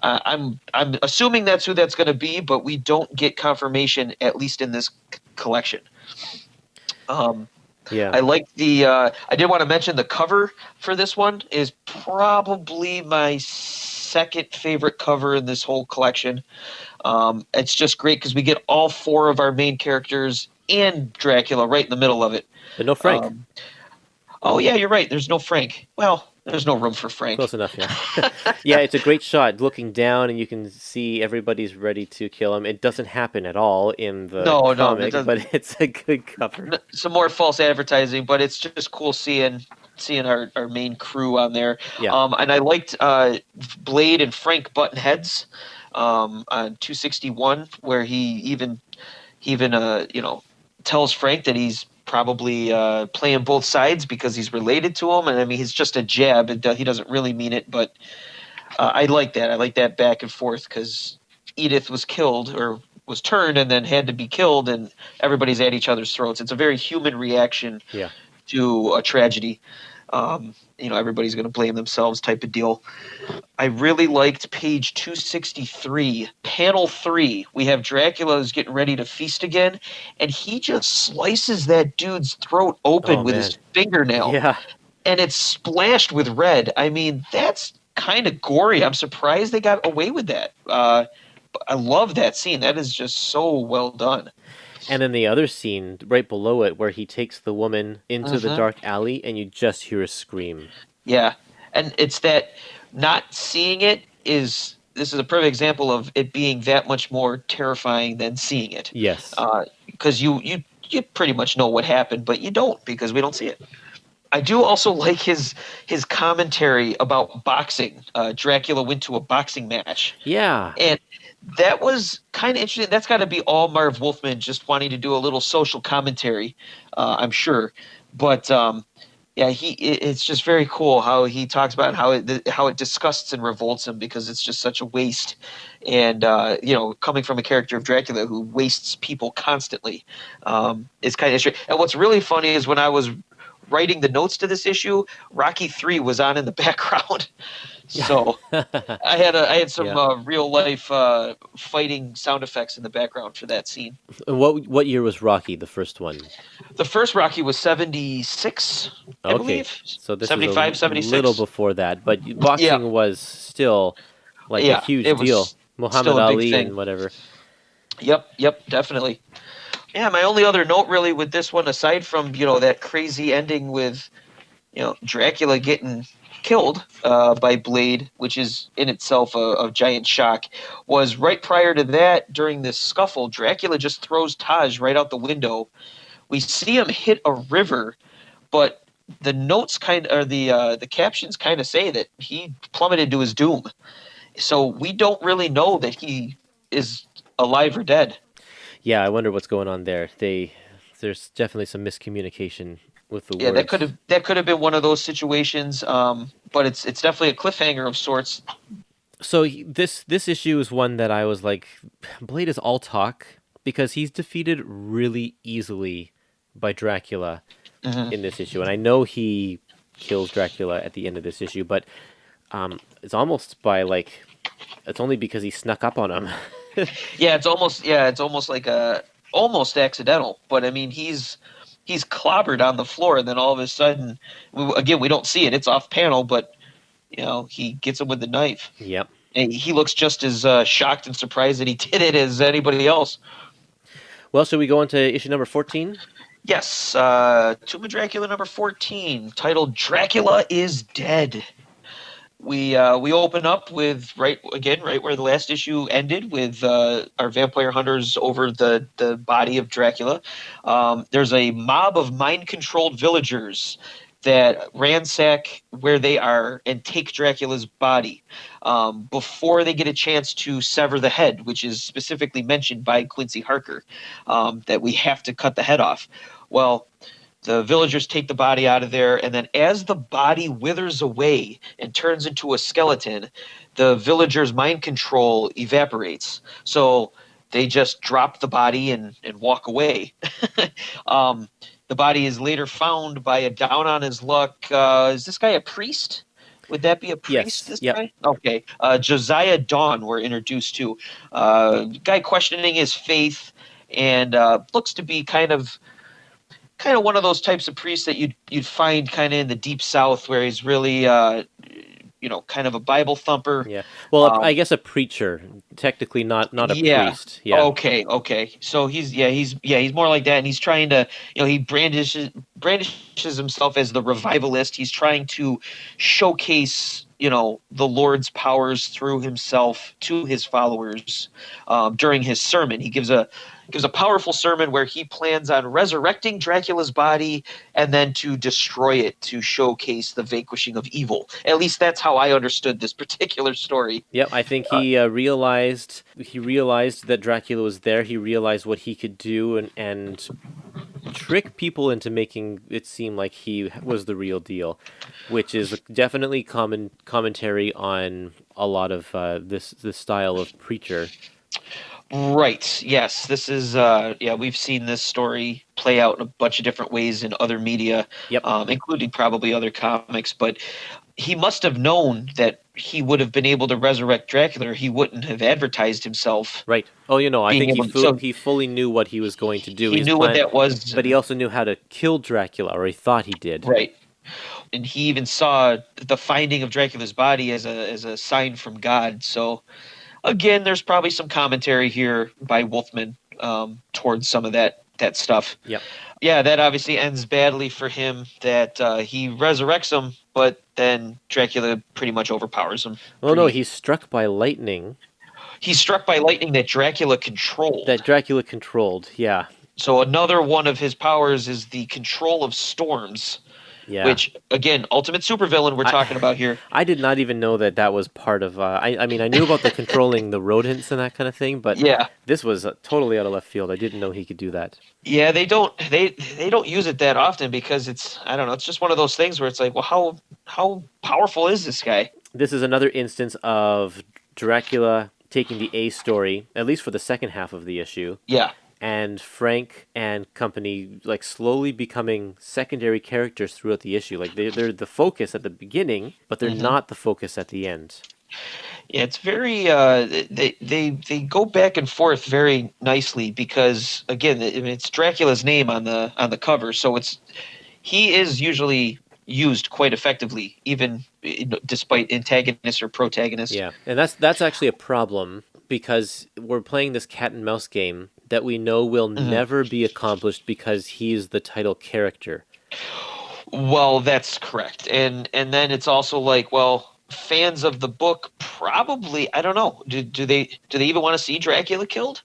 I'm assuming that's who that's going to be, but we don't get confirmation at least in this collection. Um, Yeah. I like I did want to mention the cover for this one is probably my second favorite cover in this whole collection. It's just great because we get all four of our main characters and Dracula right in the middle of it. But no Frank. Um, oh yeah, you're right. There's no Frank. Well, there's no room for Close Frank. enough, yeah. Yeah, it's a great shot looking down and you can see everybody's ready to kill him. It doesn't happen at all in the No, no, it comic, doesn't. but it's a good cover. Some more false advertising, but it's just cool seeing our main crew on there. Yeah. And I liked Blade and Frank button heads on 261, where he even tells Frank that he's probably playing both sides because he's related to him, and I mean he's just a jab. He doesn't really mean it, but I like that. I like that back and forth because Edith was killed or was turned and then had to be killed, and everybody's at each other's throats. It's a very human reaction Yeah. to a tragedy. Everybody's going to blame themselves type of deal. I really liked page 263, panel 3. We have Dracula who's getting ready to feast again, and he just slices that dude's throat open Oh with man. his fingernail, Yeah. and it's splashed with red. I mean, that's kind of gory. I'm surprised they got away with that. I love that scene. That is just so well done. And then the other scene right below it where he takes the woman into the Hmm. dark alley and you just hear a scream. Yeah, and it's that not seeing it is this is a perfect example of it being that much more terrifying than seeing it, Yes. because you pretty much know what happened, but you don't because we don't see it. I do also like his commentary about boxing. Dracula went to a boxing match, Yeah. and that was kind of interesting. That's got to be all Marv Wolfman just wanting to do a little social commentary, I'm sure. But yeah, it's just very cool how he talks about how it disgusts and revolts him because it's just such a waste. And coming from a character of Dracula who wastes people constantly, it's kind of interesting. And what's really funny is when I was writing the notes to this issue, Rocky 3 was on in the background. So I had some Yeah. real life fighting sound effects in the background for that scene. What year was Rocky, the first one? The first Rocky was 76, I Okay. believe. So this is 75, little 76. before that, but Yeah, boxing was still like a yeah, huge it deal. was Muhammad still a big Ali thing. and whatever. Yep, definitely. Yeah, my only other note really with this one, aside from that crazy ending with Dracula getting killed by Blade, which is in itself a giant shock, was right prior to that during this scuffle, Dracula just throws Taj right out the window. We see him hit a river, but the notes the captions kind of say that he plummeted to his doom. So we don't really know that he is alive or dead. Yeah, I wonder what's going on there. There's definitely some miscommunication with the Yeah, that could words. have that could have been one of those situations. But it's definitely a cliffhanger of sorts. So this issue is one that I was like, Blade is all talk because he's defeated really easily by Dracula Hmm. in this issue, and I know he kills Dracula at the end of this issue, but it's almost by like it's only because he snuck up on him. It's almost like a almost accidental. But I mean, he's clobbered on the floor, and then all of a sudden, again, we don't see it. It's off panel, but he gets him with the knife. Yep. And he looks just as shocked and surprised that he did it as anybody else. Well, should we go into issue number 14? Yes, Tomb of Dracula number 14, titled Dracula is Dead. We open up with right where the last issue ended, with our vampire hunters over the body of Dracula. There's a mob of mind controlled villagers that ransack where they are and take Dracula's body before they get a chance to sever the head, which is specifically mentioned by Quincy Harker, that we have to cut the head off. Well, the villagers take the body out of there, and then as the body withers away and turns into a skeleton, the villagers' mind control evaporates. So they just drop the body and walk away. um, the body is later found by a down on his luck. Is this guy a priest? Would that be a priest, Yes. this Yep. guy? Okay. Josiah Dawn, we're introduced to. Guy questioning his faith, and looks to be kind of one of those types of priests that you'd find kind of in the deep South, where he's really kind of a Bible thumper. Yeah. Well, I Um, gues a preacher, technically not a yeah. priest. Yeah. Okay. So he's more like that, and he's trying to, he brandishes himself as the revivalist. He's trying to showcase, the Lord's powers through himself to his followers. During his sermon, he gives a powerful sermon where he plans on resurrecting Dracula's body and then to destroy it to showcase the vanquishing of evil. At least that's how I understood this particular story. Yep. I think he realized that Dracula was there. He realized what he could do and trick people into making it seem like he was the real deal, which is definitely commentary on a lot of this style of preacher. Right. Yes. This is we've seen this story play out in a bunch of different ways in other media, Yep. including probably other comics, but he must have known that he would have been able to resurrect Dracula, or he wouldn't have advertised himself Right. Oh, I being think able to. So he fully knew what he was going to do. he His knew what plan, that was. but he also knew how to kill Dracula, or he thought he did. Right. And he even saw the finding of Dracula's body as a sign from God. So again, there's probably some commentary here by Wolfman towards some of that stuff. Yep. Yeah, that obviously ends badly for him. That he resurrects him, but then Dracula pretty much overpowers him. Oh no, he's struck by lightning He's struck by lightning that Dracula controlled. that Dracula controlled. Yeah. So another one of his powers is the control of storms. Yeah. Which, again, ultimate supervillain we're talking about here. I did not even know that was part of. I mean, I knew about the controlling the rodents and that kind of thing, but Yeah. this was totally out of left field. I didn't know he could do that. Yeah, they don't use it that often because it's, I don't know, it's just one of those things where it's like, well, how powerful is this guy? This is another instance of Dracula taking the A story, at least for the second half of the issue, Yeah. and Frank and company like slowly becoming secondary characters throughout the issue. Like they're the focus at the beginning, but they're not the focus at the end. Yeah, it's very they go back and forth very nicely because again, it's Dracula's name on the cover, so he is usually used quite effectively, even despite antagonist or protagonist. Yeah, and that's actually a problem because we're playing this cat and mouse game that we know will never be accomplished because he's the title character. Well, that's correct, and then it's also like, well, fans of the book probably, I don't know, do they even want to see Dracula killed?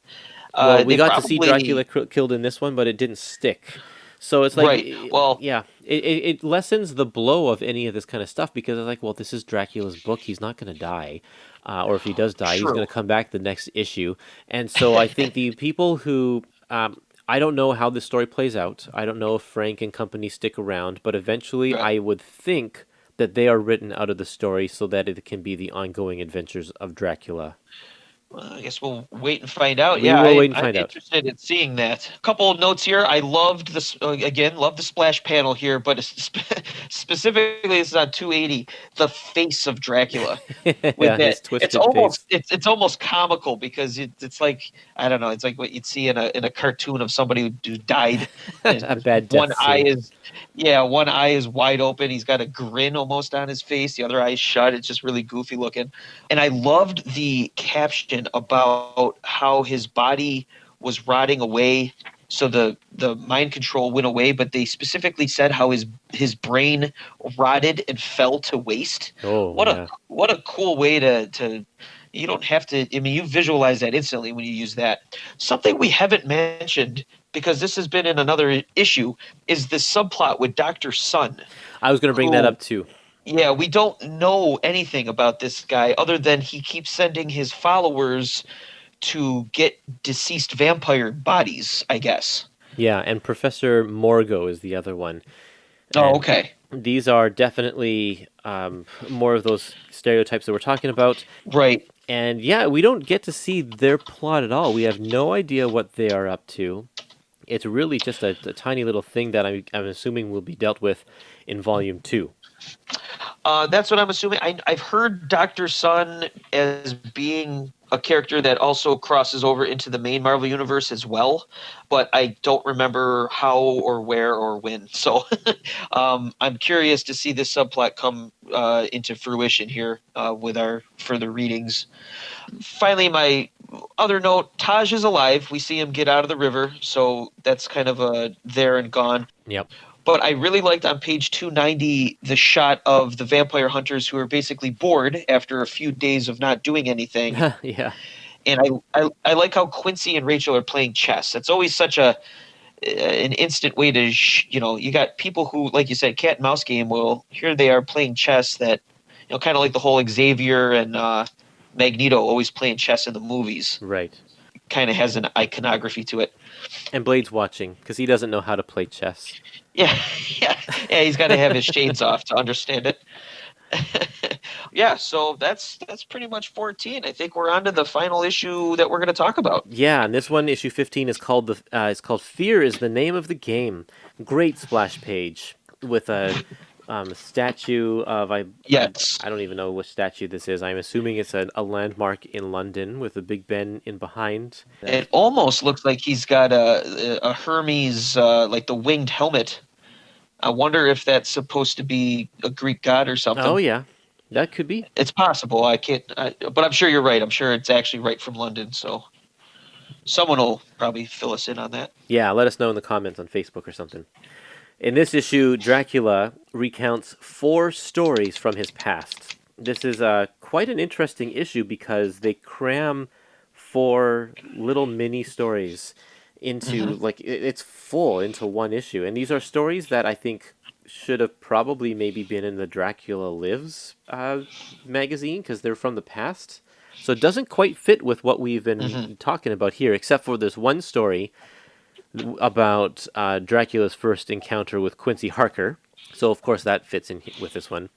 Well, we They got to see probably- Dracula killed in this one, but it didn't stick. So it's like, Right, well- yeah, it lessens the blow of any of this kind of stuff because it's like, well, this is Dracula's book. He's not going to die. Or if he does die, he's True. going to come back the next issue. And so I think the people who... I don't know how this story plays out. I don't know if Frank and company stick around, but eventually Right. I would think that they are written out of the story so that it can be the ongoing adventures of Dracula. Well, I guess we'll wait and find out. We Yeah, will wait and I'm find out. interested in seeing that. A couple of notes here. I loved this again. Love the splash panel here, but specifically, this is on 280. The face of Dracula with Yeah, that. his twisted face. It's almost comical because it's like I don't know. It's like what you'd see in a cartoon of somebody who died. And A bad death one eye scene. is yeah, one eye is wide open. He's got a grin almost on his face. The other eye is shut. It's just really goofy looking. And I loved the caption about how his body was rotting away. So the mind control went away, but they specifically said how his brain rotted and fell to waste. Oh What a yeah. what a cool way to you don't have to I mean you visualize that instantly when you use that. Something we haven't mentioned because this has been in another issue is the subplot with Dr. Sun, I was going to bring that who up too. yeah, we don't know anything about this guy other than he keeps sending his followers to get deceased vampire bodies, I guess. Yeah, and Professor Morgo is the other one. Oh, And okay. these are definitely more of those stereotypes that we're talking about. Right. And yeah, we don't get to see their plot at all. We have no idea what they are up to. It's really just a tiny little thing that I'm assuming will be dealt with in Volume 2. That's what I'm assuming. I've heard Dr. Sun as being a character that also crosses over into the main Marvel universe as well, but I don't remember how or where or when. So I'm curious to see this subplot come into fruition here with our further readings. Finally, my other note, Taj is alive. We see him get out of the river, so that's kind of a there and gone. Yep. But I really liked on page 290 the shot of the vampire hunters who are basically bored after a few days of not doing anything. Yeah. And I like how Quincy and Rachel are playing chess. It's always such an instant way to you got people who, like you said, cat and mouse game. Well, here they are playing chess that kind of like the whole Xavier and Magneto always playing chess in the movies. Right. Kind of has an iconography to it. And Blade's watching because he doesn't know how to play chess. Yeah, yeah, yeah. He's got to have his shades off to understand it. Yeah, so that's pretty much 14. I think we're on to the final issue that we're going to talk about. Yeah, and this one, issue 15, is called it's called "Fear is the Name of the Game." Great splash page with a statue of Yes. I don't even know which statue this is. I'm assuming it's a landmark in London with a Big Ben in behind. It almost looks like he's got a Hermes, like the winged helmet. I wonder if that's supposed to be a Greek god or something. Oh yeah, that could be. It's possible. I can't, but I'm sure you're right. I'm sure it's actually right from London. So someone will probably fill us in on that. Yeah, let us know in the comments on Facebook or something. In this issue, Dracula recounts 4 stories from his past. This is quite an interesting issue because they cram 4 little mini stories into it's full into one issue, and these are stories that I think should have probably maybe been in the Dracula Lives magazine because they're from the past. So it doesn't quite fit with what we've been talking about here, except for this one story about Dracula's first encounter with Quincy Harker. So of course that fits in with this one.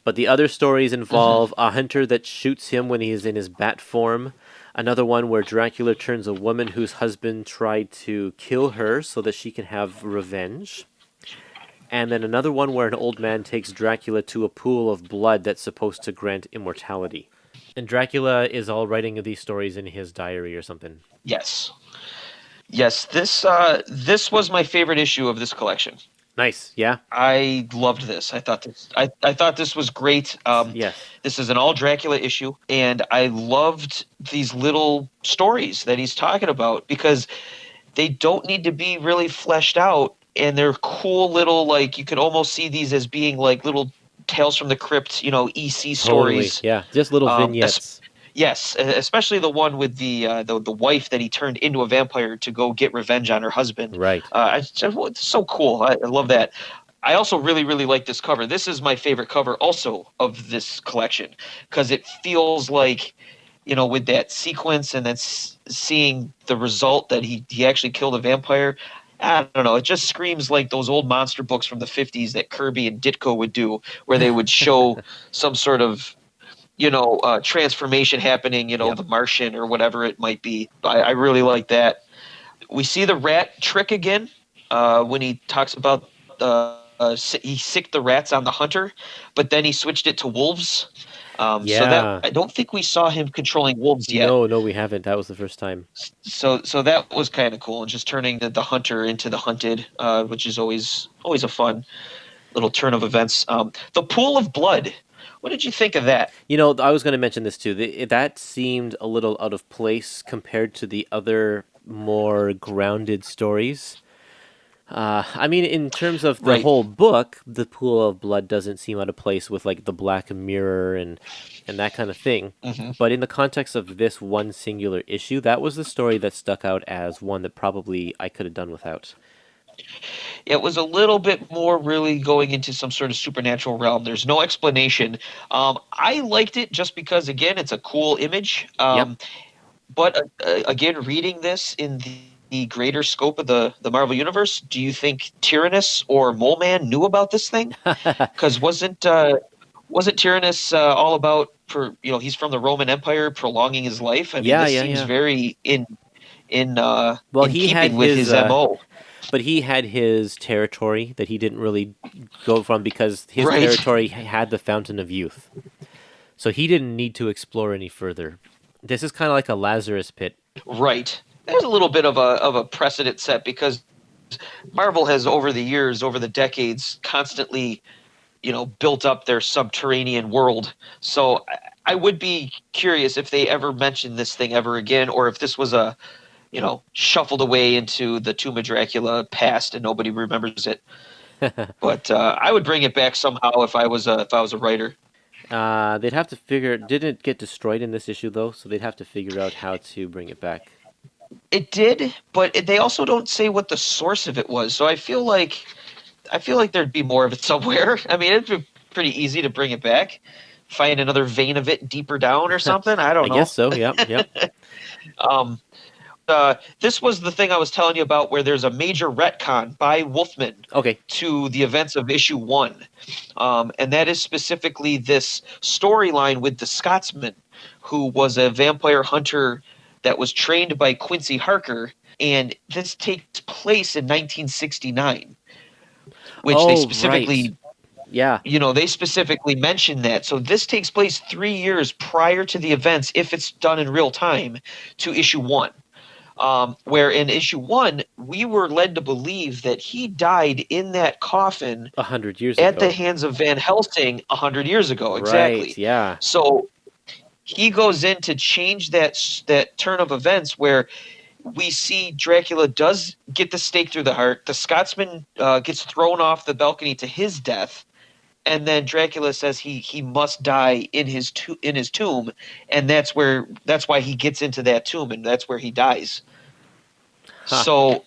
But the other stories involve a hunter that shoots him when he is in his bat form. Another one where Dracula turns a woman whose husband tried to kill her so that she can have revenge. And then another one where an old man takes Dracula to a pool of blood that's supposed to grant immortality. And Dracula is all writing these stories in his diary or something. Yes. Yes, this was my favorite issue of this collection. Nice, yeah. I loved this. I thought this was great. Yes. This is an all Dracula issue, and I loved these little stories that he's talking about because they don't need to be really fleshed out, and they're cool little, like you could almost see these as being like little Tales from the Crypt, EC Totally, stories. yeah. Just little vignettes. Yes, especially the one with the wife that he turned into a vampire to go get revenge on her husband. Right. It's so cool. I love that. I also really, really like this cover. This is my favorite cover also of this collection because it feels like, with that sequence and then seeing the result that he actually killed a vampire. I don't know. It just screams like those old monster books from the 50s that Kirby and Ditko would do, where they would show some sort of transformation happening, Yep. the Martian or whatever it might be. I really like that. We see the rat trick again when he talks about he sicked the rats on the hunter, but then he switched it to wolves. So that Yeah. I don't think we saw him controlling wolves yet. No, no, we haven't. That was the first time. So that was kind of cool, and just turning the hunter into the hunted, which is always a fun little turn of events. The pool of blood. What did you think of that? I was going to mention this too. That seemed a little out of place compared to the other more grounded stories. I mean, in terms of the Right. whole book, the Pool of Blood doesn't seem out of place with like the Black Mirror and that kind of thing. Hmm. But in the context of this one singular issue, that was the story that stuck out as one that probably I could have done without. It was a little bit more really going into some sort of supernatural realm. There's no explanation. I liked it just because, again, it's a cool image. Yep. But again, reading this in the greater scope of the Marvel Universe, do you think Tyrannus or Mole Man knew about this thing? Because wasn't Tyrannus all about he's from the Roman Empire, prolonging his life? I mean, Yeah, this yeah, seems yeah. very Well, in he had keeping with his his MO. but he had his territory that he didn't really go from because his Right. territory had the Fountain of Youth. So he didn't need to explore any further. This is kind of like a Lazarus pit. Right. There's a little bit of a precedent set because Marvel has over the years, over the decades, constantly, built up their subterranean world. So I would be curious if they ever mentioned this thing ever again, or if this was shuffled away into the Tomb of Dracula past and nobody remembers it. But I would bring it back somehow if I was a writer. They'd have to figure. Didn't it get destroyed in this issue though? So they'd have to figure out how to bring it back. It did, but they also don't say what the source of it was. So I feel like there'd be more of it somewhere. I mean, it'd be pretty easy to bring it back, find another vein of it deeper down or something. I I don't guess know. so. Yep. Yep. Um, this was the thing I was telling you about, where there's a major retcon by Wolfman Okay. to the events of issue one, and that is specifically this storyline with the Scotsman, who was a vampire hunter that was trained by Quincy Harker, and this takes place in 1969, which Oh right. Yeah. they specifically mentioned that. So this takes place 3 years prior to the events, if it's done in real time, to issue one. Where in issue one, we were led to believe that he died in that coffin 100 years at the ago. hands of Van Helsing 100 years ago. Right. Exactly. Yeah. So he goes in to change that turn of events, where we see Dracula does get the stake through the heart. The Scotsman gets thrown off the balcony to his death, and then Dracula says he must die in his tomb, and that's why he gets into that tomb, and that's where he dies. Ha. So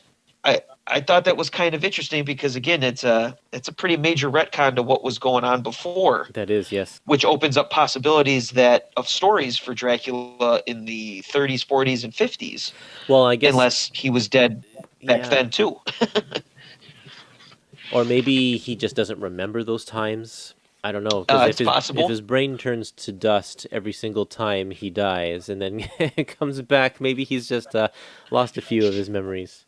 I thought that was kind of interesting because, again, it's a pretty major retcon to what was going on before, That is yes. which opens up possibilities that of stories for Dracula in the 30s, 40s, and 50s, Well, I guess unless he was dead back yeah. then too. Or maybe he just doesn't remember those times. I don't know because It's if possible. his brain turns to dust every single time he dies and then comes back, maybe he's just lost a few of his memories.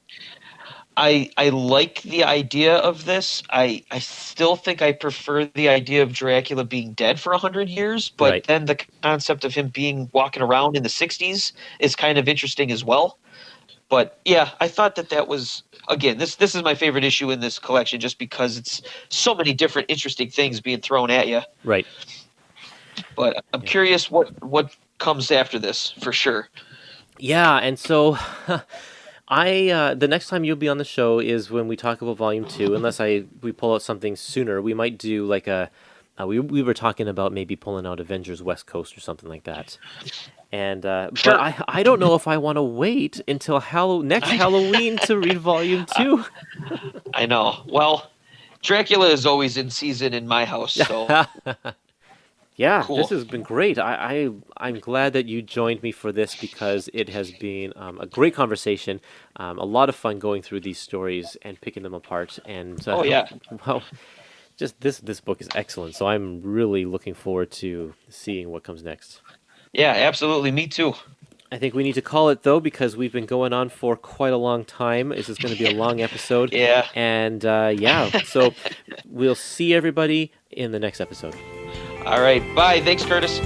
I like the idea of this. I still think I prefer the idea of Dracula being dead for 100 years, but Right. then the concept of him being walking around in the 60s is kind of interesting as well. But yeah, I thought that was, again, this is my favorite issue in this collection, just because it's so many different interesting things being thrown at you. Right. But I'm Yeah. curious what comes after this for sure. Yeah, and so I the next time you'll be on the show is when we talk about Volume 2. Unless I we pull out something sooner, we might do like a we were talking about maybe pulling out Avengers West Coast or something like that. And but Sure. I don't know if I want to wait until next I, Halloween to read Volume 2. I know. Well, Dracula is always in season in my house, so Yeah, this cool. has been great. I'm glad that you joined me for this because it has been a great conversation, a lot of fun going through these stories and picking them apart. And Oh yeah. well, just this book is excellent. So I'm really looking forward to seeing what comes next. Yeah, absolutely. Me too. I think we need to call it though because we've been going on for quite a long time. This is going to be a long episode, Yeah. and yeah, so we'll see everybody in the next episode. All right. Bye. Thanks, Curtis.